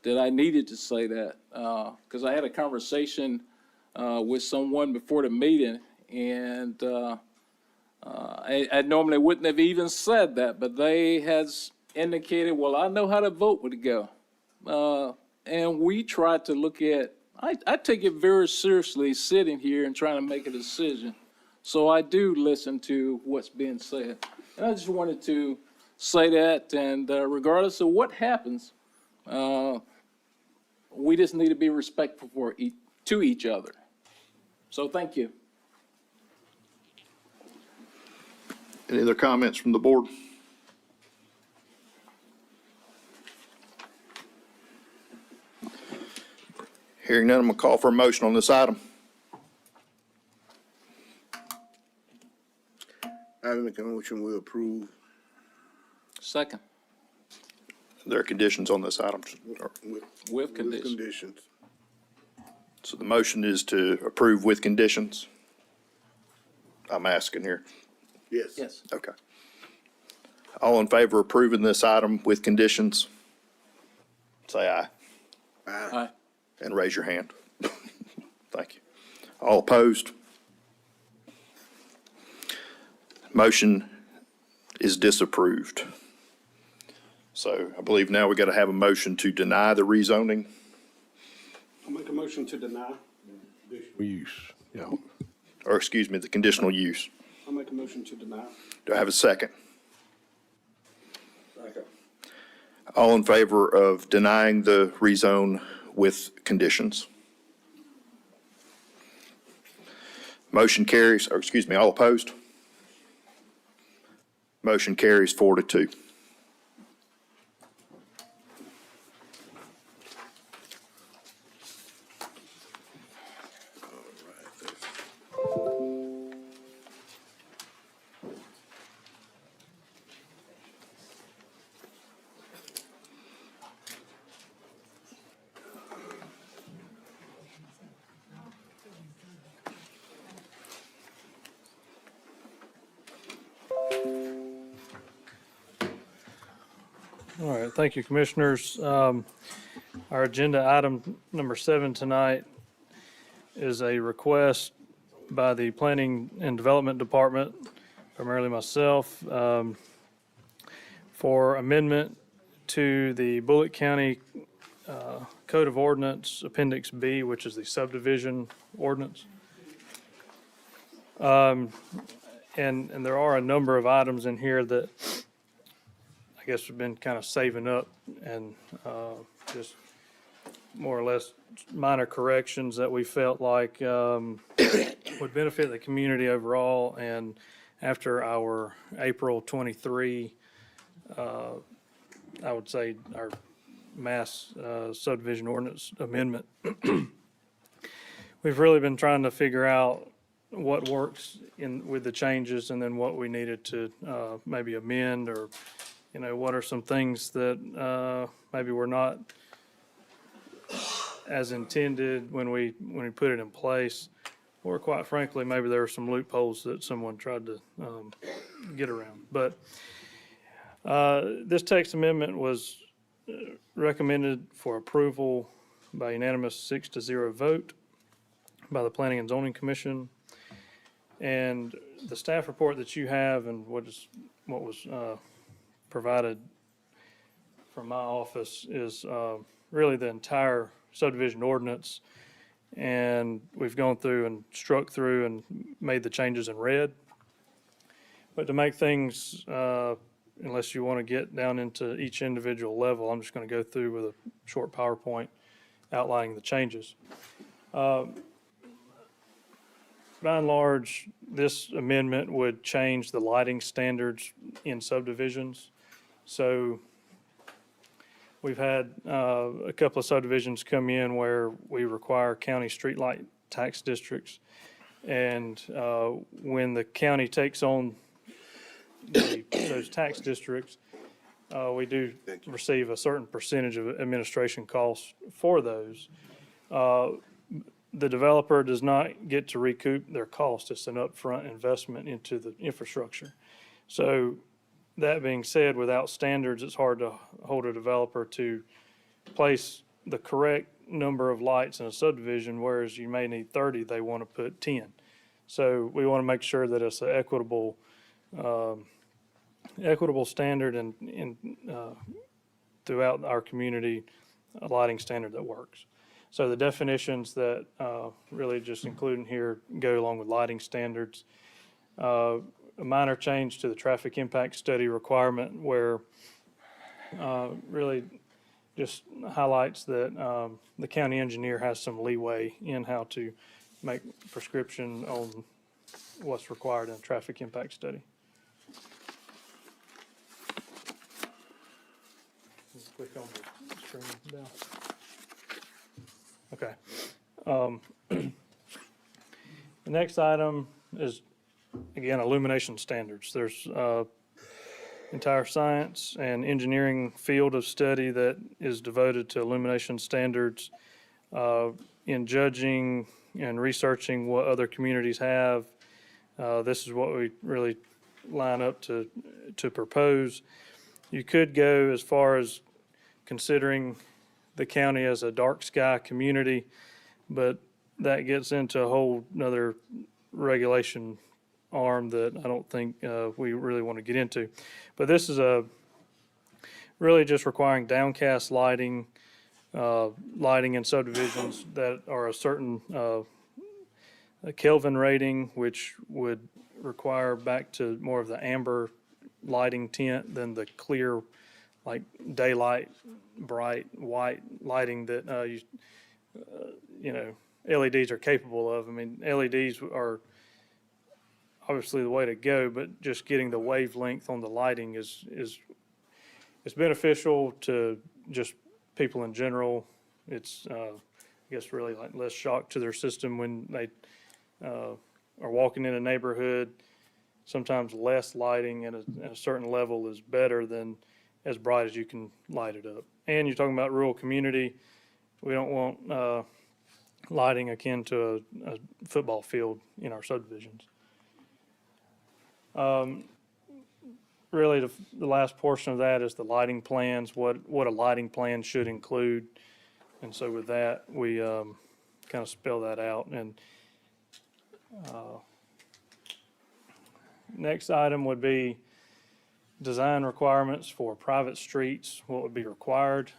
I needed to say that because I had a conversation with someone before the meeting, and I normally wouldn't have even said that, but they has indicated, well, I know how to vote would go. And we try to look at, I take it very seriously sitting here and trying to make a decision. So I do listen to what's being said. And I just wanted to say that, and regardless of what happens, we just need to be respectful to each other. So thank you.
Any other comments from the board? Hearing none, I'm going to call for a motion on this item.
I make a motion we approve.
Second.
There are conditions on this item.
With conditions.
So the motion is to approve with conditions? I'm asking here.
Yes.
Yes.
Okay. All in favor of approving this item with conditions? Say aye.
Aye.
And raise your hand. Thank you. All opposed? Motion is disapproved. So I believe now we got to have a motion to deny the rezoning.
I'll make a motion to deny.
Use, yeah.
Or excuse me, the conditional use.
I'll make a motion to deny.
Do I have a second? Second. All in favor of denying the rezone with conditions? Motion carries, or excuse me, all opposed? Motion carries 4-2.
All right, thank you, Commissioners. Our agenda item number 7 tonight is a request by the Planning and Development Department, primarily myself, for amendment to the Bulloch County Code of Ordinance, Appendix B, which is the subdivision ordinance. And there are a number of items in here that I guess we've been kind of saving up and just more or less minor corrections that we felt like would benefit the community overall. And after our April 23, I would say our mass subdivision ordinance amendment, we've really been trying to figure out what works with the changes and then what we needed to maybe amend, or what are some things that maybe were not as intended when we put it in place, or quite frankly, maybe there were some loopholes that someone tried to get around. But this text amendment was recommended for approval by unanimous 6-0 vote by the Planning and Zoning Commission. And the staff report that you have and what was provided from my office is really the entire subdivision ordinance. And we've gone through and struck through and made the changes in red. But to make things, unless you want to get down into each individual level, I'm just going to go through with a short PowerPoint outlining the changes. By and large, this amendment would change the lighting standards in subdivisions. So we've had a couple of subdivisions come in where we require county streetlight tax districts. And when the county takes on those tax districts, we do receive a certain percentage of administration costs for those. The developer does not get to recoup their cost. It's an upfront investment into the infrastructure. So that being said, without standards, it's hard to hold a developer to place the correct number of lights in a subdivision, whereas you may need 30, they want to put 10. So we want to make sure that it's an equitable standard and throughout our community, a lighting standard that works. So the definitions that really just including here go along with lighting standards. A minor change to the traffic impact study requirement where really just highlights that the county engineer has some leeway in how to make prescription on what's required in a traffic impact study. Click on the screen down. Okay. The next item is, again, illumination standards. There's entire science and engineering field of study that is devoted to illumination standards in judging and researching what other communities have. This is what we really line up to propose. You could go as far as considering the county as a dark sky community, but that gets into a whole nother regulation arm that I don't think we really want to get into. But this is really just requiring downcast lighting, lighting in subdivisions that are a certain a Kelvin rating, which would require back to more of the amber lighting tint than the clear, like daylight, bright white lighting that LEDs are capable of. I mean, LEDs are obviously the way to go, but just getting the wavelength on the lighting is beneficial to just people in general. It's I guess really like less shock to their system when they are walking in a neighborhood. Sometimes less lighting at a certain level is better than as bright as you can light it up. And you're talking about rural community. We don't want lighting akin to a football field in our subdivisions. Really, the last portion of that is the lighting plans, what a lighting plan should include. And so with that, we kind of spell that out. And next item would be design requirements for private streets, what would be required.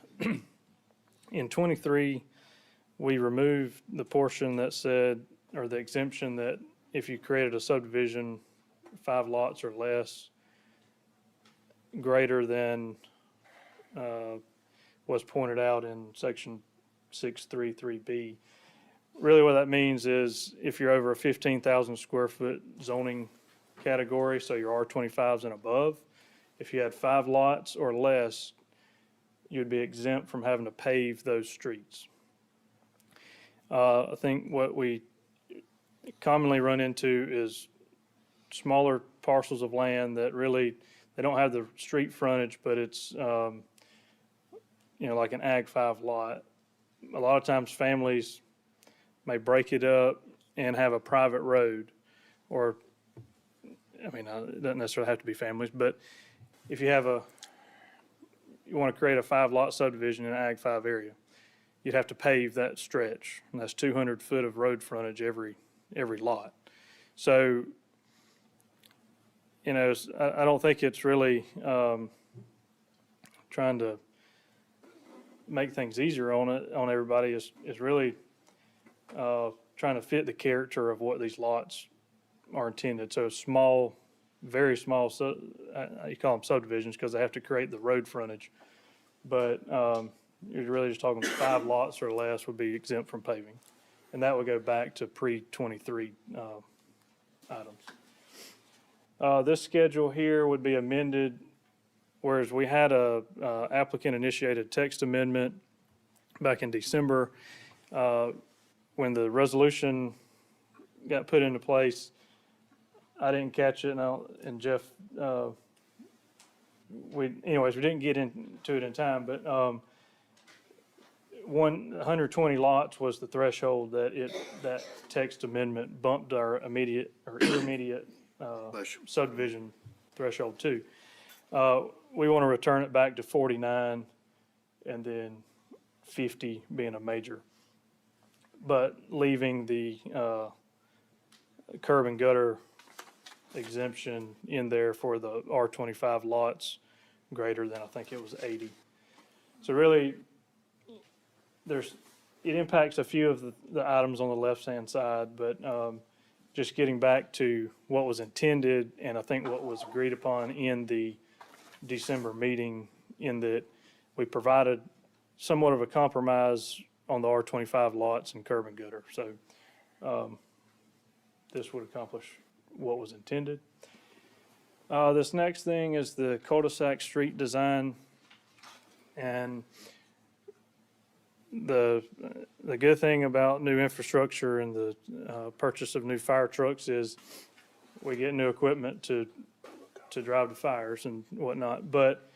In 23, we removed the portion that said, or the exemption that if you created a subdivision, 5 lots or less, greater than was pointed out in section 633B. Really what that means is if you're over a 15,000 square foot zoning category, so your R25s and above, if you had 5 lots or less, you'd be exempt from having to pave those streets. I think what we commonly run into is smaller parcels of land that really, they don't have the street frontage, but it's, like an Ag 5 lot. A lot of times families may break it up and have a private road, or, it doesn't necessarily have to be families, but if you have you want to create a 5 lot subdivision in an Ag 5 area, you'd have to pave that stretch, and that's 200 foot of road frontage every lot. So, I don't think it's really trying to make things easier on everybody. Is really trying to fit the character of what these lots are intended. So small, very small, you call them subdivisions because they have to create the road frontage. But you're really just talking 5 lots or less would be exempt from paving. And that would go back to pre-23 items. This schedule here would be amended, whereas we had a applicant-initiated text amendment back in December. When the resolution got put into place, I didn't catch it, and Jeff, we didn't get into it in time, but 120 lots was the threshold that text amendment bumped our immediate or intermediate subdivision threshold to. We want to return it back to 49 and then 50 being a major, but leaving the curb and gutter exemption in there for the R25 lots greater than, I think it was 80. So really, it impacts a few of the items on the left-hand side, but just getting back to what was intended, and I think what was agreed upon in the December meeting, in that we provided somewhat of a compromise on the R25 lots and curb and gutter. So this would accomplish what was intended. This next thing is the cul-de-sac street design. And the good thing about new infrastructure and the purchase of new fire trucks is we get new equipment to drive the fires and whatnot. But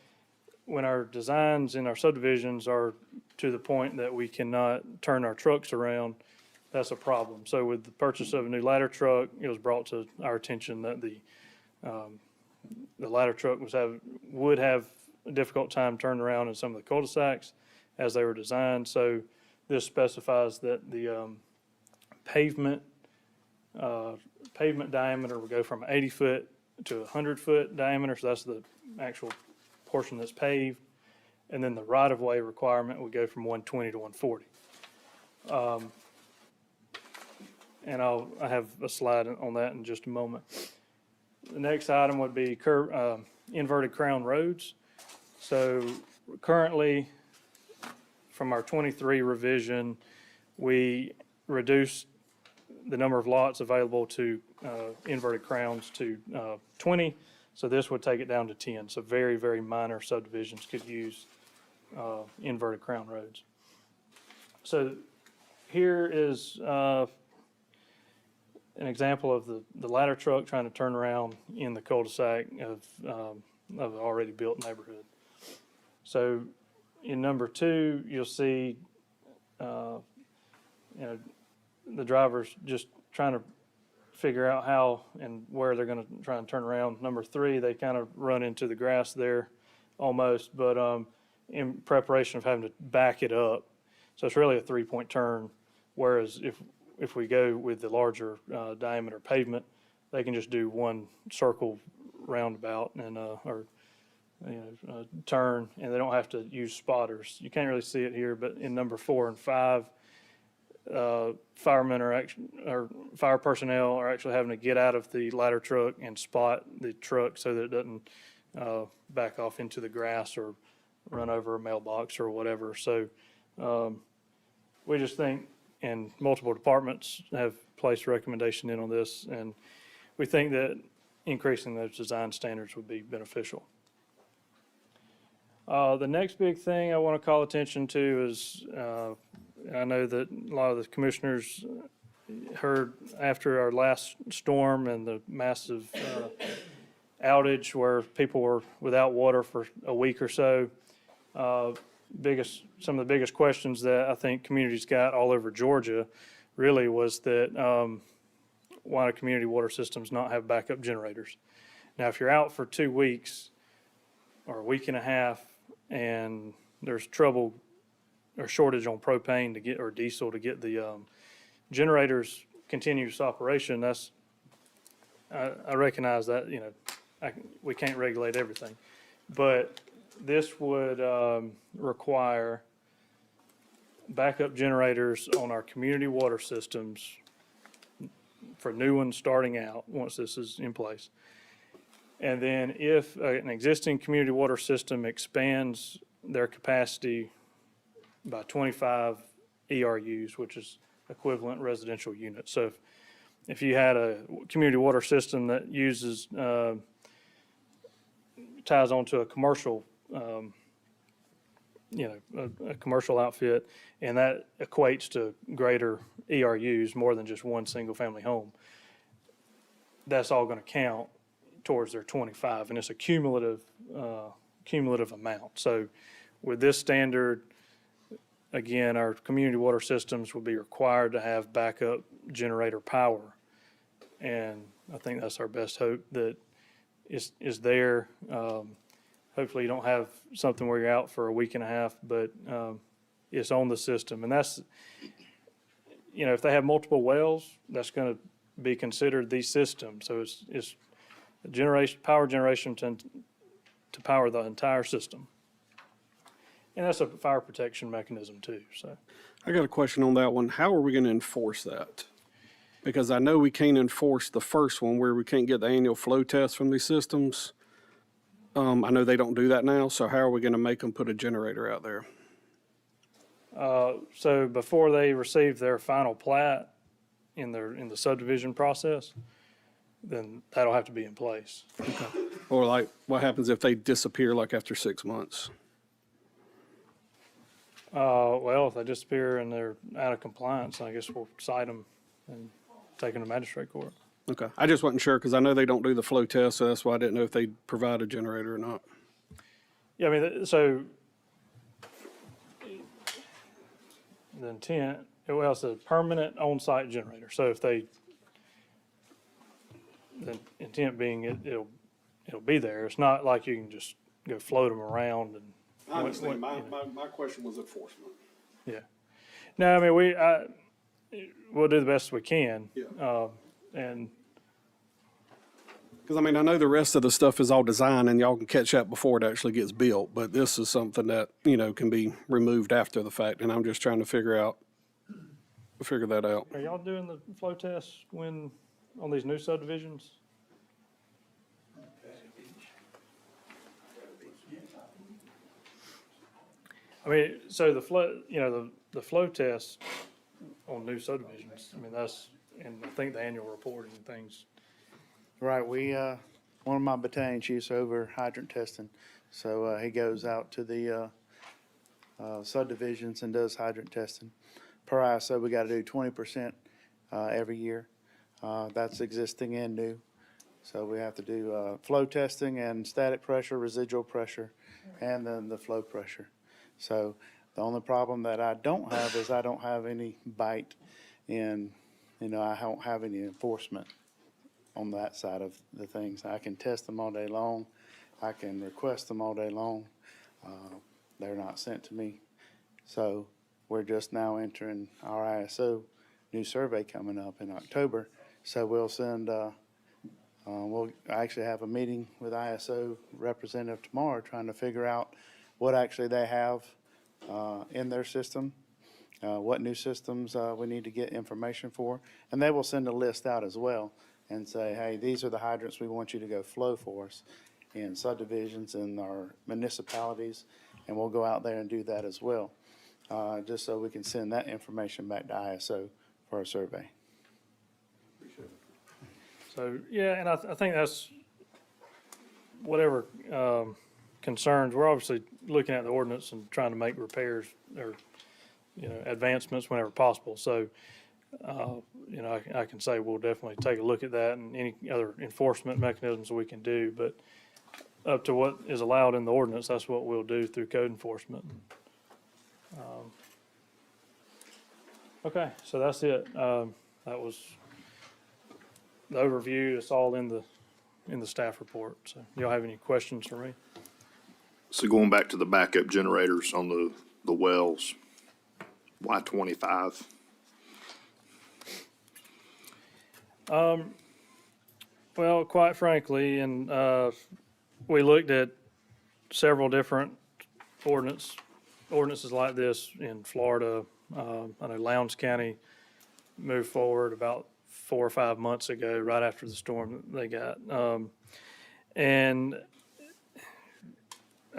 when our designs in our subdivisions are to the point that we cannot turn our trucks around, that's a problem. So with the purchase of a new ladder truck, it was brought to our attention that the ladder truck would have a difficult time turning around in some of the cul-de-sacs as they were designed. So this specifies that the pavement diameter will go from 80-foot to 100-foot diameter. So that's the actual portion that's paved. And then the right-of-way requirement would go from 120 to 140. And I have a slide on that in just a moment. The next item would be inverted crown roads. So currently, from our 23 revision, we reduced the number of lots available to inverted crowns to 20. So this would take it down to 10. So very, very minor subdivisions could use inverted crown roads. So here is an example of the ladder truck trying to turn around in the cul-de-sac of an already built neighborhood. So in number 2, you'll see, the drivers just trying to figure out how and where they're going to try and turn around. Number 3, they kind of run into the grass there almost, but in preparation of having to back it up. So it's really a 3-point turn, whereas if we go with the larger diameter pavement, they can just do one circle roundabout and turn, and they don't have to use spotters. You can't really see it here, but in number 4 and 5, firemen or fire personnel are actually having to get out of the ladder truck and spot the truck so that it doesn't back off into the grass or run over a mailbox or whatever. So we just think, and multiple departments have placed recommendation in on this, and we think that increasing those design standards would be beneficial. The next big thing I want to call attention to is, I know that a lot of the commissioners heard after our last storm and the massive outage where people were without water for a week or so. Some of the biggest questions that I think communities got all over Georgia really was that why do community water systems not have backup generators? Now, if you're out for 2 weeks or a week and a half and there's trouble or shortage on propane to get or diesel to get the generators continuous operation, I recognize that we can't regulate everything, but this would require backup generators on our community water systems for new ones starting out once this is in place. And then if an existing community water system expands their capacity by 25 ERUs, which is equivalent residential units. So if you had a community water system that uses, ties onto a commercial, a commercial outfit, and that equates to greater ERUs, more than just one single-family home, that's all going to count towards their 25, and it's a cumulative amount. So with this standard, again, our community water systems will be required to have backup generator power. And I think that's our best hope that is there. Hopefully you don't have something where you're out for a week and a half, but it's on the system. And that's, if they have multiple wells, that's going to be considered the system. So it's power generation to power the entire system. And that's a fire protection mechanism too, so.
I got a question on that one. How are we going to enforce that? Because I know we can't enforce the first one where we can't get the annual flow test from these systems. I know they don't do that now, so how are we going to make them put a generator out there?
So before they receive their final plat in the subdivision process, then that'll have to be in place.
Okay. Or like, what happens if they disappear like after 6 months?
Well, if they disappear and they're out of compliance, I guess we'll cite them and take them to magistrate court.
Okay. I just wasn't sure because I know they don't do the flow test, so that's why I didn't know if they provide a generator or not.
Yeah, I mean, so the intent, well, it's a permanent on-site generator. So if the intent being it'll be there. It's not like you can just go float them around and.
I understand. My question was enforcement.
Yeah. No, I mean, we'll do the best we can.
Yeah.
And
Because, I mean, I know the rest of the stuff is all designed and y'all can catch that before it actually gets built, but this is something that, can be removed after the fact, and I'm just trying to figure that out.
are y'all doing the flow tests on these new subdivisions? I mean, so the flow test on new subdivisions, I mean, and I think the annual reporting and things.
Right, one of my battalion chiefs over hydrant testing, so he goes out to the subdivisions and does hydrant testing. Per ISO, we gotta do 20% every year. That's existing and new. So we have to do flow testing and static pressure, residual pressure, and then the flow pressure. So the only problem that I don't have is I don't have any bite in, I don't have any enforcement on that side of the things. I can test them all day long. I can request them all day long. They're not sent to me. So we're just now entering our ISO new survey coming up in October. So we'll send, we'll actually have a meeting with ISO representative tomorrow trying to figure out what actually they have in their system, what new systems we need to get information for. And they will send a list out as well and say, hey, these are the hydrants we want you to go flow for us in subdivisions and our municipalities. And we'll go out there and do that as well, just so we can send that information back to ISO for a survey.
So, yeah, and I think that's whatever concerns, we're obviously looking at the ordinance and trying to make repairs or, advancements whenever possible. So, I can say we'll definitely take a look at that and any other enforcement mechanisms we can do, but up to what is allowed in the ordinance, that's what we'll do through code enforcement. Okay, so that's it. That was the overview. It's all in the staff report. So y'all have any questions for me?
So going back to the backup generators on the wells, why 25?
Well, quite frankly, and we looked at several different ordinances like this in Florida. I know Lowndes County moved forward about 4 or 5 months ago, right after the storm that they got. And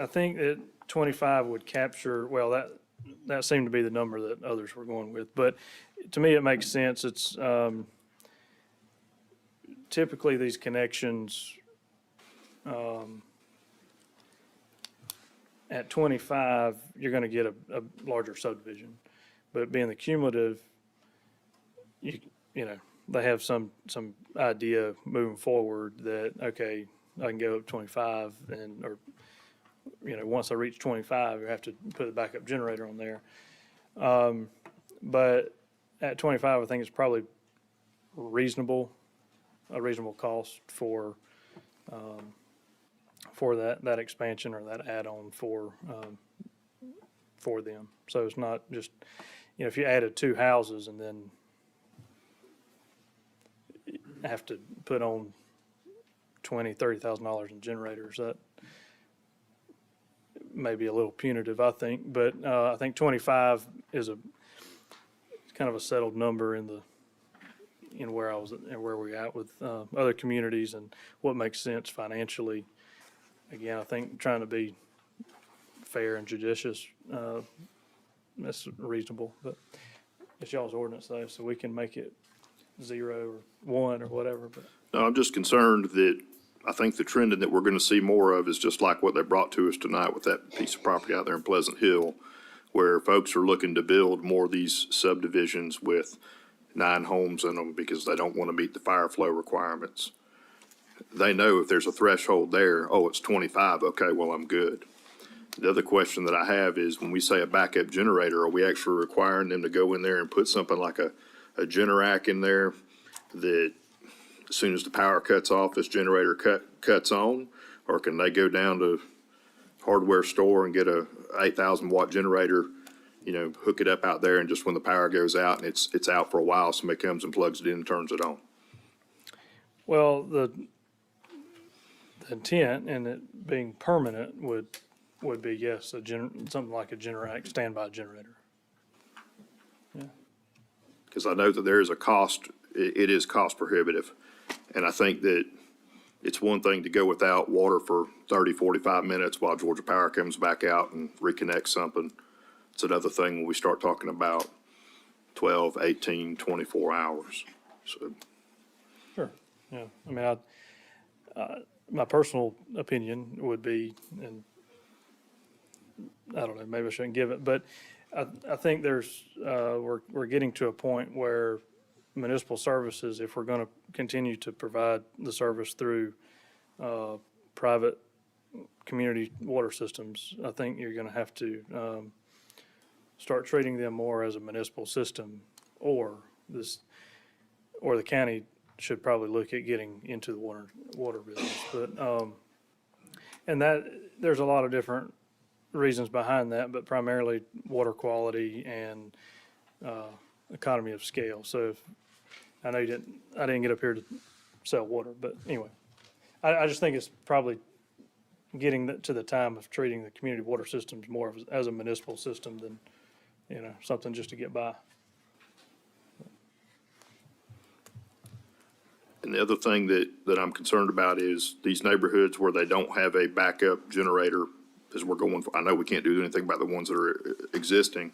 I think that 25 would capture, well, that seemed to be the number that others were going with. But to me, it makes sense. It's, typically these connections, at 25, you're going to get a larger subdivision. But being the cumulative, you know, they have some idea moving forward that, okay, I can go up 25 and, or, you know, once I reach 25, you have to put a backup generator on there. But at 25, I think it's probably a reasonable cost for that expansion or that add-on for them. So it's not just, you know, if you added 2 houses and then have to put on $20,000-$30,000 in generators, that may be a little punitive, I think. But I think 25 is kind of a settled number in where we're at with other communities and what makes sense financially. Again, I think trying to be fair and judicious, that's reasonable. But it's y'all's ordinance though, so we can make it 0 or 1 or whatever. But
No, I'm just concerned that I think the trending that we're going to see more of is just like what they brought to us tonight with that piece of property out there in Pleasant Hill, where folks are looking to build more of these subdivisions with 9 homes in them because they don't want to meet the fire flow requirements. They know if there's a threshold there, oh, it's 25, okay, well, I'm good. The other question that I have is when we say a backup generator, are we actually requiring them to go in there and put something like a Generac in there that as soon as the power cuts off, this generator cuts on? Or can they go down to hardware store and get a 8,000 watt generator, you know, hook it up out there, and just when the power goes out and it's out for a while, somebody comes and plugs it in and turns it on?
well, the intent and it being permanent would be, yes, something like a Generac standby generator. Yeah.
Because I know that there is a cost, it is cost prohibitive. And I think that it's one thing to go without water for 30, 45 minutes while Georgia Power comes back out and reconnects something. It's another thing when we start talking about 12, 18, 24 hours. So,
Sure, yeah. I mean, my personal opinion would be, and I don't know, maybe I shouldn't give it, but I think we're getting to a point where municipal services, if we're going to continue to provide the service through private community water systems, I think you're going to have to start treating them more as a municipal system, or the county should probably look at getting into the water business. But and that there's a lot of different reasons behind that, but primarily water quality and economy of scale. So if, I know I didn't get up here to sell water, but anyway, I just think it's probably getting to the time of treating the community water systems more as a municipal system than, you know, something just to get by.
and the other thing that I'm concerned about is these neighborhoods where they don't have a backup generator, as we're going for, I know we can't do anything about the ones that are existing.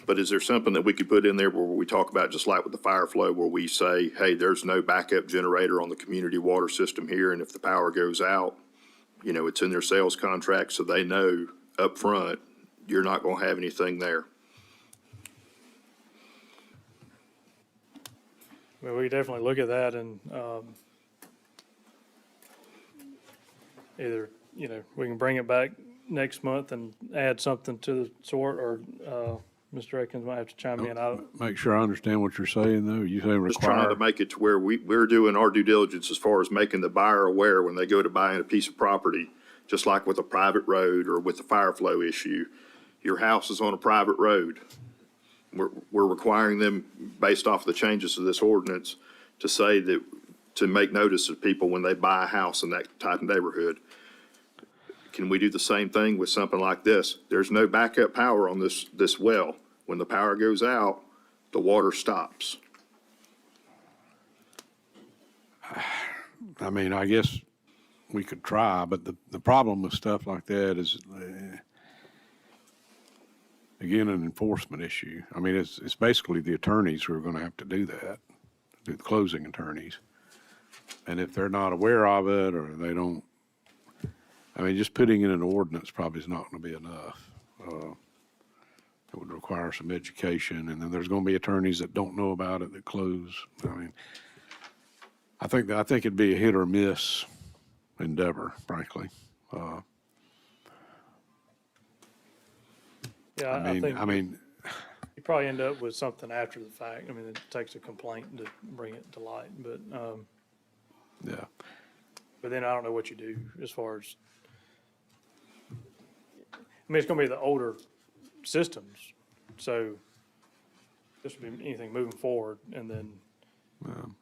But is there something that we could put in there where we talk about, just like with the fire flow, where we say, hey, there's no backup generator on the community water system here, and if the power goes out, you know, it's in their sales contract, so they know up front you're not going to have anything there.
Well, we definitely look at that and either, you know, we can bring it back next month and add something to the sort, or Mr. Atkins might have to chime in.
Make sure I understand what you're saying, though. You say
Just trying to
require,
make it to where we're doing our due diligence as far as making the buyer aware when they go to buying a piece of property, just like with a private road or with the fire flow issue. Your house is on a private road. We're requiring them, based off the changes to this ordinance, to say that, to make notice of people when they buy a house in that type of neighborhood. Can we do the same thing with something like this? There's no backup power on this well. When the power goes out, the water stops.
I mean, I guess we could try, but the problem with stuff like that is again, an enforcement issue. I mean, it's basically the attorneys who are going to have to do that, the closing attorneys. And if they're not aware of it or they don't, I mean, just putting in an ordinance probably is not going to be enough. It would require some education, and then there's going to be attorneys that don't know about it that close. I mean, I think it'd be a hit or miss endeavor, frankly.
Yeah,
I mean,
you probably end up with something after the fact. I mean, it takes a complaint to bring it to light, but,
yeah.
but then I don't know what you do as far as, I mean, it's gonna be the older systems, so this would be anything moving forward, and then,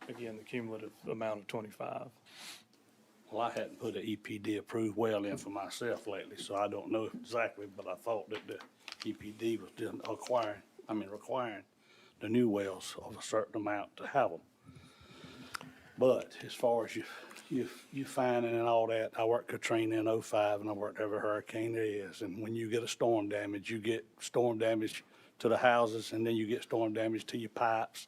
again, the cumulative amount of 25.
Well, I hadn't put an EPD approved well in for myself lately, so I don't know exactly, but I thought that the EPD was requiring the new wells of a certain amount to have them. But as far as you finding and all that, I worked Katrina in '05 and I worked every hurricane there is. And when you get a storm damage, you get storm damage to the houses, and then you get storm damage to your pipes.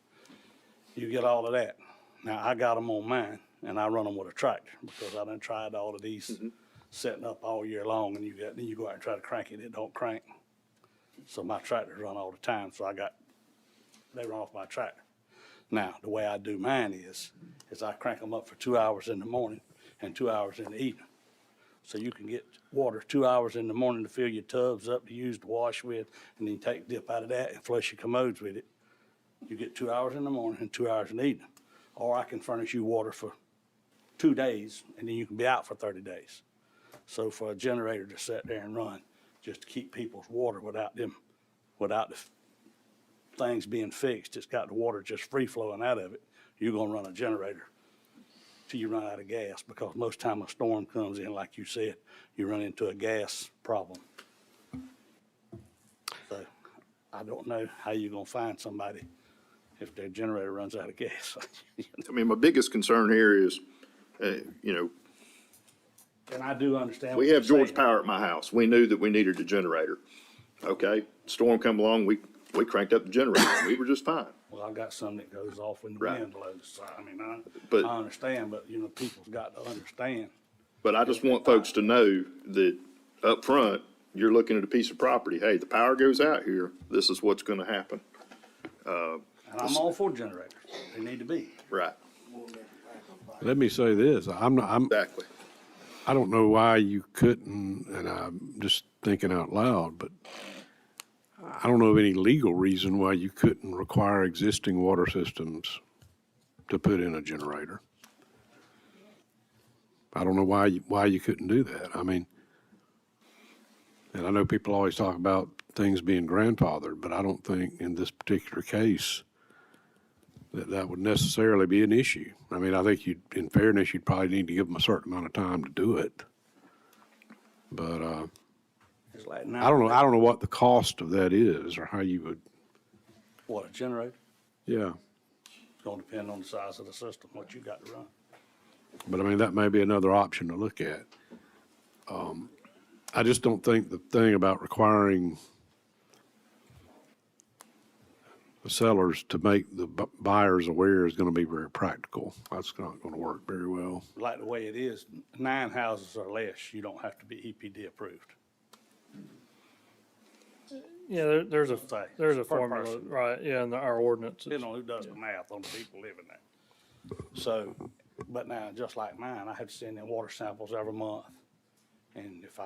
You get all of that. Now, I got them on mine, and I run them with a tractor because I done tried all of these setting up all year long, and then you go out and try to crank it, it don't crank. So my tractors run all the time, so they run off my tractor. Now, the way I do mine is I crank them up for 2 hours in the morning and 2 hours in the evening. So you can get water 2 hours in the morning to fill your tubs up to use to wash with, and then you take a dip out of that and flush your commodes with it. You get 2 hours in the morning and 2 hours in the evening. Or I can furnish you water for 2 days, and then you can be out for 30 days. So for a generator to sit there and run, just to keep people's water without the things being fixed, it's got the water just free flowing out of it, you're gonna run a generator till you run out of gas, because most time a storm comes in, like you said, you run into a gas problem. So I don't know how you're gonna find somebody if their generator runs out of gas.
I mean, my biggest concern here is,
And I do understand.
we
what
have
you're
George
saying.
Power at my house. We knew that we needed a generator. Okay, storm come along, we cranked up the generator, and we were just fine.
Well, I've got some that goes off when the
Right.
wind blows, so, I mean, I
But-
understand, but, people's got to understand.
But I just want folks to know that up front, you're looking at a piece of property, hey, the power goes out here, this is what's gonna happen.
And I'm all for generators, they need to be.
Right,
Let me say this,
exactly.
I don't know why you couldn't, and I'm just thinking out loud, but I don't know of any legal reason why you couldn't require existing water systems to put in a generator. I don't know why you couldn't do that. I mean, and I know people always talk about things being grandfathered, but I don't think in this particular case that would necessarily be an issue. I mean, I think in fairness, you'd probably need to give them a certain amount of time to do it. But,
It's like
I don't know what the cost of that is or how you would,
What, a generator?
yeah.
It's gonna depend on the size of the system, what you got to run.
But I mean, that may be another option to look at. I just don't think the thing about requiring the sellers to make the buyers aware is going to be very practical. That's not going to work very well.
Like the way it is, 9 houses or less, you don't have to be EPD approved.
Yeah, there's a
Per
formula,
person.
right, yeah, in our ordinance.
Depending on who does the math on the people living there. So, but now, just like mine, I have to send in water samples every month. And if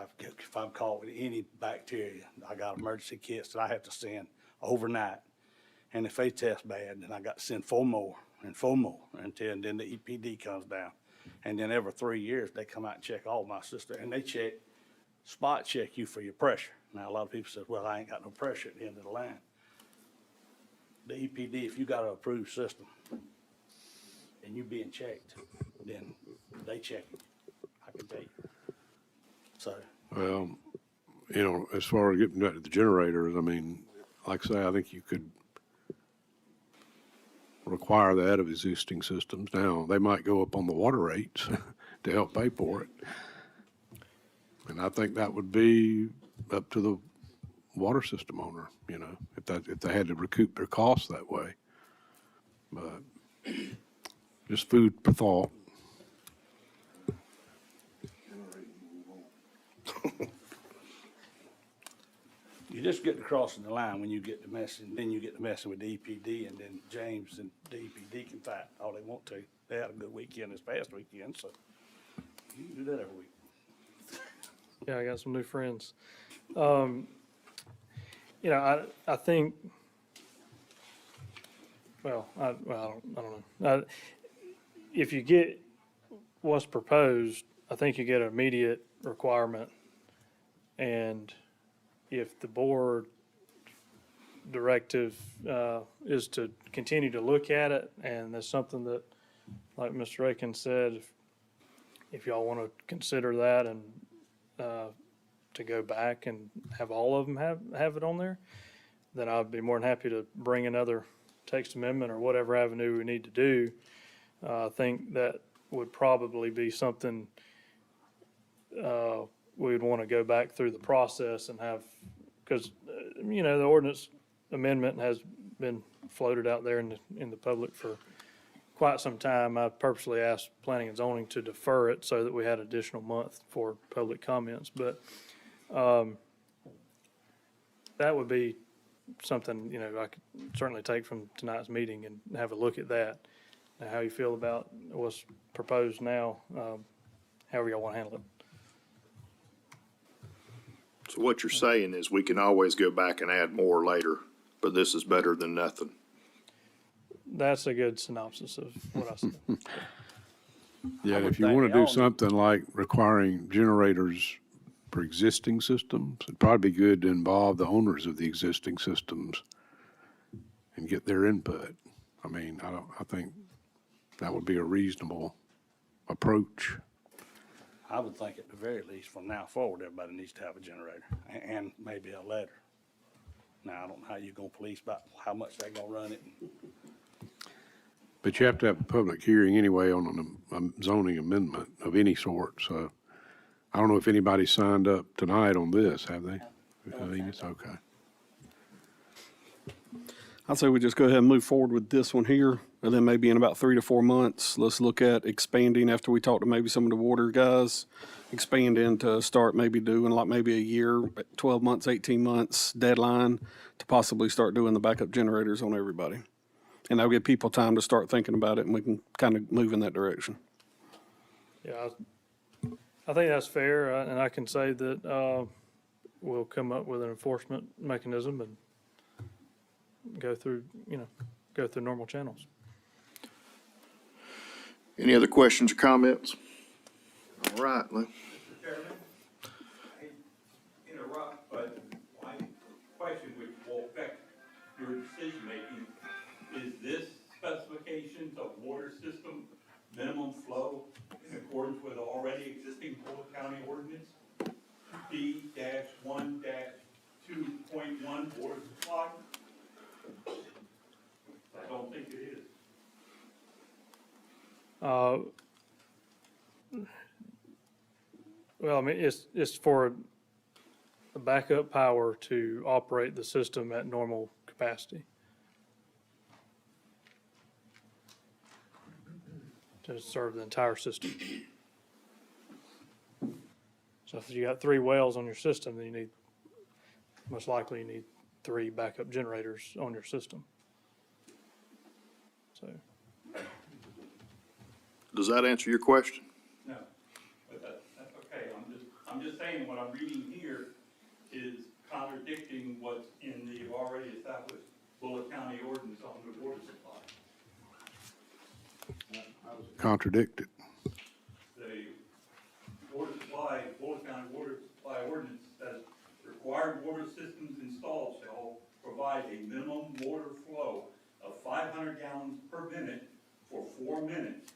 I'm caught with any bacteria, I got emergency kits that I have to send overnight. And if they test bad, then I got to send 4 more until then the EPD comes down. And then every 3 years, they come out and check all my system, and they spot check you for your pressure. Now, a lot of people say, well, I ain't got no pressure at the end of the line. The EPD, if you got an approved system and you being checked, then they check it. I can tell you. So,
Well, as far as getting back to the generators, I mean, like I say, I think you could require that of existing systems. Now, they might go up on the water rates to help pay for it. And I think that would be up to the water system owner, if they had to recoup their costs that way. But just food for thought.
You just get to crossing the line when you get to messing, then you get to messing with DPD, and then James and DPD can fight all they want to. They had a good weekend this past weekend, so you can do that every week.
Yeah, I got some new friends. I think, I don't know. If you get what's proposed, I think you get an immediate requirement. And if the board directive is to continue to look at it, and that's something that, like Mr. Aiken said, if y'all want to consider that and to go back and have all of them have it on there, then I'd be more than happy to bring another text amendment or whatever avenue we need to do. I think that would probably be something we'd want to go back through the process and have, because, the ordinance amendment has been floated out there in the public for quite some time. I purposely asked planning and zoning to defer it so that we had additional month for public comments, but that would be something, I could certainly take from tonight's meeting and have a look at that. Now, how you feel about what's proposed now, however y'all want to handle it.
So what you're saying is we can always go back and add more later, but this is better than nothing.
That's a good synopsis of what I said.
Yeah, if you want to do something like requiring generators for existing systems, it'd probably be good to involve the owners of the existing systems and get their input. I think that would be a reasonable approach.
I would think at the very least, from now forward, everybody needs to have a generator and maybe a ladder. Now, I don't know how you're gonna police about how much they're gonna run it.
But you have to have a public hearing anyway on a zoning amendment of any sort, so I don't know if anybody signed up tonight on this, have they? It's okay.
I'd say we just go ahead and move forward with this one here, and then maybe in about 3 to 4 months, let's look at expanding after we talk to maybe some of the water guys, expanding to start maybe doing like maybe a year, 12 months, 18 months deadline to possibly start doing the backup generators on everybody. And that'll give people time to start thinking about it, and we can kind of move in that direction.
Yeah, I think that's fair, and I can say that we'll come up with an enforcement mechanism and go through normal channels.
Any other questions or comments? All right, Lou.
Mr. Chairman, I interrupt, but my question which will affect your decision-making, is this specifications of water system minimum flow in accordance with already existing Bulloch County ordinance, B-1-2.1 water supply? I don't think it is.
It's for the backup power to operate the system at normal capacity. To serve the entire system. So if you got 3 wells on your system, then most likely you need 3 backup generators on your system. So.
Does that answer your question?
No, but that's okay. I'm just saying what I'm reading here is contradicting what's in the already established Bulloch County ordinance on the water supply.
Contradicted.
The water supply, Bulloch County water supply ordinance says required water systems installed shall provide a minimum water flow of 500 gallons per minute for 4 minutes,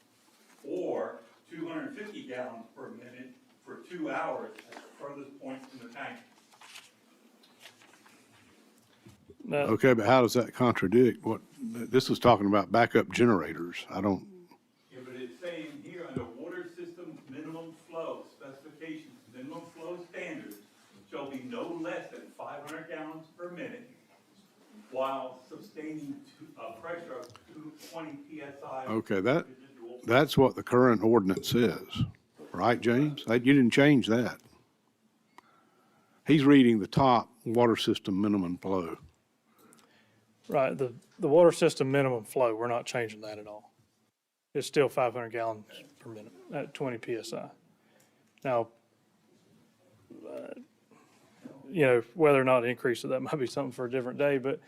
or 250 gallons per minute for 2 hours at the furthest point from the tank.
Okay, but how does that contradict what, this was talking about backup generators.
Yeah, but it's saying here under water system minimum flow specifications, minimum flow standards shall be no less than 500 gallons 20 PSI.
Okay, that's what the current ordinance says, right, James? You didn't change that. He's reading the top water system minimum flow.
Right, the water system minimum flow, we're not changing that at all. It's still 500 gallons per minute at 20 PSI. Now, whether or not it increases, that might be something for a different day, but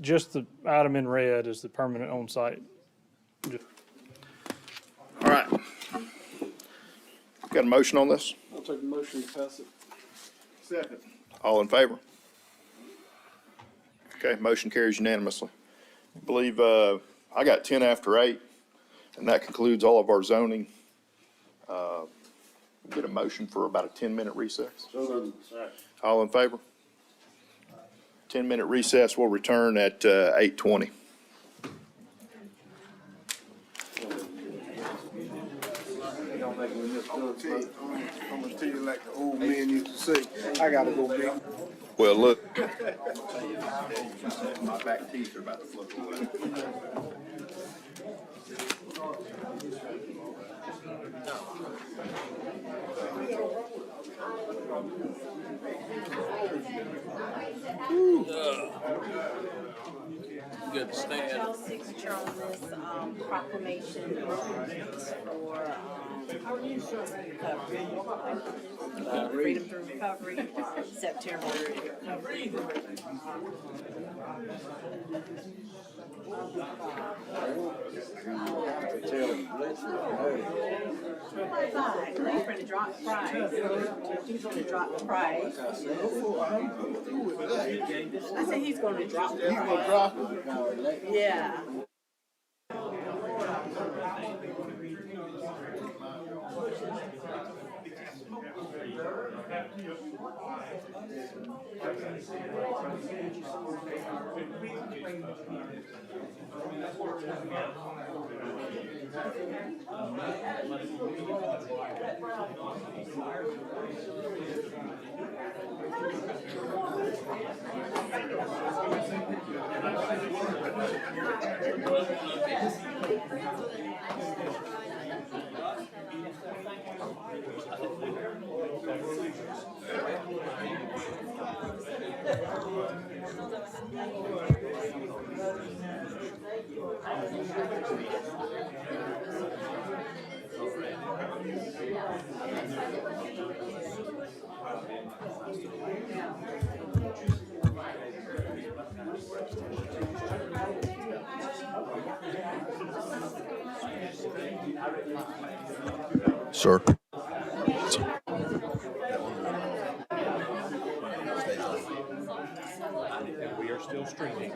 just the item in red is the permanent on-site.
All right. Got a motion on this?
I'll take a motion to pass it. Second.
All in favor? Okay, motion carries unanimously. I believe, I got 10 after 8, and that concludes all of our zoning. Get a motion for about a 10-minute recess. All in favor? 10-minute recess. We'll return at 8:20.
I'm gonna tell you like the old man used to say, I gotta go big.
Well, look. My back teeth are about to flip away.
Good to stand.
Signature on this proclamation for freedom through recovery, September recovery. He's going to drop the price. He's going to drop the price. I said he's going to drop the price. He's going to drop it? Yeah.
Sir.
We are still streaming.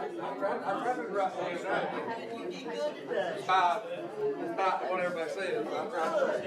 About what everybody says. I'm trying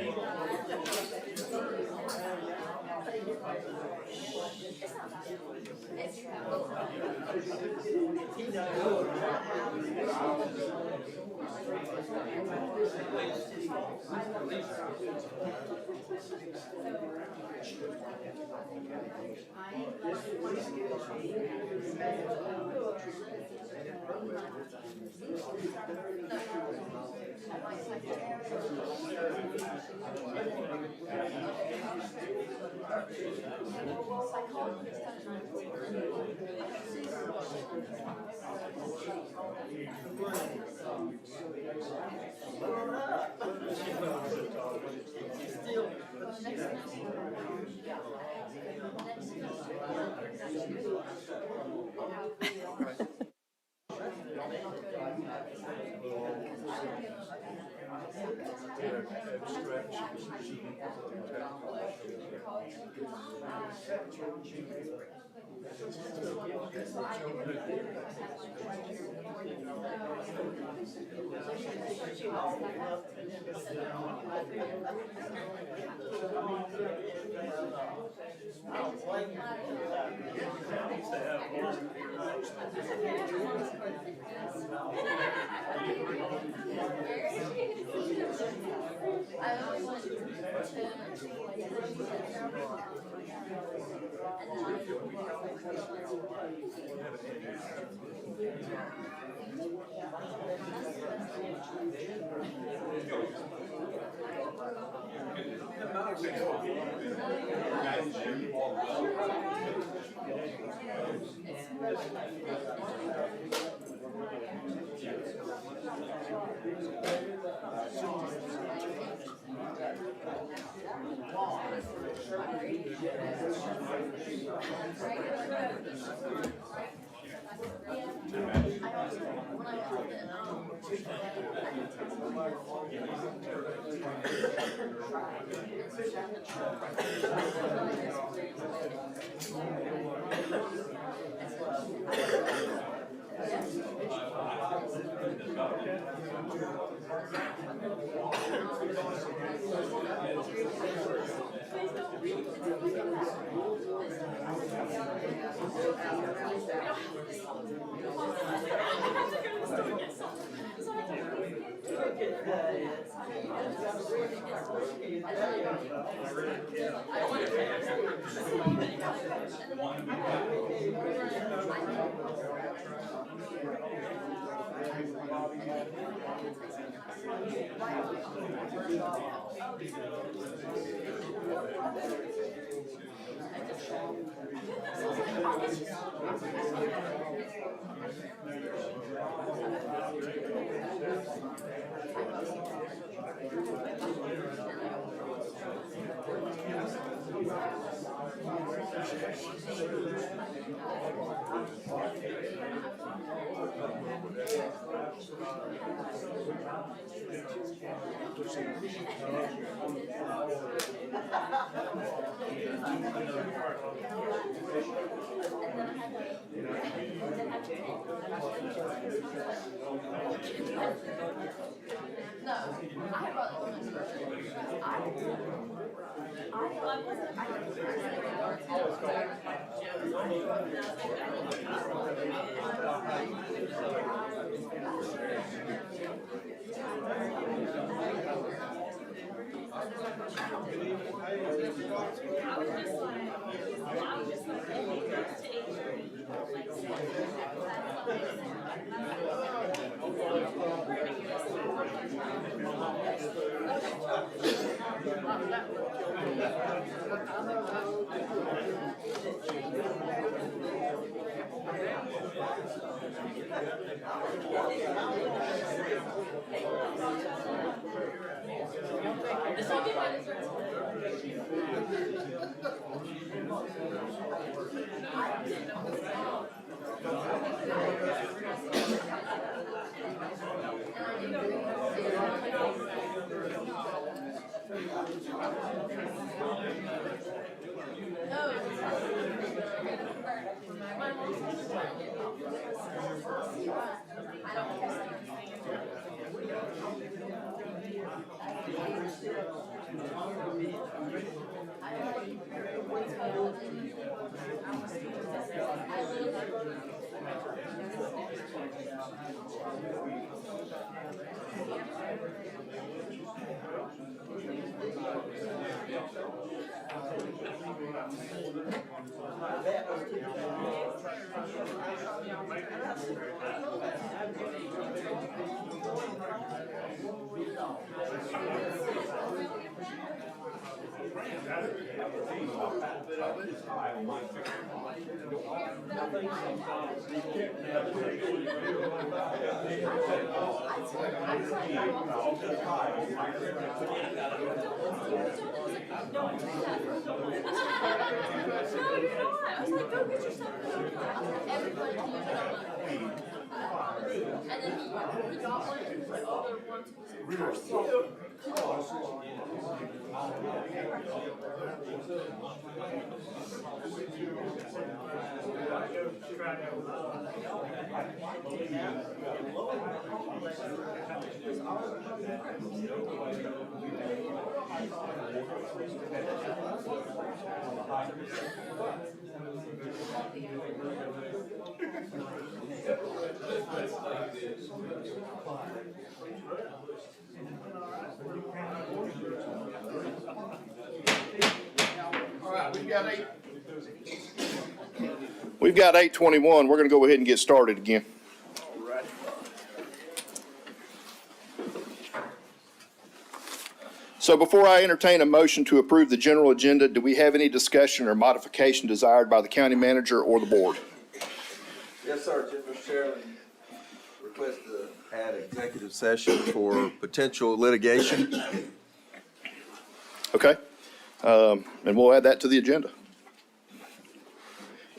We've got 8:21. We're going to go ahead and get started again. So before I entertain a motion to approve the general agenda, do we have any discussion or modification desired by the county manager or the board?
Yes, sir. Mr. Chairman, request to add executive session for potential litigation.
Okay. And we'll add that to the agenda.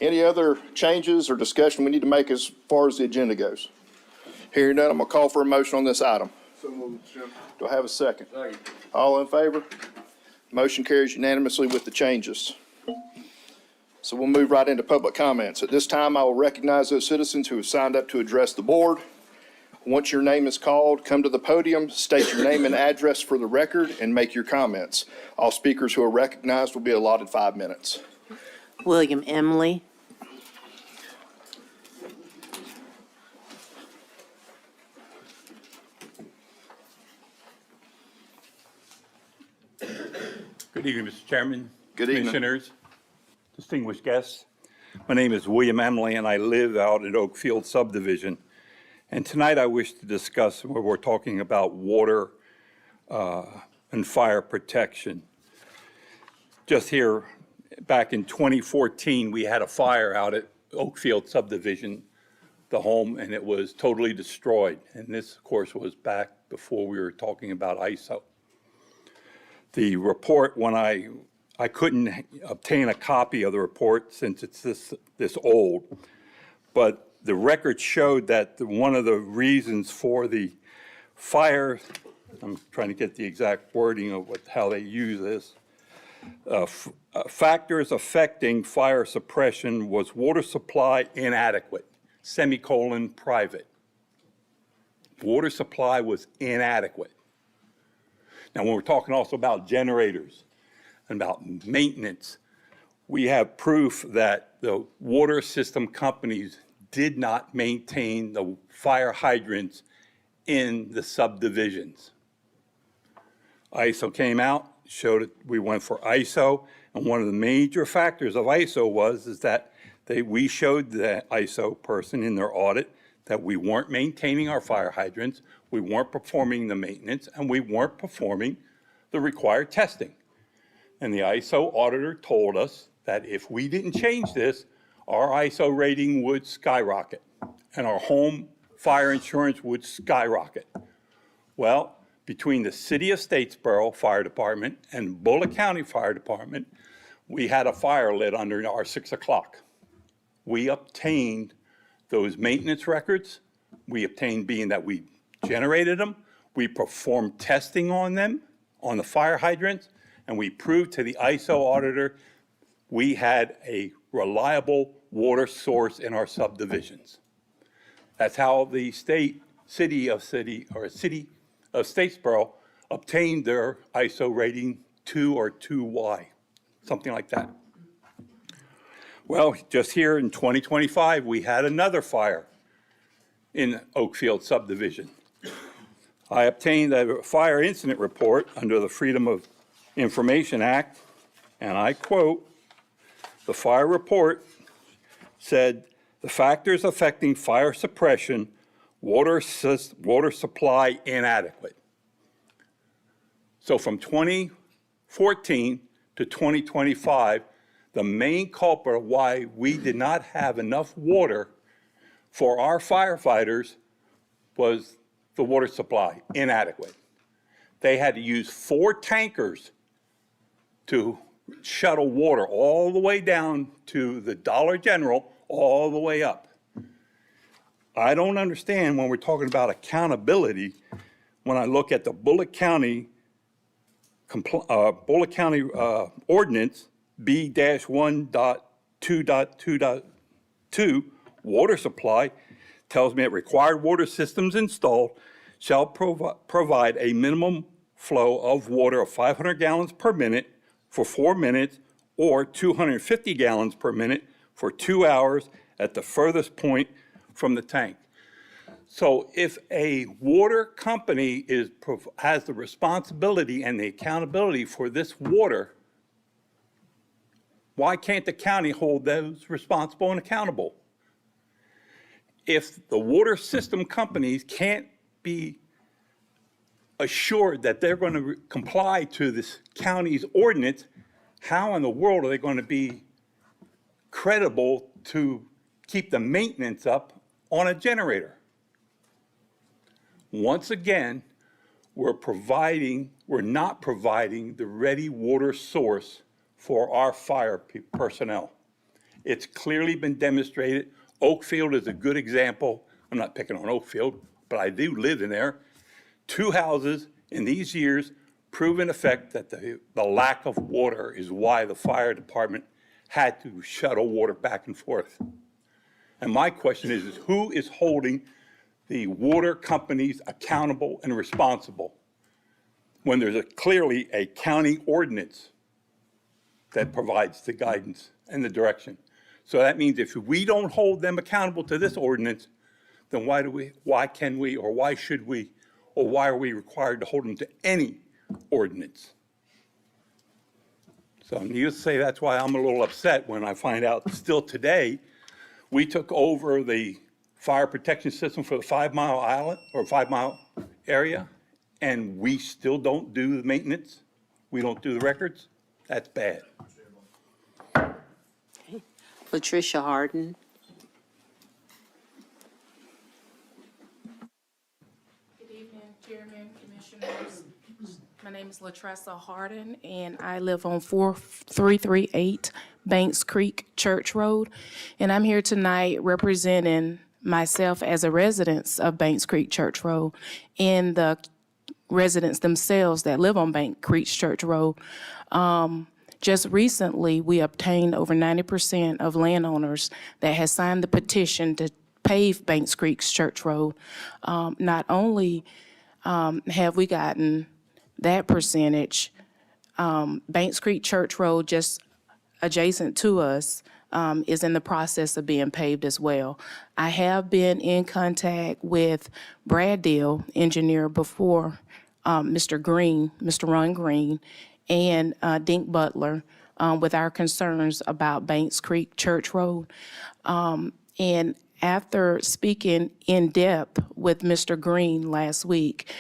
Any other changes or discussion we need to make as far as the agenda goes? Hearing none, I'm going to call for a motion on this item.
So moved, Chairman.
Do I have a second?
Second.
All in favor? Motion carries unanimously with the changes. So we'll move right into public comments. At this time, I will recognize those citizens who have signed up to address the board. Once your name is called, come to the podium, state your name and address for the record, and make your comments. All speakers who are recognized will be allotted 5 minutes.
William Emily.
Good evening, Mr. Chairman.
Good evening.
Commissioners, distinguished guests. My name is William Emily, and I live out at Oakfield subdivision. And tonight I wish to discuss where we're talking about water and fire protection. Just here, back in 2014, we had a fire out at Oakfield subdivision, the home, and it was totally destroyed. And this, of course, was back before we were talking about ISO. The report, when I couldn't obtain a copy of the report since it's this old, but the record showed that one of the reasons for the fire, I'm trying to get the exact wording of how they use this, factors affecting fire suppression was water supply inadequate, private. Water supply was inadequate. Now, when we're talking also about generators and about maintenance, we have proof that the water system companies did not maintain the fire hydrants in the subdivisions. ISO came out, showed it, we went for ISO, and one of the major factors of ISO is that we showed the ISO person in their audit that we weren't maintaining our fire hydrants, we weren't performing the maintenance, and we weren't performing the required testing. And the ISO auditor told us that if we didn't change this, our ISO rating would skyrocket and our home fire insurance would skyrocket. Well, between the City of Statesboro Fire Department and Bulloch County Fire Department, we had a fire lit under our 6 o'clock. We obtained those maintenance records. We obtained, being that we generated them, we performed testing on them, on the fire hydrants, and we proved to the ISO auditor we had a reliable water source in our subdivisions. That's how the City of Statesboro obtained their ISO rating 2 or 2Y, something like that. Well, just here in 2025, we had another fire in Oakfield subdivision. I obtained a fire incident report under the Freedom of Information Act, and I quote, the fire report said, the factors affecting fire suppression, water supply inadequate. So from 2014 to 2025, the main culprit of why we did not have enough water for our firefighters was the water supply, inadequate. They had to use 4 tankers to shuttle water all the way down to the Dollar General, all the way up. I don't understand when we're talking about accountability, when I look at the Bulloch County ordinance B-1.2.2.2, water supply, tells me that required water systems installed shall provide a minimum flow of water of 500 gallons per minute for 4 minutes or 250 gallons per minute for 2 hours at the furthest point from the tank. So if a water company has the responsibility and the accountability for this water, why can't the county hold those responsible and accountable? If the water system companies can't be assured that they're going to comply to this county's ordinance, how in the world are they going to be credible to keep the maintenance up on a generator? Once again, we're not providing the ready water source for our fire personnel. It's clearly been demonstrated. Oakfield is a good example. I'm not picking on Oakfield, but I do live in there. 2 houses in these years prove in effect that the lack of water is why the fire department had to shuttle water back and forth. And my question is who is holding the water companies accountable and responsible when there's clearly a county ordinance that provides the guidance and the direction? So that means if we don't hold them accountable to this ordinance, then why can we, or why should we, or why are we required to hold them to any ordinance? So needless to say, that's why I'm a little upset when I find out still today, we took over the fire protection system for the 5 Mile Island or 5 Mile area, and we still don't do the maintenance. We don't do the records. That's bad.
Patricia Harden.
Good evening, Chairman, Commissioners. My name is Latressa Harden, and I live on 4338 Banks Creek Church Road. And I'm here tonight representing myself as a resident of Banks Creek Church Road and the residents themselves that live on Banks Creek Church Road. Just recently, we obtained over 90% of landowners that has signed the petition to pave Banks Creek Church Road. Not only have we gotten that percentage, Banks Creek Church Road, just adjacent to us, is in the process of being paved as well. I have been in contact with Brad Deal, engineer, before Mr. Green, Mr. Ron Green, and Dink Butler with our concerns about Banks Creek Church Road. And after speaking in depth with Mr. Green last week,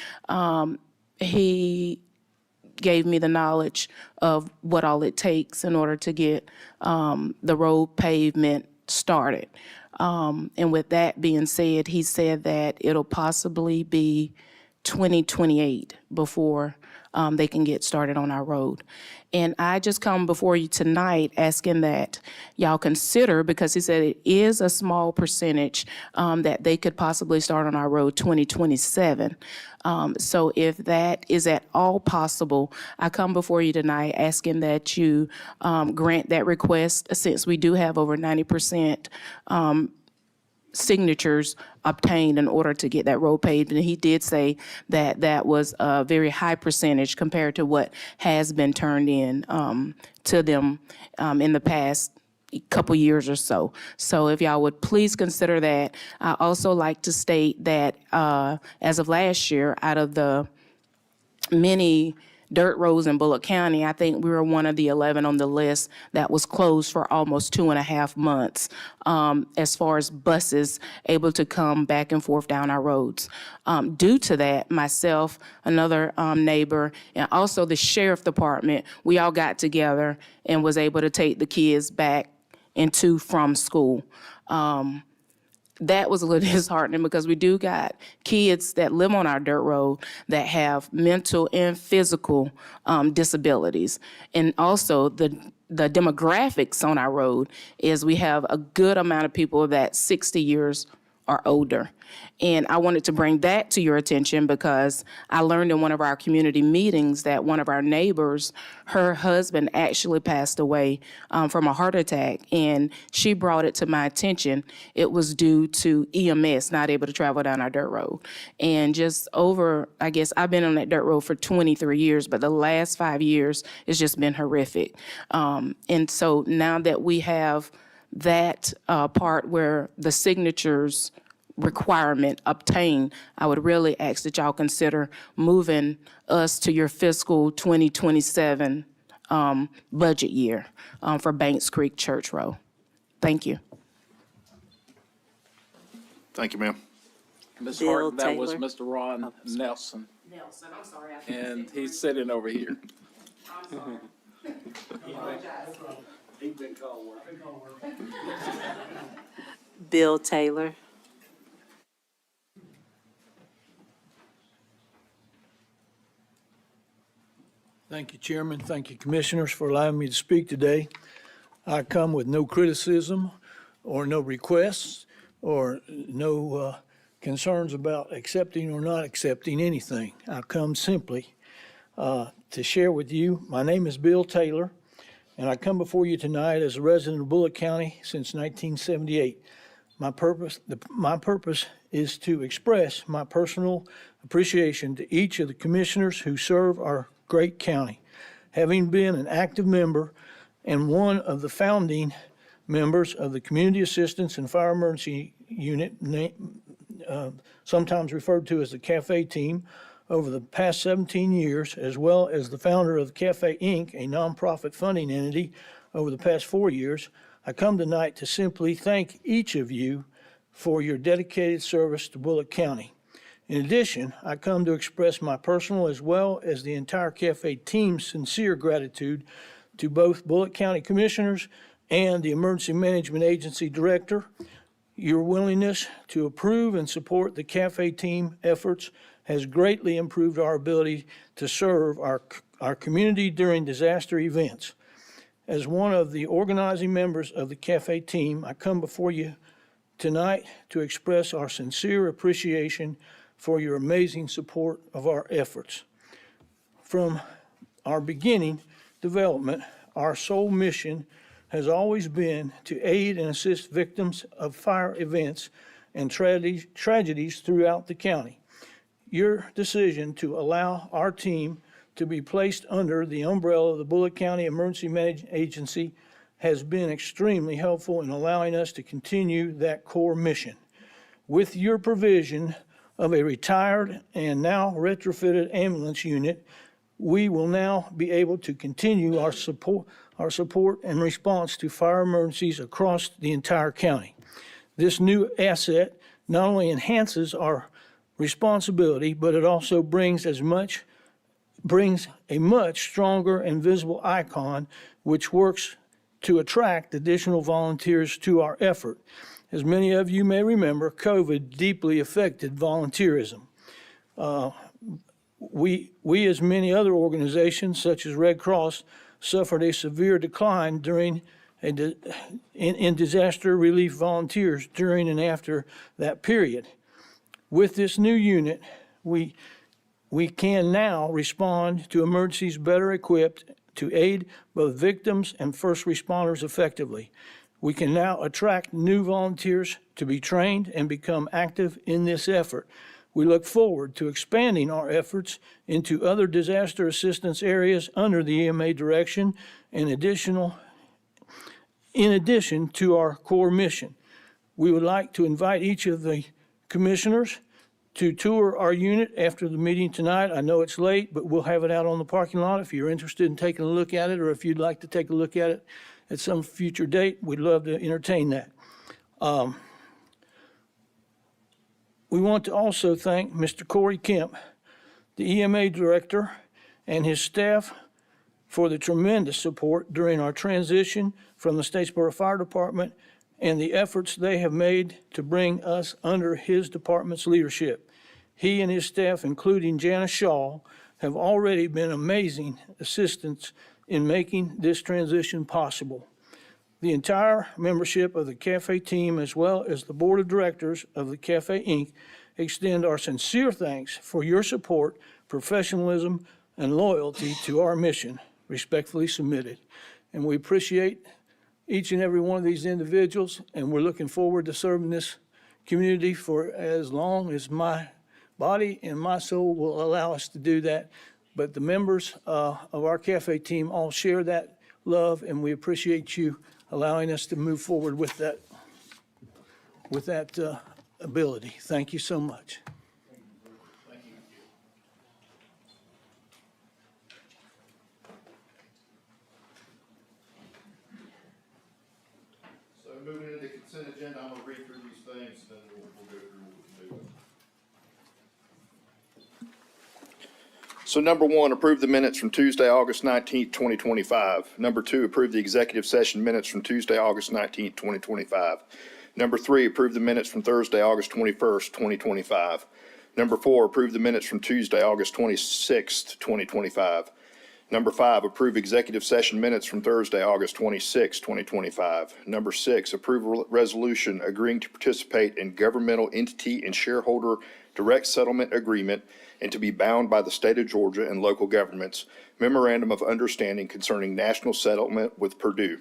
he gave me the knowledge of what all it takes in order to get the road pavement started. And with that being said, he said that it'll possibly be 2028 before they can get started on our road. And I just come before you tonight asking that y'all consider, because he said it is a small percentage that they could possibly start on our road 2027. So if that is at all possible, I come before you tonight asking that you grant that request, since we do have over 90% signatures obtained in order to get that road paved. And he did say that that was a very high percentage compared to what has been turned in to them in the past couple years or so. So if y'all would please consider that. I also like to state that as of last year, out of the many dirt roads in Bulloch County, I think we were one of the 11 on the list that was closed for almost 2.5 months as far as buses able to come back and forth down our roads. Due to that, myself, another neighbor, and also the sheriff department, we all got together and was able to take the kids back from school. That was a little disheartening because we do got kids that live on our dirt road that have mental and physical disabilities. And also the demographics on our road is we have a good amount of people that 60 years or older. And I wanted to bring that to your attention because I learned in one of our community meetings that one of our neighbors, her husband actually passed away from a heart attack, and she brought it to my attention. It was due to EMS not able to travel down our dirt road. And just over, I guess I've been on that dirt road for 23 years, but the last 5 years it's just been horrific. And so now that we have that part where the signatures requirement obtained, I would really ask that y'all consider moving us to your fiscal 2027 budget year for Banks Creek Church Road. Thank you.
Thank you, ma'am.
Ms.
Bill
Hart, that was
Taylor.
Mr. Ron Nelson,
Nelson, I'm sorry.
and he's sitting over here.
I'm sorry.
He's been called work.
Bill Taylor.
Thank you, Chairman. Thank you, Commissioners, for allowing me to speak today. I come with no criticism or no requests or no concerns about accepting or not accepting anything. I come simply to share with you. My name is Bill Taylor, and I come before you tonight as a resident of Bulloch County since 1978. My purpose is to express my personal appreciation to each of the commissioners who serve our great county. Having been an active member and one of the founding members of the Community Assistance and Fire Emergency Unit, sometimes referred to as the CAFE team, over the past 17 years, as well as the founder of CAFE Inc., a nonprofit funding entity, over the past 4 years, I come tonight to simply thank each of you for your dedicated service to Bulloch County. In addition, I come to express my personal as well as the entire CAFE team's sincere gratitude to both Bulloch County Commissioners and the Emergency Management Agency Director. Your willingness to approve and support the CAFE team efforts has greatly improved our ability to serve our community during disaster events. As one of the organizing members of the CAFE team, I come before you tonight to express our sincere appreciation for your amazing support of our efforts. From our beginning development, our sole mission has always been to aid and assist victims of fire events and tragedies throughout the county. Your decision to allow our team to be placed under the umbrella of the Bulloch County Emergency Management Agency has been extremely helpful in allowing us to continue that core mission. With your provision of a retired and now retrofitted ambulance unit, we will now be able to continue our support and response to fire emergencies across the entire county. This new asset not only enhances our responsibility, but it also brings a much stronger and visible icon, which works to attract additional volunteers to our effort. As many of you may remember, COVID deeply affected volunteerism. We, as many other organizations, such as Red Cross, suffered a severe decline in disaster relief volunteers during and after that period. With this new unit, we can now respond to emergencies better equipped to aid both victims and first responders effectively. We can now attract new volunteers to be trained and become active in this effort. We look forward to expanding our efforts into other disaster assistance areas under the EMA direction and additional in addition to our core mission. We would like to invite each of the commissioners to tour our unit after the meeting tonight. I know it's late, but we'll have it out on the parking lot if you're interested in taking a look at it, or if you'd like to take a look at it at some future date, we'd love to entertain that. We want to also thank Mr. Corey Kemp, the EMA director, and his staff for the tremendous support during our transition from the Statesboro Fire Department and the efforts they have made to bring us under his department's leadership. He and his staff, including Janice Shaw, have already been amazing assistants in making this transition possible. The entire membership of the Cafe team, as well as the board of directors of the Cafe Inc., extend our sincere thanks for your support, professionalism, and loyalty to our mission. Respectfully submitted. And we appreciate each and every one of these individuals, and we're looking forward to serving this community for as long as my body and my soul will allow us to do that. But the members of our Cafe team all share that love, and we appreciate you allowing us to move forward with that ability. Thank you so much.
So moving into the consent agenda, I'm gonna read through these things, then we'll go through what we can do. So number one, approve the minutes from Tuesday, August 19th, 2025. Number two, approve the executive session minutes from Tuesday, August 19th, 2025. Number three, approve the minutes from Thursday, August 21st, 2025. Number four, approve the minutes from Tuesday, August 26th, 2025. Number five, approve executive session minutes from Thursday, August 26, 2025. Number six, approve resolution agreeing to participate in governmental entity and shareholder direct settlement agreement and to be bound by the state of Georgia and local governments, memorandum of understanding concerning national settlement with Purdue.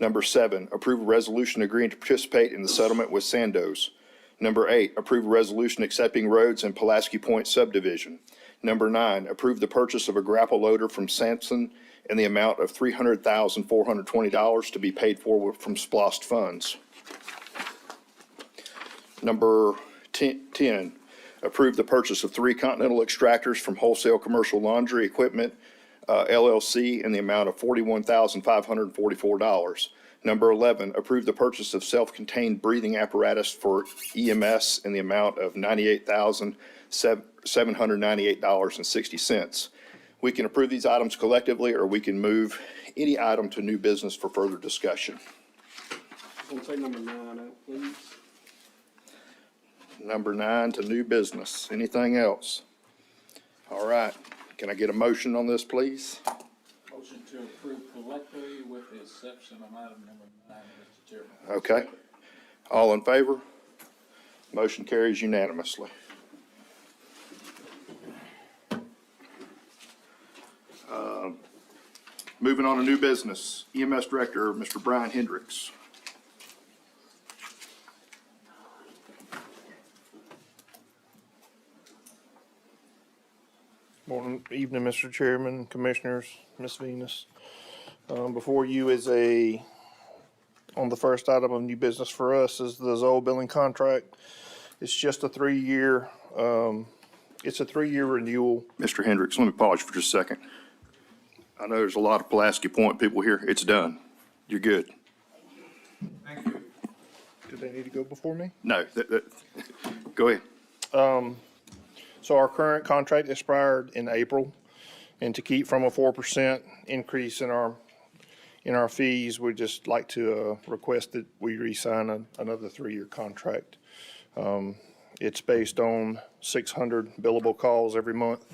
Number seven, approve a resolution agreeing to participate in the settlement with Sandoz. Number eight, approve a resolution accepting roads in Pulaski Point subdivision. Number nine, approve the purchase of a grapple loader from Sampson in the amount of $300,420 to be paid for from SPLOST funds. Number 10, approve the purchase of 3 Continental extractors from Wholesale Commercial Laundry Equipment, LLC, in the amount of $41,544. Number 11, approve the purchase of self-contained breathing apparatus for EMS in the amount of $98,798.60. We can approve these items collectively, or we can move any item to new business for further discussion.
We'll take number 9 out, please.
Number 9 to new business. Anything else? All right. Can I get a motion on this, please?
Motion to approve collectively with the exception of item number 9, Mr. Chairman.
Okay. All in favor? Motion carries unanimously. Moving on to new business. EMS Director, Mr. Brian Hendricks.
Morning, evening, Mr. Chairman, Commissioners, Ms. Venus. Before you is on the first item of new business for us is the Zoll billing contract. It's just a 3-year, it's a 3-year renewal.
Mr. Hendricks, let me pause for just a second. I know there's a lot of Pulaski Point people here. It's done. You're good.
Thank you. Do they need to go before me?
No, go ahead.
So our current contract expired in April, and to keep from a 4% increase in our fees, we'd just like to request that we re-sign another 3-year contract. It's based on 600 billable calls every month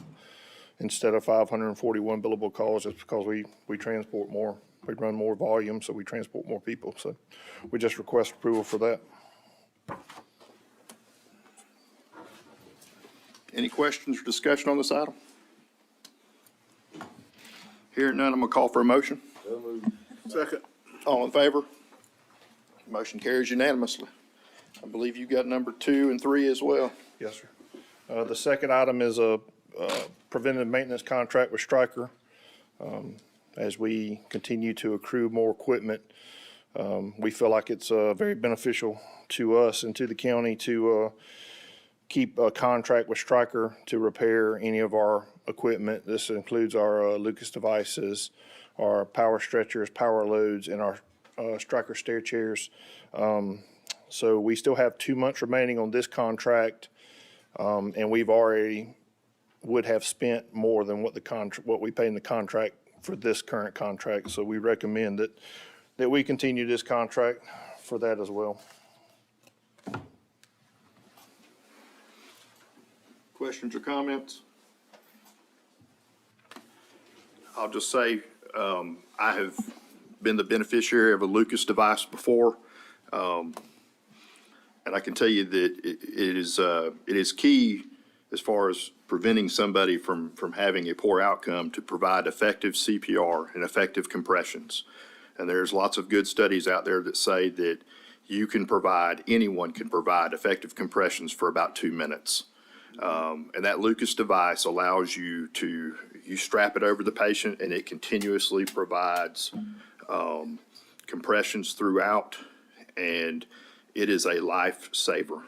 instead of 541 billable calls, just because we transport more. We run more volume, so we transport more people. So we just request approval for that.
Any questions or discussion on this item? Hearing none, I'm gonna call for a motion.
Second.
All in favor? Motion carries unanimously. I believe you got number 2 and 3 as well.
Yes, sir. The second item is a preventive maintenance contract with Stryker. As we continue to accrue more equipment, We feel like it's very beneficial to us and to the county to keep a contract with Stryker to repair any of our equipment. This includes our Lucas devices, our power stretchers, power loads, and our Stryker stair chairs. So we still have 2 months remaining on this contract, and we've already would have spent more than what we pay in the contract for this current contract. So we recommend that we continue this contract for that as well.
Questions or comments? I'll just say, I have been the beneficiary of a Lucas device before. And I can tell you that it is key as far as preventing somebody from having a poor outcome to provide effective CPR and effective compressions. And there's lots of good studies out there that say that anyone can provide effective compressions for about 2 minutes. And that Lucas device allows you strap it over the patient and it continuously provides compressions throughout, and it is a lifesaver.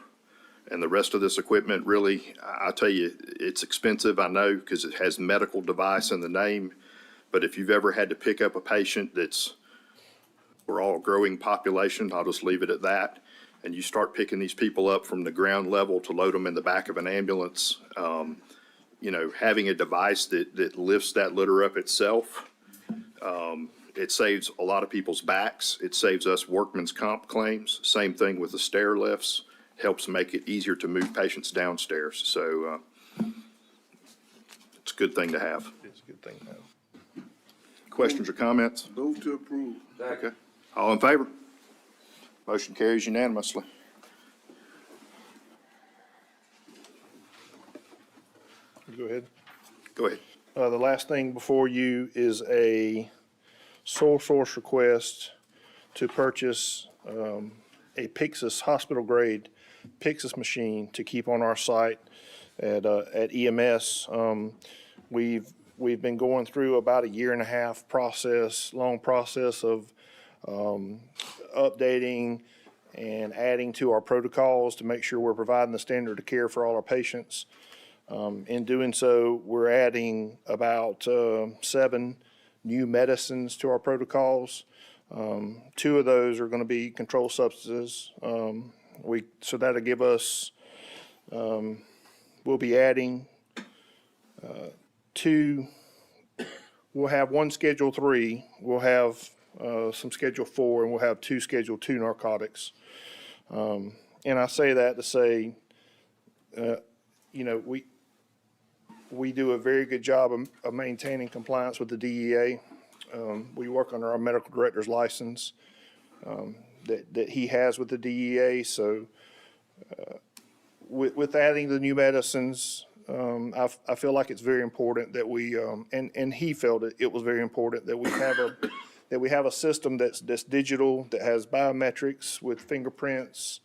And the rest of this equipment, really, I'll tell you, it's expensive, I know, because it has medical device in the name. But if you've ever had to pick up a patient we're all a growing population, I'll just leave it at that, and you start picking these people up from the ground level to load them in the back of an ambulance, having a device that lifts that litter up itself, it saves a lot of people's backs. It saves us workman's comp claims. Same thing with the stair lifts. Helps make it easier to move patients downstairs. So it's a good thing to have.
It's a good thing to have.
Questions or comments?
Move to approve.
Okay. All in favor? Motion carries unanimously.
Go ahead.
Go ahead.
The last thing before you is a sole source request to purchase a Pyxis hospital-grade Pyxis machine to keep on our site at EMS. We've been going through about a 1.5 year long process of updating and adding to our protocols to make sure we're providing the standard of care for all our patients. In doing so, we're adding about 7 new medicines to our protocols. 2 of those are going to be controlled substances. So that'll give us, we'll be adding 2, we'll have 1 Schedule 3, we'll have some Schedule 4, and we'll have 2 Schedule 2 narcotics. And I say that to say, we do a very good job of maintaining compliance with the DEA. We work under our medical director's license that he has with the DEA. So with adding the new medicines, I feel like it's very important that we, and he felt it was very important that we have a system that's decdigital, that has biometrics with fingerprints,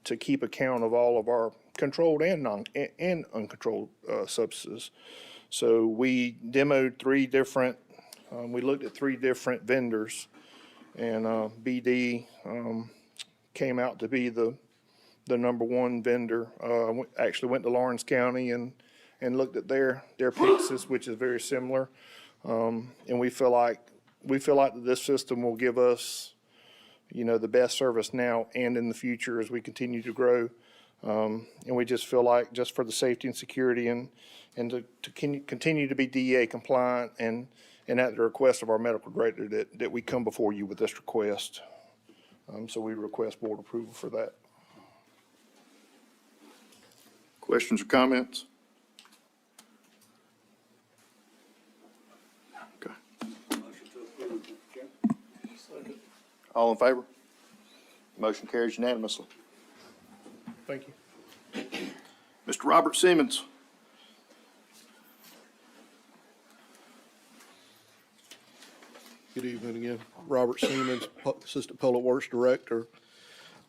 to keep account of all of our controlled and uncontrolled substances. So we demoed 3 different, we looked at 3 different vendors, and BD came out to be the number 1 vendor. Actually went to Lawrence County and looked at their Pyxis, which is very similar. And we feel like this system will give us, the best service now and in the future as we continue to grow. And we just feel like, just for the safety and security and to continue to be DEA compliant and at the request of our medical director, that we come before you with this request. So we request board approval for that.
Questions or comments? Okay. All in favor? Motion carries unanimously.
Thank you.
Mr. Robert Simmons.
Good evening again. Robert Siemens, Assistant Public Works Director.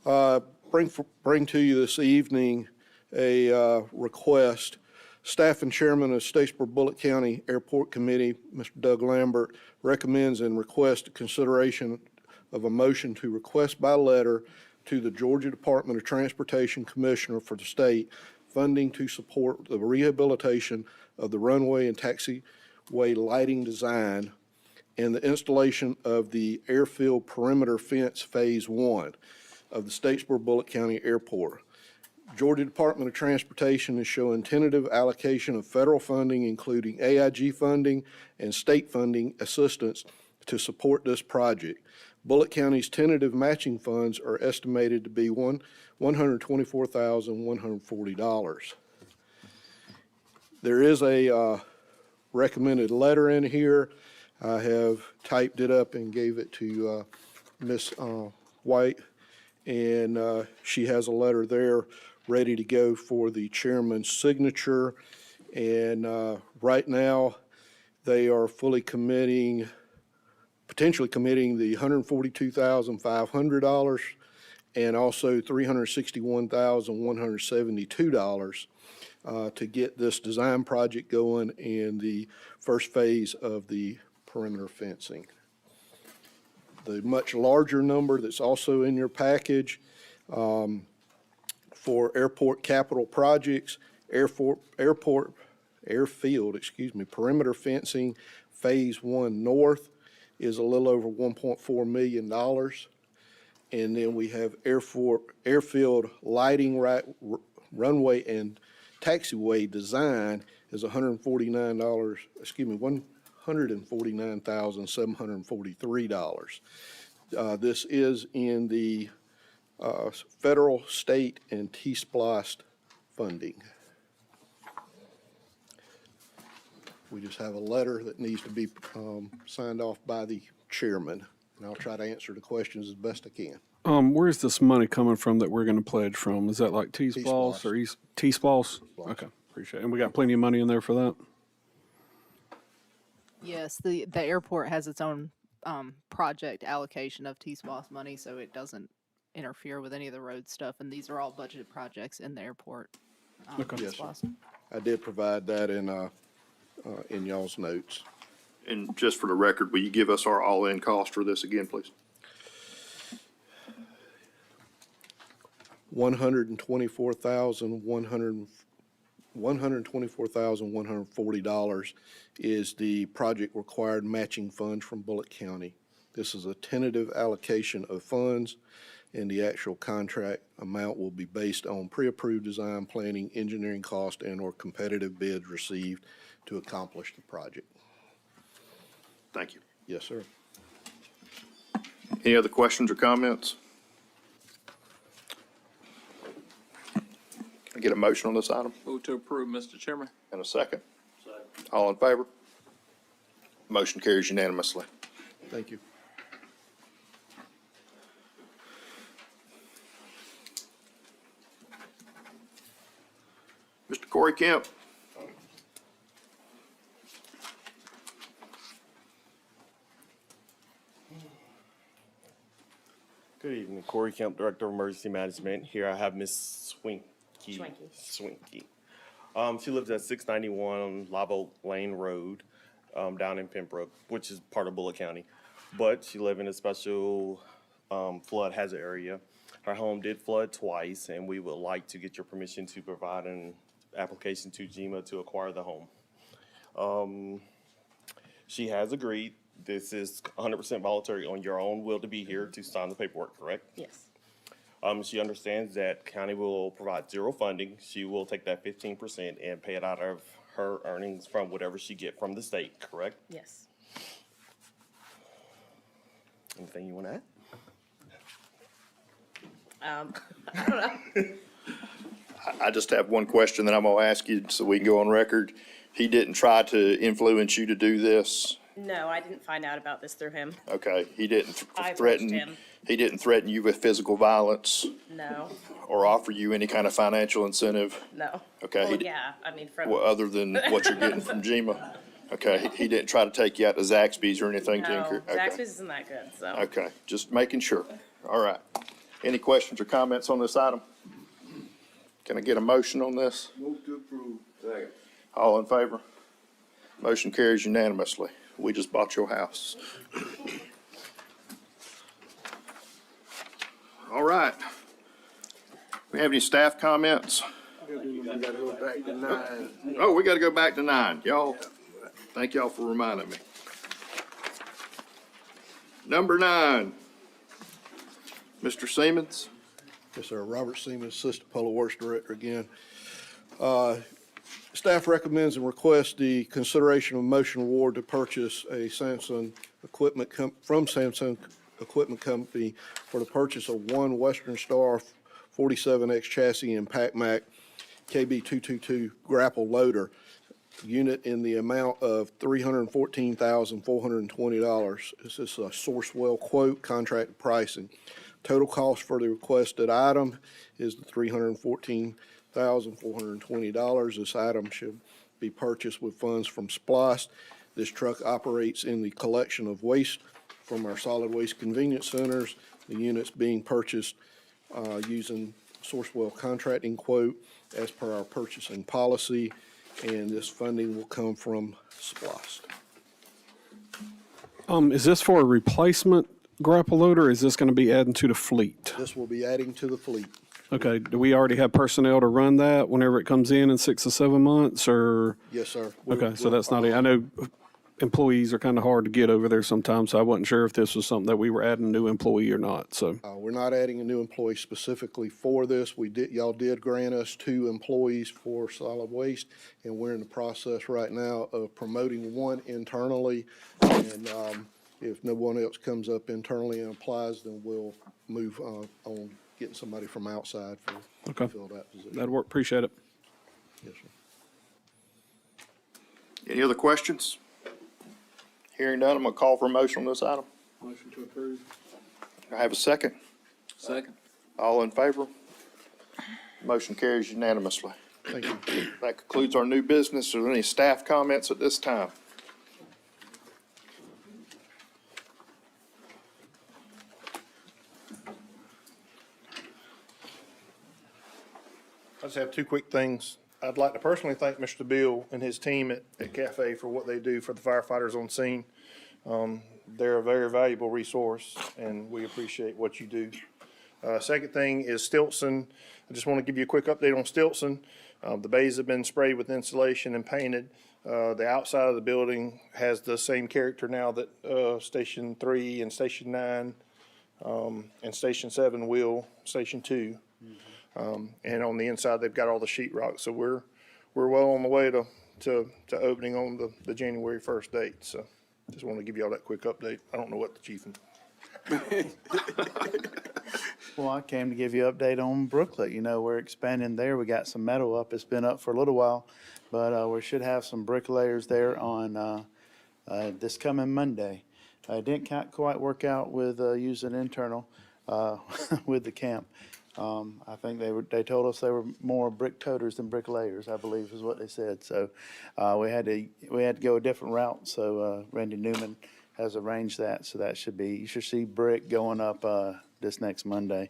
Bring to you this evening a request Staff and Chairman of Statesboro Bulloch County Airport Committee, Mr. Doug Lambert, recommends and requests consideration of a motion to request by letter to the Georgia Department of Transportation Commissioner for the state funding to support the rehabilitation of the runway and taxiway lighting design and the installation of the airfield perimeter fence Phase 1 of the Statesboro Bulloch County Airport. Georgia Department of Transportation is showing tentative allocation of federal funding, including AIG funding and state funding assistance to support this project. Bulloch County's tentative matching funds are estimated to be $124,140. There is a recommended letter in here. I have typed it up and gave it to Ms. White, and she has a letter there ready to go for the chairman's signature. And right now, they are fully potentially committing the $142,500 and also $361,172 to get this design project going in the first phase of the perimeter fencing. The much larger number that's also in your package for airport capital projects, airfield, perimeter fencing, Phase 1 North is a little over $1.4 million. And then we have airfield lighting, runway and taxiway design is $149,743. This is in the federal, state, and T-SPLOST funding. We just have a letter that needs to be signed off by the chairman, and I'll try to answer the questions as best I can.
Where's this money coming from that we're gonna pledge from? Is that like T-SPLOST or T-SPLOST? Okay, appreciate it. And we got plenty of money in there for that?
Yes, the airport has its own project allocation of T-SPLOST money, so it doesn't interfere with any of the road stuff, and these are all budgeted projects in the airport.
Yes, sir. I did provide that in y'all's notes.
And just for the record, will you give us our all-in cost for this again, please?
$124,140 is the project required matching funds from Bulloch County. This is a tentative allocation of funds, and the actual contract amount will be based on pre-approved design, planning, engineering cost, and/or competitive bids received to accomplish the project.
Thank you.
Yes, sir.
Any other questions or comments? Can I get a motion on this item?
Move to approve, Mr. Chairman.
And a second? All in favor? Motion carries unanimously.
Thank you.
Mr. Corey Kemp.
Good evening, Corey Kemp, Director of Emergency Management. Here I have Miss Swinky. She lives at 691 Live Oak Lane Road, down in Pembroke, which is part of Bulloch County. But she lives in a special flood hazard area. Her home did flood twice, and we would like to get your permission to provide an application to GEMA to acquire the home. She has agreed. This is 100% voluntary on your own will to be here to sign the paperwork, correct?
Yes.
She understands that county will provide zero funding. She will take that 15% and pay it out of her earnings from whatever she get from the state, correct?
Yes.
Anything you want to add?
I don't know.
I just have one question that I'm going to ask you so we can go on record. He didn't try to influence you to do this?
No, I didn't find out about this through him.
Okay, he didn't
I approached
threaten,
him.
he didn't threaten you with physical violence
No,
or offer you any kind of financial incentive?
no.
Okay.
Well, yeah, I mean, from.
Well, other than what you're getting from GEMA? Okay, he didn't try to take you out to Zaxby's or anything,
No,
Tinker? Okay.
Zaxby's isn't that good, so.
Okay, just making sure. All right. Any questions or comments on this item? Can I get a motion on this?
Move to approve. Second.
All in favor? Motion carries unanimously. We just bought your house. All right. We have any staff comments?
We gotta go back to 9.
Oh, we gotta go back to 9. Y'all, thank y'all for reminding me. Number 9. Mr. Siemens.
Yes, sir. Robert Seaman, Assistant Public Works Director again. Staff recommends and requests the consideration of motion award to purchase a Samsung equipment from Samsung Equipment Company for the purchase of one Western Star 47X chassis and PacMac KB222 grapple loader unit in the amount of $314,420. This is a Sourcewell quote, contract pricing. Total cost for the requested item is the $314,420. This item should be purchased with funds from SPLOST. This truck operates in the collection of waste from our solid waste convenience centers. The unit's being purchased using Sourcewell contracting quote as per our purchasing policy, and this funding will come from SPLOST.
Is this for a replacement grapple loader, or is this going to be adding to the fleet?
This will be adding to the fleet.
Okay, do we already have personnel to run that whenever it comes in 6 or 7 months, or?
Yes, sir.
Okay, so that's not, I know employees are kind of hard to get over there sometimes, so I wasn't sure if this was something that we were adding a new employee or not, so.
We're not adding a new employee specifically for this. Y'all did grant us 2 employees for solid waste, and we're in the process right now of promoting one internally. And if no one else comes up internally and applies, then we'll move on getting somebody from outside to fill that position.
That'd work, appreciate it.
Yes, sir.
Any other questions? Hearing none, I'm gonna call for a motion on this item.
Motion to approve.
I have a second.
Second.
All in favor? Motion carries unanimously.
Thank you.
That concludes our new business. Are there any staff comments at this time?
I just have 2 quick things. I'd like to personally thank Mr. Bill and his team at Cafe for what they do for the firefighters on scene. They're a very valuable resource, and we appreciate what you do. Second thing is Stilson. I just want to give you a quick update on Stilson. The bays have been sprayed with insulation and painted. The outside of the building has the same character now that Station 3 and Station 9 and Station 7 will, Station 2. And on the inside, they've got all the sheetrock. So we're well on the way to opening on the January 1st date. So just want to give you all that quick update. I don't know what the chief.
Well, I came to give you an update on Brooklet. You know, we're expanding there. We got some metal up. It's been up for a little while, but we should have some bricklayers there on this coming Monday. It didn't quite work out with using internal with the camp. I think they told us they were more brick toters than bricklayers, I believe is what they said. So we had to go a different route. So Randy Newman has arranged that. So that you should see brick going up this next Monday.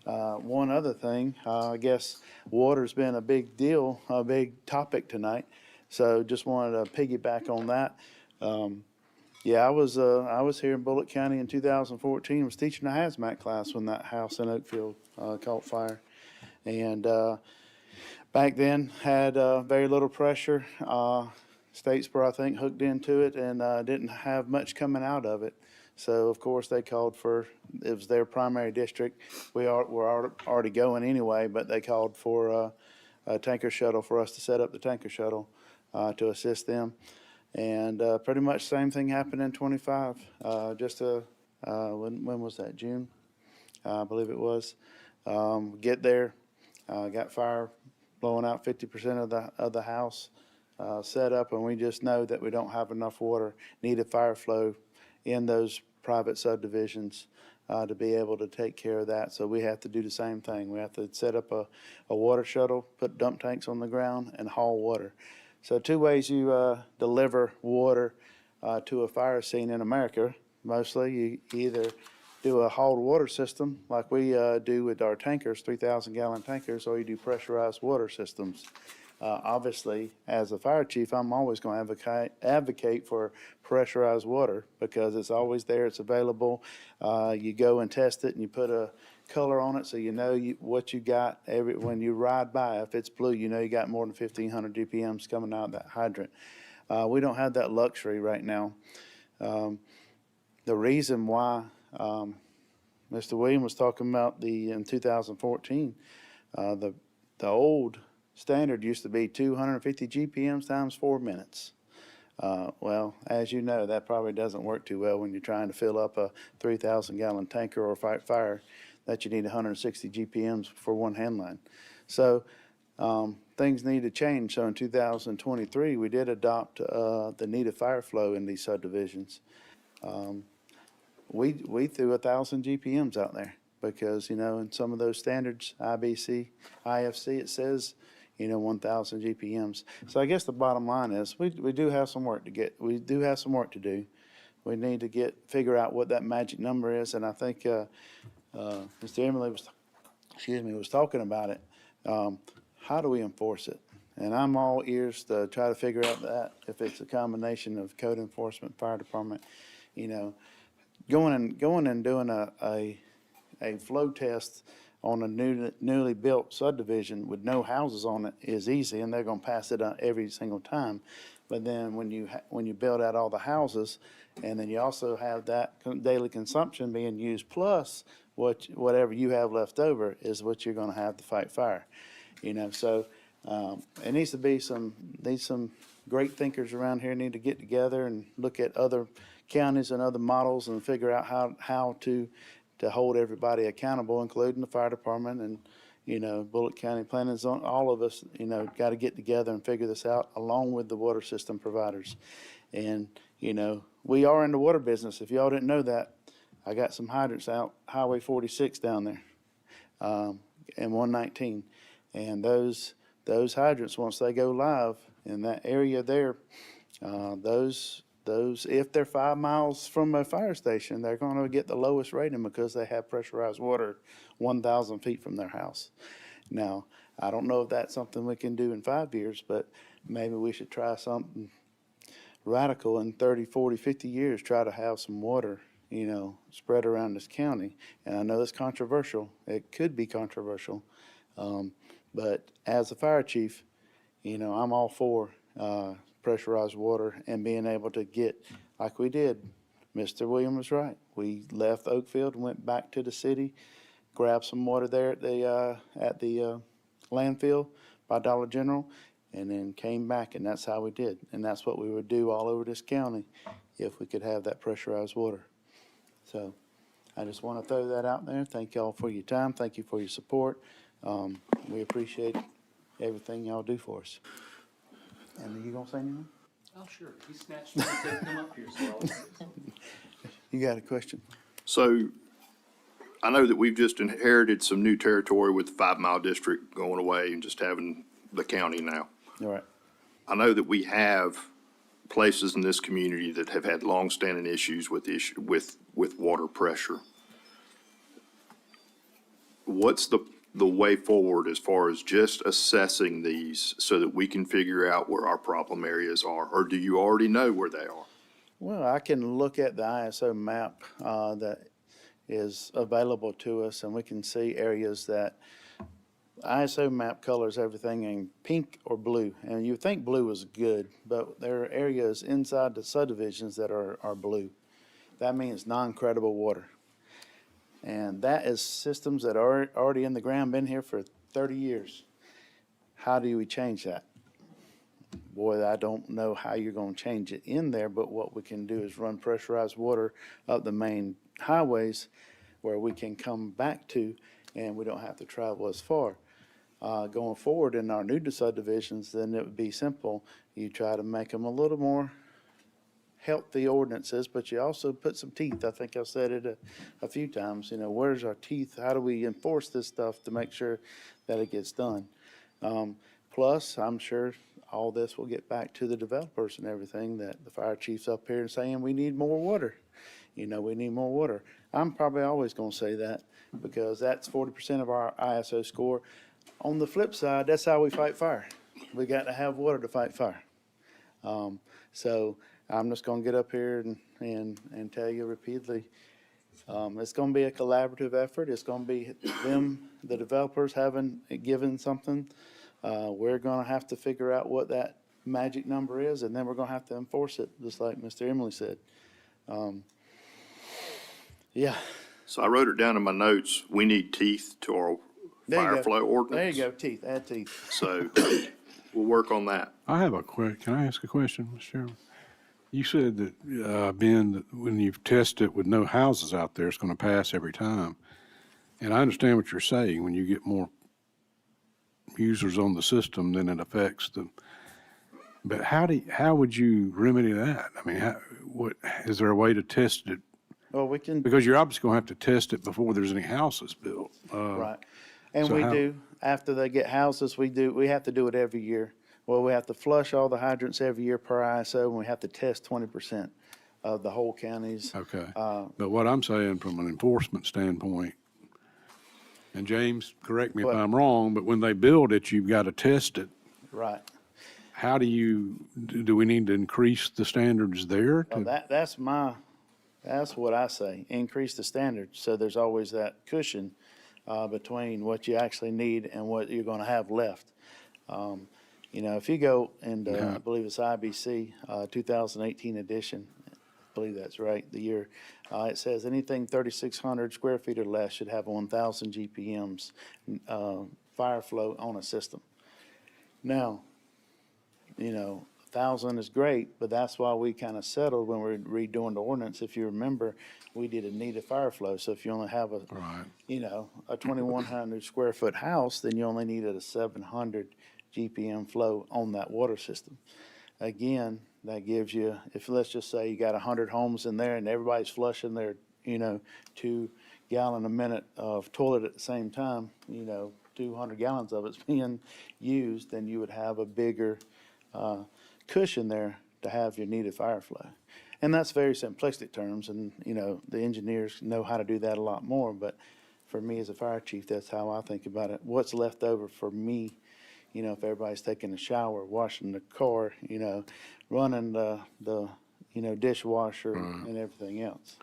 One other thing, I guess water's been a big deal, a big topic tonight. So just wanted to piggyback on that. Yeah, I was here in Bulloch County in 2014, was teaching a hazmat class when that house in Oakfield caught fire. And back then had very little pressure. Statesboro, I think, hooked into it and didn't have much coming out of it. So, of course, they called for, it was their primary district. Were already going anyway, but they called for a tanker shuttle for us to set up the tanker shuttle to assist them. And pretty much same thing happened in 25. When was that? June, I believe it was. Get there, got fire blowing out 50% of the house set up, and we just know that we don't have enough water, needed fire flow in those private subdivisions to be able to take care of that. So we have to do the same thing. We have to set up a water shuttle, put dump tanks on the ground, and haul water. So 2 ways you deliver water to a fire scene in America. Mostly you either do a hauled water system like we do with our tankers, 3,000 gallon tankers, or you do pressurized water systems. Obviously, as a fire chief, I'm always going to advocate for pressurized water because it's always there, it's available. You go and test it and you put a color on it so you know what you got when you ride by. If it's blue, you know you got more than 1,500 GPMs coming out of that hydrant. We don't have that luxury right now. The reason why Mr. Williams was talking about in 2014, the old standard used to be 250 GPMs times 4 minutes. Well, as you know, that probably doesn't work too well when you're trying to fill up a 3,000-gallon tanker or fight fire, that you need 160 GPMs for one hand line. So things need to change. So in 2023, we did adopt the needed fire flow in these subdivisions. We threw 1,000 GPMs out there because, in some of those standards, IBC, IFC, it says, 1,000 GPMs. So I guess the bottom line is we do have some work to we do have some work to do. We need to figure out what that magic number is. And I think Mr. Emily was talking about it. How do we enforce it? And I'm all ears to try to figure out that if it's a combination of code enforcement, fire department, going and doing a flow test on a newly built subdivision with no houses on it is easy, and they're going to pass it on every single time. But then when you build out all the houses, and then you also have that daily consumption being used, plus whatever you have left over is what you're going to have to fight fire. So it needs to be some great thinkers around here need to get together and look at other counties and other models and figure out how to hold everybody accountable, including the fire department and, Bulloch County Planning Zone. All of us, got to get together and figure this out along with the water system providers. And, we are in the water business. If y'all didn't know that, I got some hydrants out Highway 46 down there, and 119. And those hydrants, once they go live in that area there, if they're 5 miles from a fire station, they're going to get the lowest rating because they have pressurized water 1,000 feet from their house. Now, I don't know if that's something we can do in 5 years, but maybe we should try something radical in 30, 40, 50 years, try to have some water, spread around this county. And I know it's controversial. It could be controversial. But as a fire chief, I'm all for pressurized water and being able to get, like we did. Mr. Williams was right. We left Oakfield and went back to the city, grabbed some water there at the landfill by Dollar General, and then came back, and that's how we did. And that's what we would do all over this county if we could have that pressurized water. So I just want to throw that out there. Thank y'all for your time. Thank you for your support. We appreciate everything y'all do for us. And you gonna say anything?
Oh, sure. He snatched me and said, come up here, so
You got a question?
So I know that we've just inherited some new territory with the 5 Mile District going away and just having the county now.
All right.
I know that we have places in this community that have had longstanding issues with water pressure. What's the way forward as far as just assessing these so that we can figure out where our problem areas are? Or do you already know where they are?
Well, I can look at the ISO map that is available to us, and we can see areas that ISO map colors everything in pink or blue. And you think blue is good, but there are areas inside the subdivisions that are blue. That means non-credible water. And that is systems that are already in the ground, been here for 30 years. How do we change that? Boy, I don't know how you're going to change it in there, but what we can do is run pressurized water up the main highways where we can come back to, and we don't have to travel as far. Going forward in our new subdivisions, then it would be simple. You try to make them a little more healthy ordinances, but you also put some teeth. I think I've said it a few times. Where's our teeth? How do we enforce this stuff to make sure that it gets done? Plus, I'm sure all this will get back to the developers and everything, that the fire chief's up here and saying we need more water. We need more water. I'm probably always going to say that because that's 40% of our ISO score. On the flip side, that's how we fight fire. we got to have water to fight fire. So I'm just gonna get up here and tell you repeatedly, it's gonna be a collaborative effort. It's gonna be them, the developers given something. We're gonna have to figure out what that magic number is, and then we're gonna have to enforce it, just like Mr. Emily said. Yeah.
So I wrote it down in my notes. We need teeth to our
There you
fire
go.
flow ordinance.
There you go, teeth, add teeth.
So we'll work on that.
I have can I ask a question, Mr. Chairman? You said that, Ben, that when you've tested it with no houses out there, it's going to pass every time. And I understand what you're saying. When you get more users on the system, then it affects them. But how would you remedy that? I mean, is there a way to test it?
Well, we can.
Because you're obviously going to have to test it before there's any houses built.
Right. And
so
we
how-
do, after they get houses, we have to do it every year. Well, we have to flush all the hydrants every year per ISO, and we have to test 20% of the whole counties.
Okay. But what I'm saying from an enforcement standpoint, and James, correct me if I'm wrong, but when they build it, you've got to test it.
Right.
How do we need to increase the standards there?
Well, that's what I say, increase the standards, so there's always that cushion between what you actually need and what you're gonna have left. You know, if you go and, I believe it's IBC, 2018 edition, I believe that's right, the year, it says anything 3,600 square feet or less should have 1,000 GPMs fire flow on a system. Now, you know, 1,000 is great, but that's why we kind of settled when we were redoing the ordinance. If you remember, we did a needed fire flow. So if you only have a 2,100 square foot house, then you only needed a 700 GPM flow on that water system. Again, that gives you, if let's just say you got 100 homes in there and everybody's flushing their, 2 gallon a minute of toilet at the same time, 200 gallons of it's being used, then you would have a bigger cushion there to have your needed fire flow. And that's very simplistic terms, and, the engineers know how to do that a lot more, but for me as a fire chief, that's how I think about it. What's left over for me, if everybody's taking a shower, washing the car, running the dishwasher and everything else.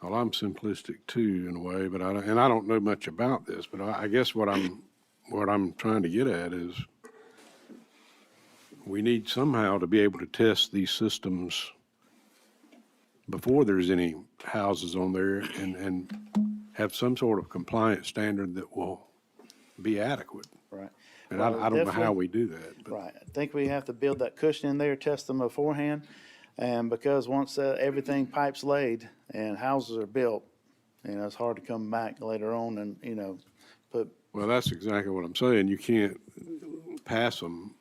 Well, I'm simplistic too in a way, but I don't know much about this, but I guess what I'm trying to get at is we need somehow to be able to test these systems before there's any houses on there and have some sort of compliance standard that will be adequate.
Right.
And
Well,
I don't know how
definitely-
we do that. But
Right. I think we have to build that cushion in there, test them beforehand. And because once everything pipe's laid and houses are built, it's hard to come back later on and, put.
Well, that's exactly what I'm saying. You can't pass them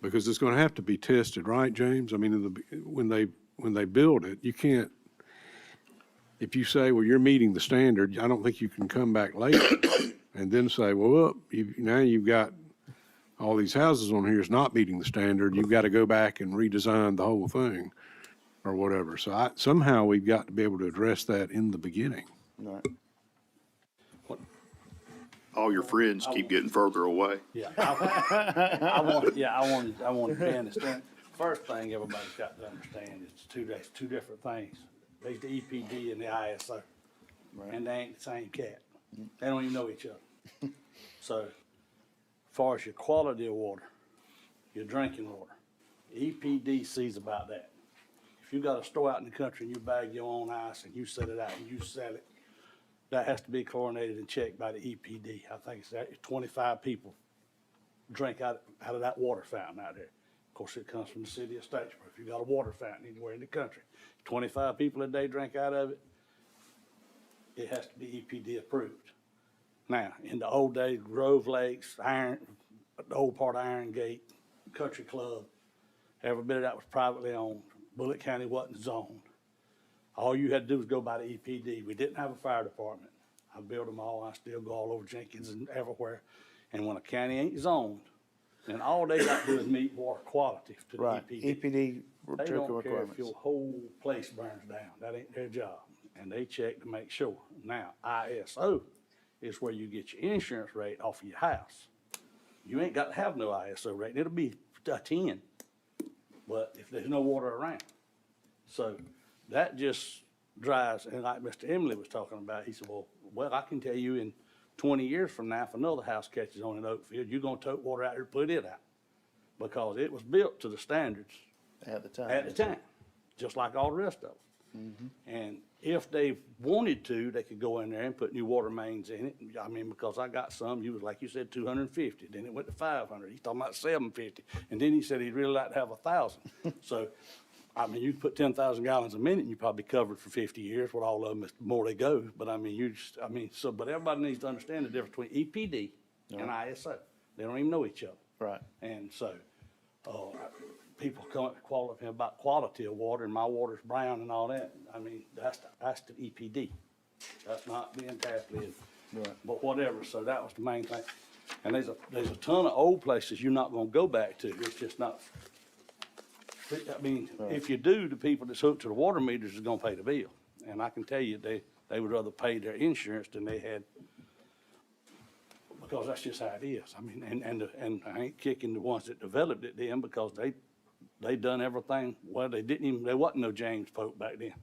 because it's going to have to be tested, right, James? I mean, when they build it, you can't, if you say, well, you're meeting the standard, I don't think you can come back later and then say, well, now you've got all these houses on here is not meeting the standard. You've got to go back and redesign the whole thing or whatever. So somehow we've got to be able to address that in the beginning.
Right.
All your friends keep getting further away.
Yeah, I wanted to understand. First thing everybody's got to understand is two different things. There's the EPD and the ISO. And they ain't the same cat. They don't even know each other. So, as far as your quality of water, your drinking water, EPD sees about that. If you got a store out in the country and you bag your own ice and you set it out and you sell it, that has to be chlorinated and checked by the EPD. I think it's 25 people drink out of that water fountain out there. Of course, it comes from the city of Statesboro. If you got a water fountain anywhere in the country, 25 people a day drink out of it, it has to be EPD approved. Now, in the old days, Grove Lakes, the old part of Iron Gate, Country Club, every bit of that was privately owned. Bulloch County wasn't zoned. All you had to do was go by the EPD. We didn't have a fire department. I built them all. I still go all over Jenkins and everywhere. And when a county ain't zoned, then all they got to do is meet water quality to the
Right.
EPD.
EPD
They don't care
requirements.
if your whole place burns down. That ain't their job. And they check to make sure. Now, ISO is where you get your insurance rate off of your house. you ain't got to have no ISO rating. It'll be a 10, but if there's no water around. So that just drives, and like Mr. Emily was talking about, he said, well, I can tell you in 20 years from now, if another house catches on in Oakfield, you're gonna tote water out here, put it out. Because it was built to the standards
At the time.
at the time, just like all the rest of them. And if they wanted to, they could go in there and put new water mains in it. I mean, because I got some, you was like you said, 250, then it went to 500. He's talking about 750. And then he said he'd really like to have 1,000. So, I mean, you could put 10,000 gallons a minute and you probably covered for 50 years with all of them, the more they go. But I mean, but everybody needs to understand the difference between EPD and ISO. They don't even know each other.
Right.
And so, people come up quality about quality of water, and my water's brown and all that. I mean, that's the EPD. That's not being tapped in.
Right.
But whatever, so that was the main thing. And there's a ton of old places you're not gonna go back to. It's just not, I mean, if you do, the people that's hooked to the water meters is gonna pay the bill. And I can tell you, they would rather pay their insurance than they had, because that's just how it is. I mean, and I ain't kicking the ones that developed it then, because they done everything. Well, there wasn't no James Pope back then.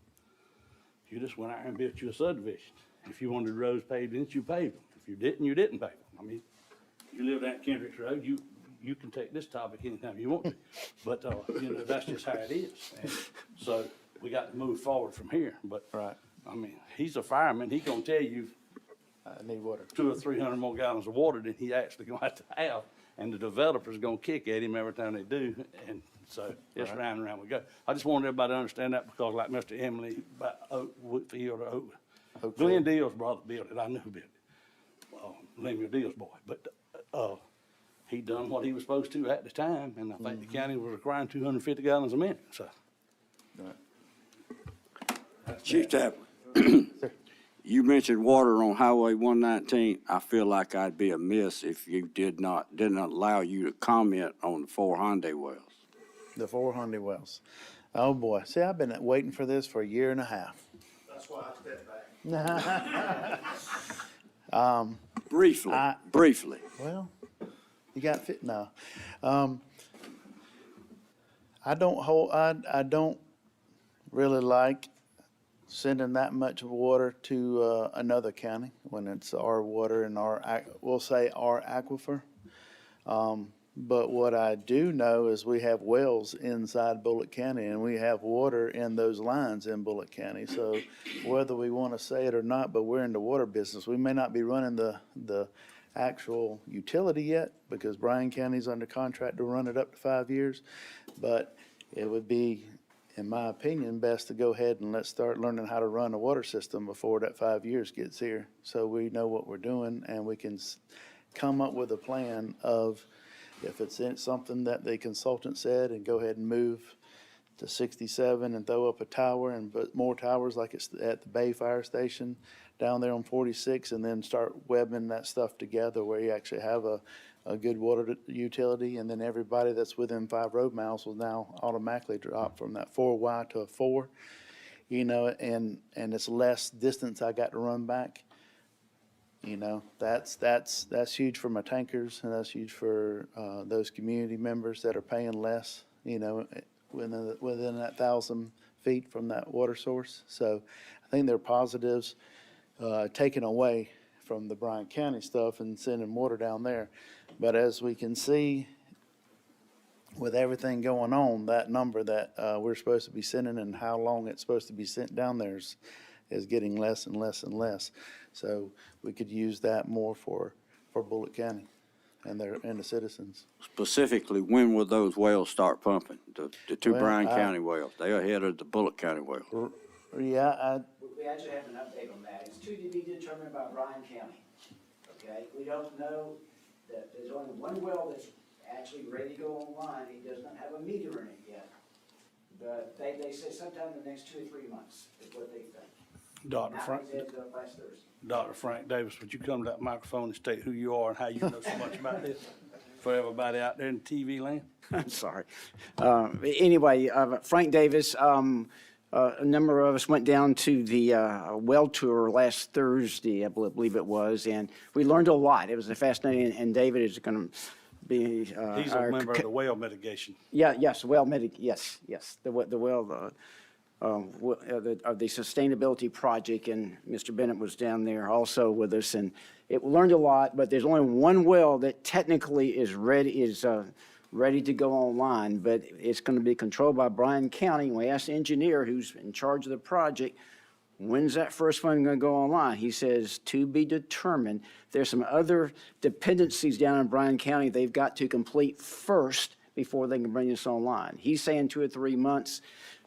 You just went out there and built you a subdivision. If you wanted roads paved in it, you paved them. If you didn't, you didn't pave them. I mean, you live down Kendrick's Road, you can take this topic anytime you want to. But, that's just how it is. And so we got to move forward from here. But,
Right.
I mean, he's a fireman. He gonna tell you
I need water.
200 or 300 more gallons of water than he actually gonna have to have. And the developer's gonna kick at him every time they do. And so it's round and round we go. I just wanted everybody to understand that, because like Mr. Emily, Whitfield, Glenn Deal's brother built it. I knew who built it. Lemuel Deal's boy. But, he done what he was supposed to at the time, and I think the county was requiring 250 gallons a minute, so.
Chief Chaplain, you mentioned water on Highway 119. I feel like I'd be amiss if you didn't allow you to comment on the 4 Hyundai wells.
The 4 Hyundai wells. Oh, boy. See, I've been waiting for this for a year and a half.
That's why I stepped back.
Briefly.
Well, you got fit now. I don't really like sending that much water to another county when it's our water and we'll say our aquifer. But what I do know is we have wells inside Bulloch County, and we have water in those lines in Bulloch County. So whether we want to say it or not, but we're in the water business. We may not be running the actual utility yet, because Bryan County's under contract to run it up to 5 years. But it would be, in my opinion, best to go ahead and let's start learning how to run a water system before that 5 years gets here, so we know what we're doing, and we can come up with a plan of, if it's something that the consultant said, and go ahead and move to 67 and throw up a tower and put more towers like it's at the Bay Fire Station down there on 46, and then start webbing that stuff together where you actually have a good water utility, and then everybody that's within 5 road miles will now automatically drop from that 4Y to a 4, and it's less distance I got to run back. That's huge for my tankers, and that's huge for those community members that are paying less, within that 1,000 feet from that water source. So I think there are positives taken away from the Bryan County stuff and sending water down there. But as we can see, with everything going on, that number that we're supposed to be sending and how long it's supposed to be sent down there is getting less and less and less. So we could use that more for Bulloch County and the citizens.
Specifically, when will those wells start pumping? The two Bryan County wells, they are ahead of the Bulloch County wells.
Yeah,
We actually have an update on that. It's to be determined by Bryan County. Okay, we don't know that there's only one well that's actually ready to go online. It does not have a meter in it yet. But they say sometime in the next 2 or 3 months is what they think.
Dr.
Now,
Frank.
he said, last Thursday.
Dr. Frank Davis, would you come to that microphone and state who you are and how you know so much about this for everybody out there in TV land?
I'm sorry. Anyway, Frank Davis, a number of us went down to the well tour last Thursday, I believe it was, and we learned a lot. It was fascinating, and David is going to
He's a member of the well mitigation.
Yes, the well, of the sustainability project, and Mr. Bennett was down there also with us, and it learned a lot, but there's only one well that technically is ready to go online, but it's going to be controlled by Bryan County. And we asked the engineer who's in charge of the project, when's that first one going to go online? He says, to be determined. There's some other dependencies down in Bryan County they've got to complete first before they can bring this online. He's saying 2 or 3 months,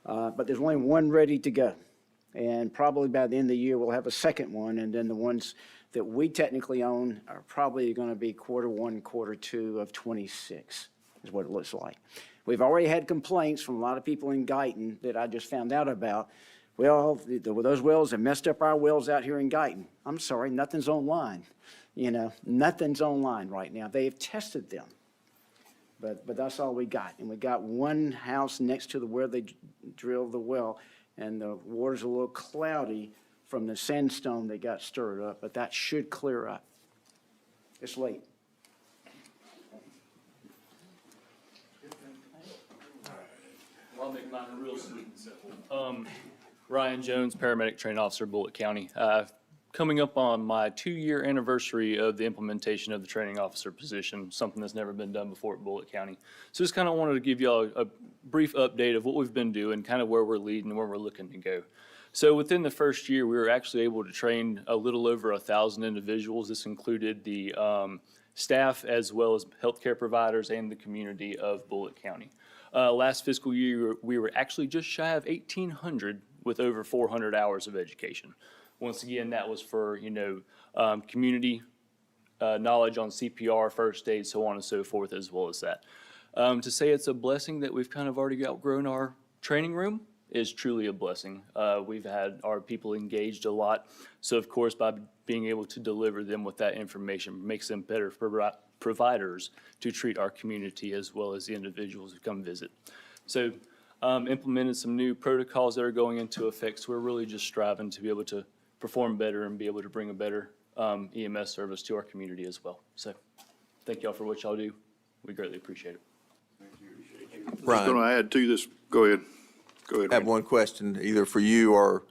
but there's only one ready to go. And probably by the end of the year, we'll have a second one, and then the ones that we technically own are probably going to be Q1, Q2 of '26, is what it looks like. We've already had complaints from a lot of people in Guyton that I just found out about. Well, those wells have messed up our wells out here in Guyton. I'm sorry, nothing's online. Nothing's online right now. They have tested them. But that's all we got. And we got one house next to where they drilled the well, and the water's a little cloudy from the sandstone that got stirred up, but that should clear up. It's late.
I'll make mine real sweet and simple. Ryan Jones, paramedic training officer, Bulloch County. Coming up on my 2-year anniversary of the implementation of the training officer position, something that's never been done before at Bulloch County. So just kind of wanted to give y'all a brief update of what we've been doing, kind of where we're leading and where we're looking to go. So within the first year, we were actually able to train a little over 1,000 individuals. This included the staff as well as healthcare providers and the community of Bulloch County. Last fiscal year, we were actually just shy of 1,800 with over 400 hours of education. Once again, that was for, community knowledge on CPR, first aid, so on and so forth, as well as that. To say it's a blessing that we've kind of already outgrown our training room is truly a blessing. We've had our people engaged a lot. So of course, by being able to deliver them with that information makes them better providers to treat our community as well as the individuals who come visit. So implemented some new protocols that are going into effect. So we're really just striving to be able to perform better and be able to bring a better EMS service to our community as well. So thank y'all for what y'all do. We greatly appreciate it.
Brian.
Just going to add to this. Go ahead.
I have one question, either for you or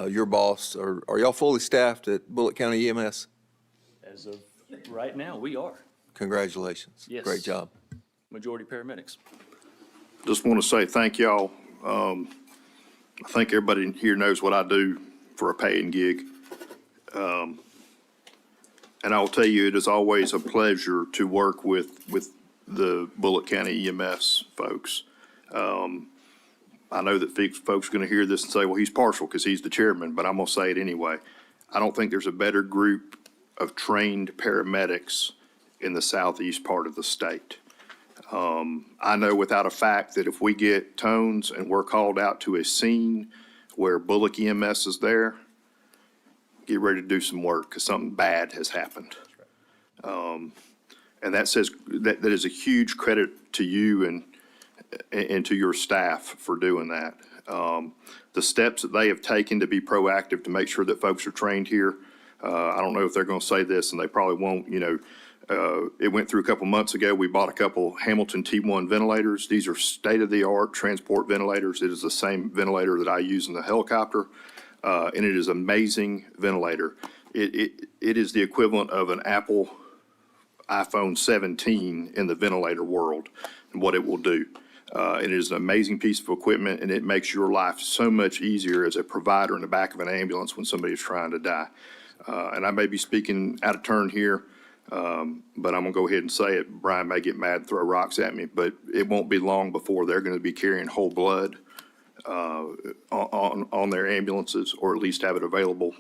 your boss. Are y'all fully staffed at Bulloch County EMS?
As of right now, we are.
Congratulations.
Yes.
Great job.
Majority paramedics.
Just want to say thank y'all. I think everybody here knows what I do for a paying gig. And I'll tell you, it is always a pleasure to work with the Bulloch County EMS folks. I know that folks are going to hear this and say, well, he's partial because he's the chairman, but I'm going to say it anyway. I don't think there's a better group of trained paramedics in the southeast part of the state. I know without a fact that if we get tones and we're called out to a scene where Bulloch EMS is there, get ready to do some work because something bad has happened. And that says that is a huge credit to you and to your staff for doing that. The steps that they have taken to be proactive to make sure that folks are trained here, I don't know if they're going to say this, and they probably won't, it went through a couple months ago. We bought a couple Hamilton T1 ventilators. These are state-of-the-art transport ventilators. It is the same ventilator that I use in the helicopter, and it is an amazing ventilator. It is the equivalent of an Apple iPhone 17 in the ventilator world and what it will do. It is an amazing piece of equipment, and it makes your life so much easier as a provider in the back of an ambulance when somebody is trying to die. And I may be speaking out of turn here, but I'm going to go ahead and say it. Brian may get mad and throw rocks at me, but it won't be long before they're going to be carrying whole blood on their ambulances, or at least have it available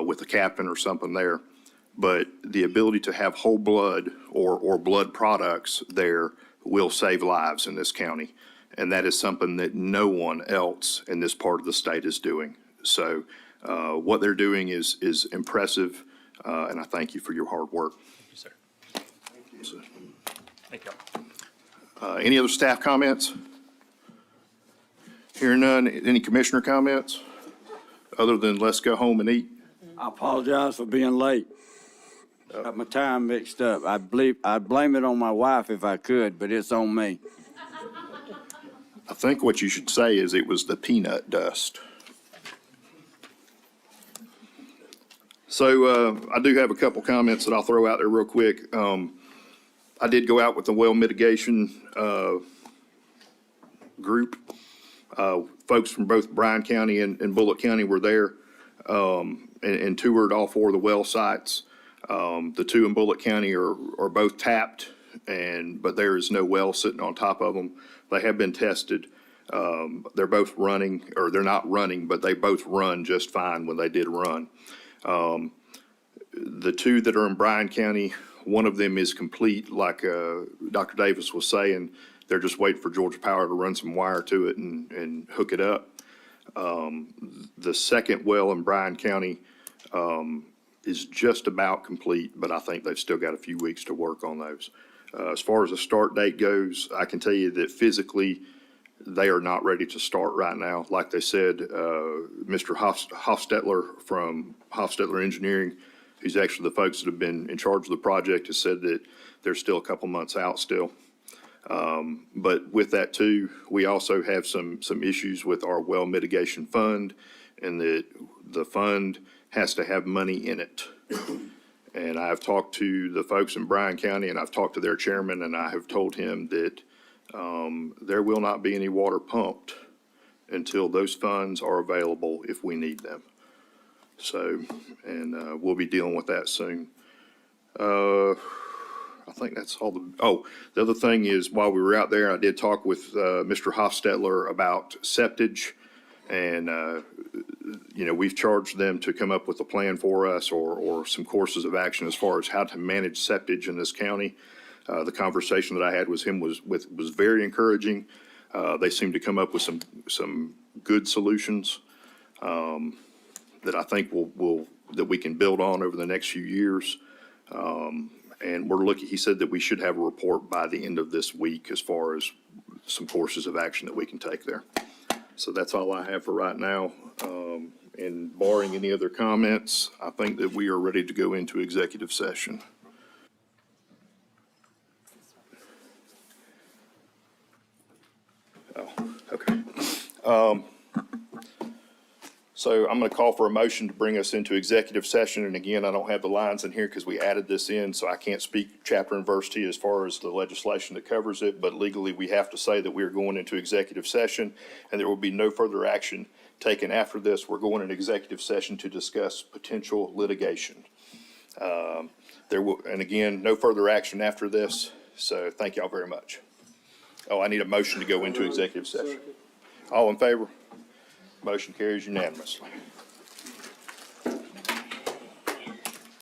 with a captain or something there. But the ability to have whole blood or blood products there will save lives in this county. And that is something that no one else in this part of the state is doing. So what they're doing is impressive, and I thank you for your hard work.
Thank you, sir. Thank you.
Any other staff comments? Hearing none. Any commissioner comments? Other than let's go home and eat?
I apologize for being late. Got my time mixed up. I'd blame it on my wife if I could, but it's on me.
I think what you should say is it was the peanut dust. So I do have a couple comments that I'll throw out there real quick. I did go out with the well mitigation group. Folks from both Bryan County and Bulloch County were there and toured all 4 of the well sites. The 2 in Bulloch County are both tapped, but there is no well sitting on top of them. They have been tested. They're both running, or they're not running, but they both run just fine when they did run. The 2 that are in Bryan County, one of them is complete, like Dr. Davis was saying. They're just waiting for Georgia Power to run some wire to it and hook it up. The second well in Bryan County is just about complete, but I think they've still got a few weeks to work on those. As far as the start date goes, I can tell you that physically, they are not ready to start right now. Like they said, Mr. Hofstetler from Hofstetler Engineering, who's actually the folks that have been in charge of the project, has said that they're still a couple months out still. But with that too, we also have some issues with our well mitigation fund, and that the fund has to have money in it. And I've talked to the folks in Bryan County, and I've talked to their chairman, and I have told him that there will not be any water pumped until those funds are available if we need them. So, and we'll be dealing with that soon. I think that's all the other thing is, while we were out there, I did talk with Mr. Hofstetler about septage, and we've charged them to come up with a plan for us or some courses of action as far as how to manage septage in this county. The conversation that I had with him was very encouraging. They seem to come up with some good solutions that I think that we can build on over the next few years. And he said that we should have a report by the end of this week as far as some courses of action that we can take there. So that's all I have for right now. And barring any other comments, I think that we are ready to go into executive session. Oh, okay. So I'm going to call for a motion to bring us into executive session. And again, I don't have the lines in here because we added this in, so I can't speak chapter and verse to you as far as the legislation that covers it. But legally, we have to say that we are going into executive session, and there will be no further action taken after this. We're going into executive session to discuss potential litigation. And again, no further action after this. So thank y'all very much. Oh, I need a motion to go into executive session. All in favor? Motion carries unanimously.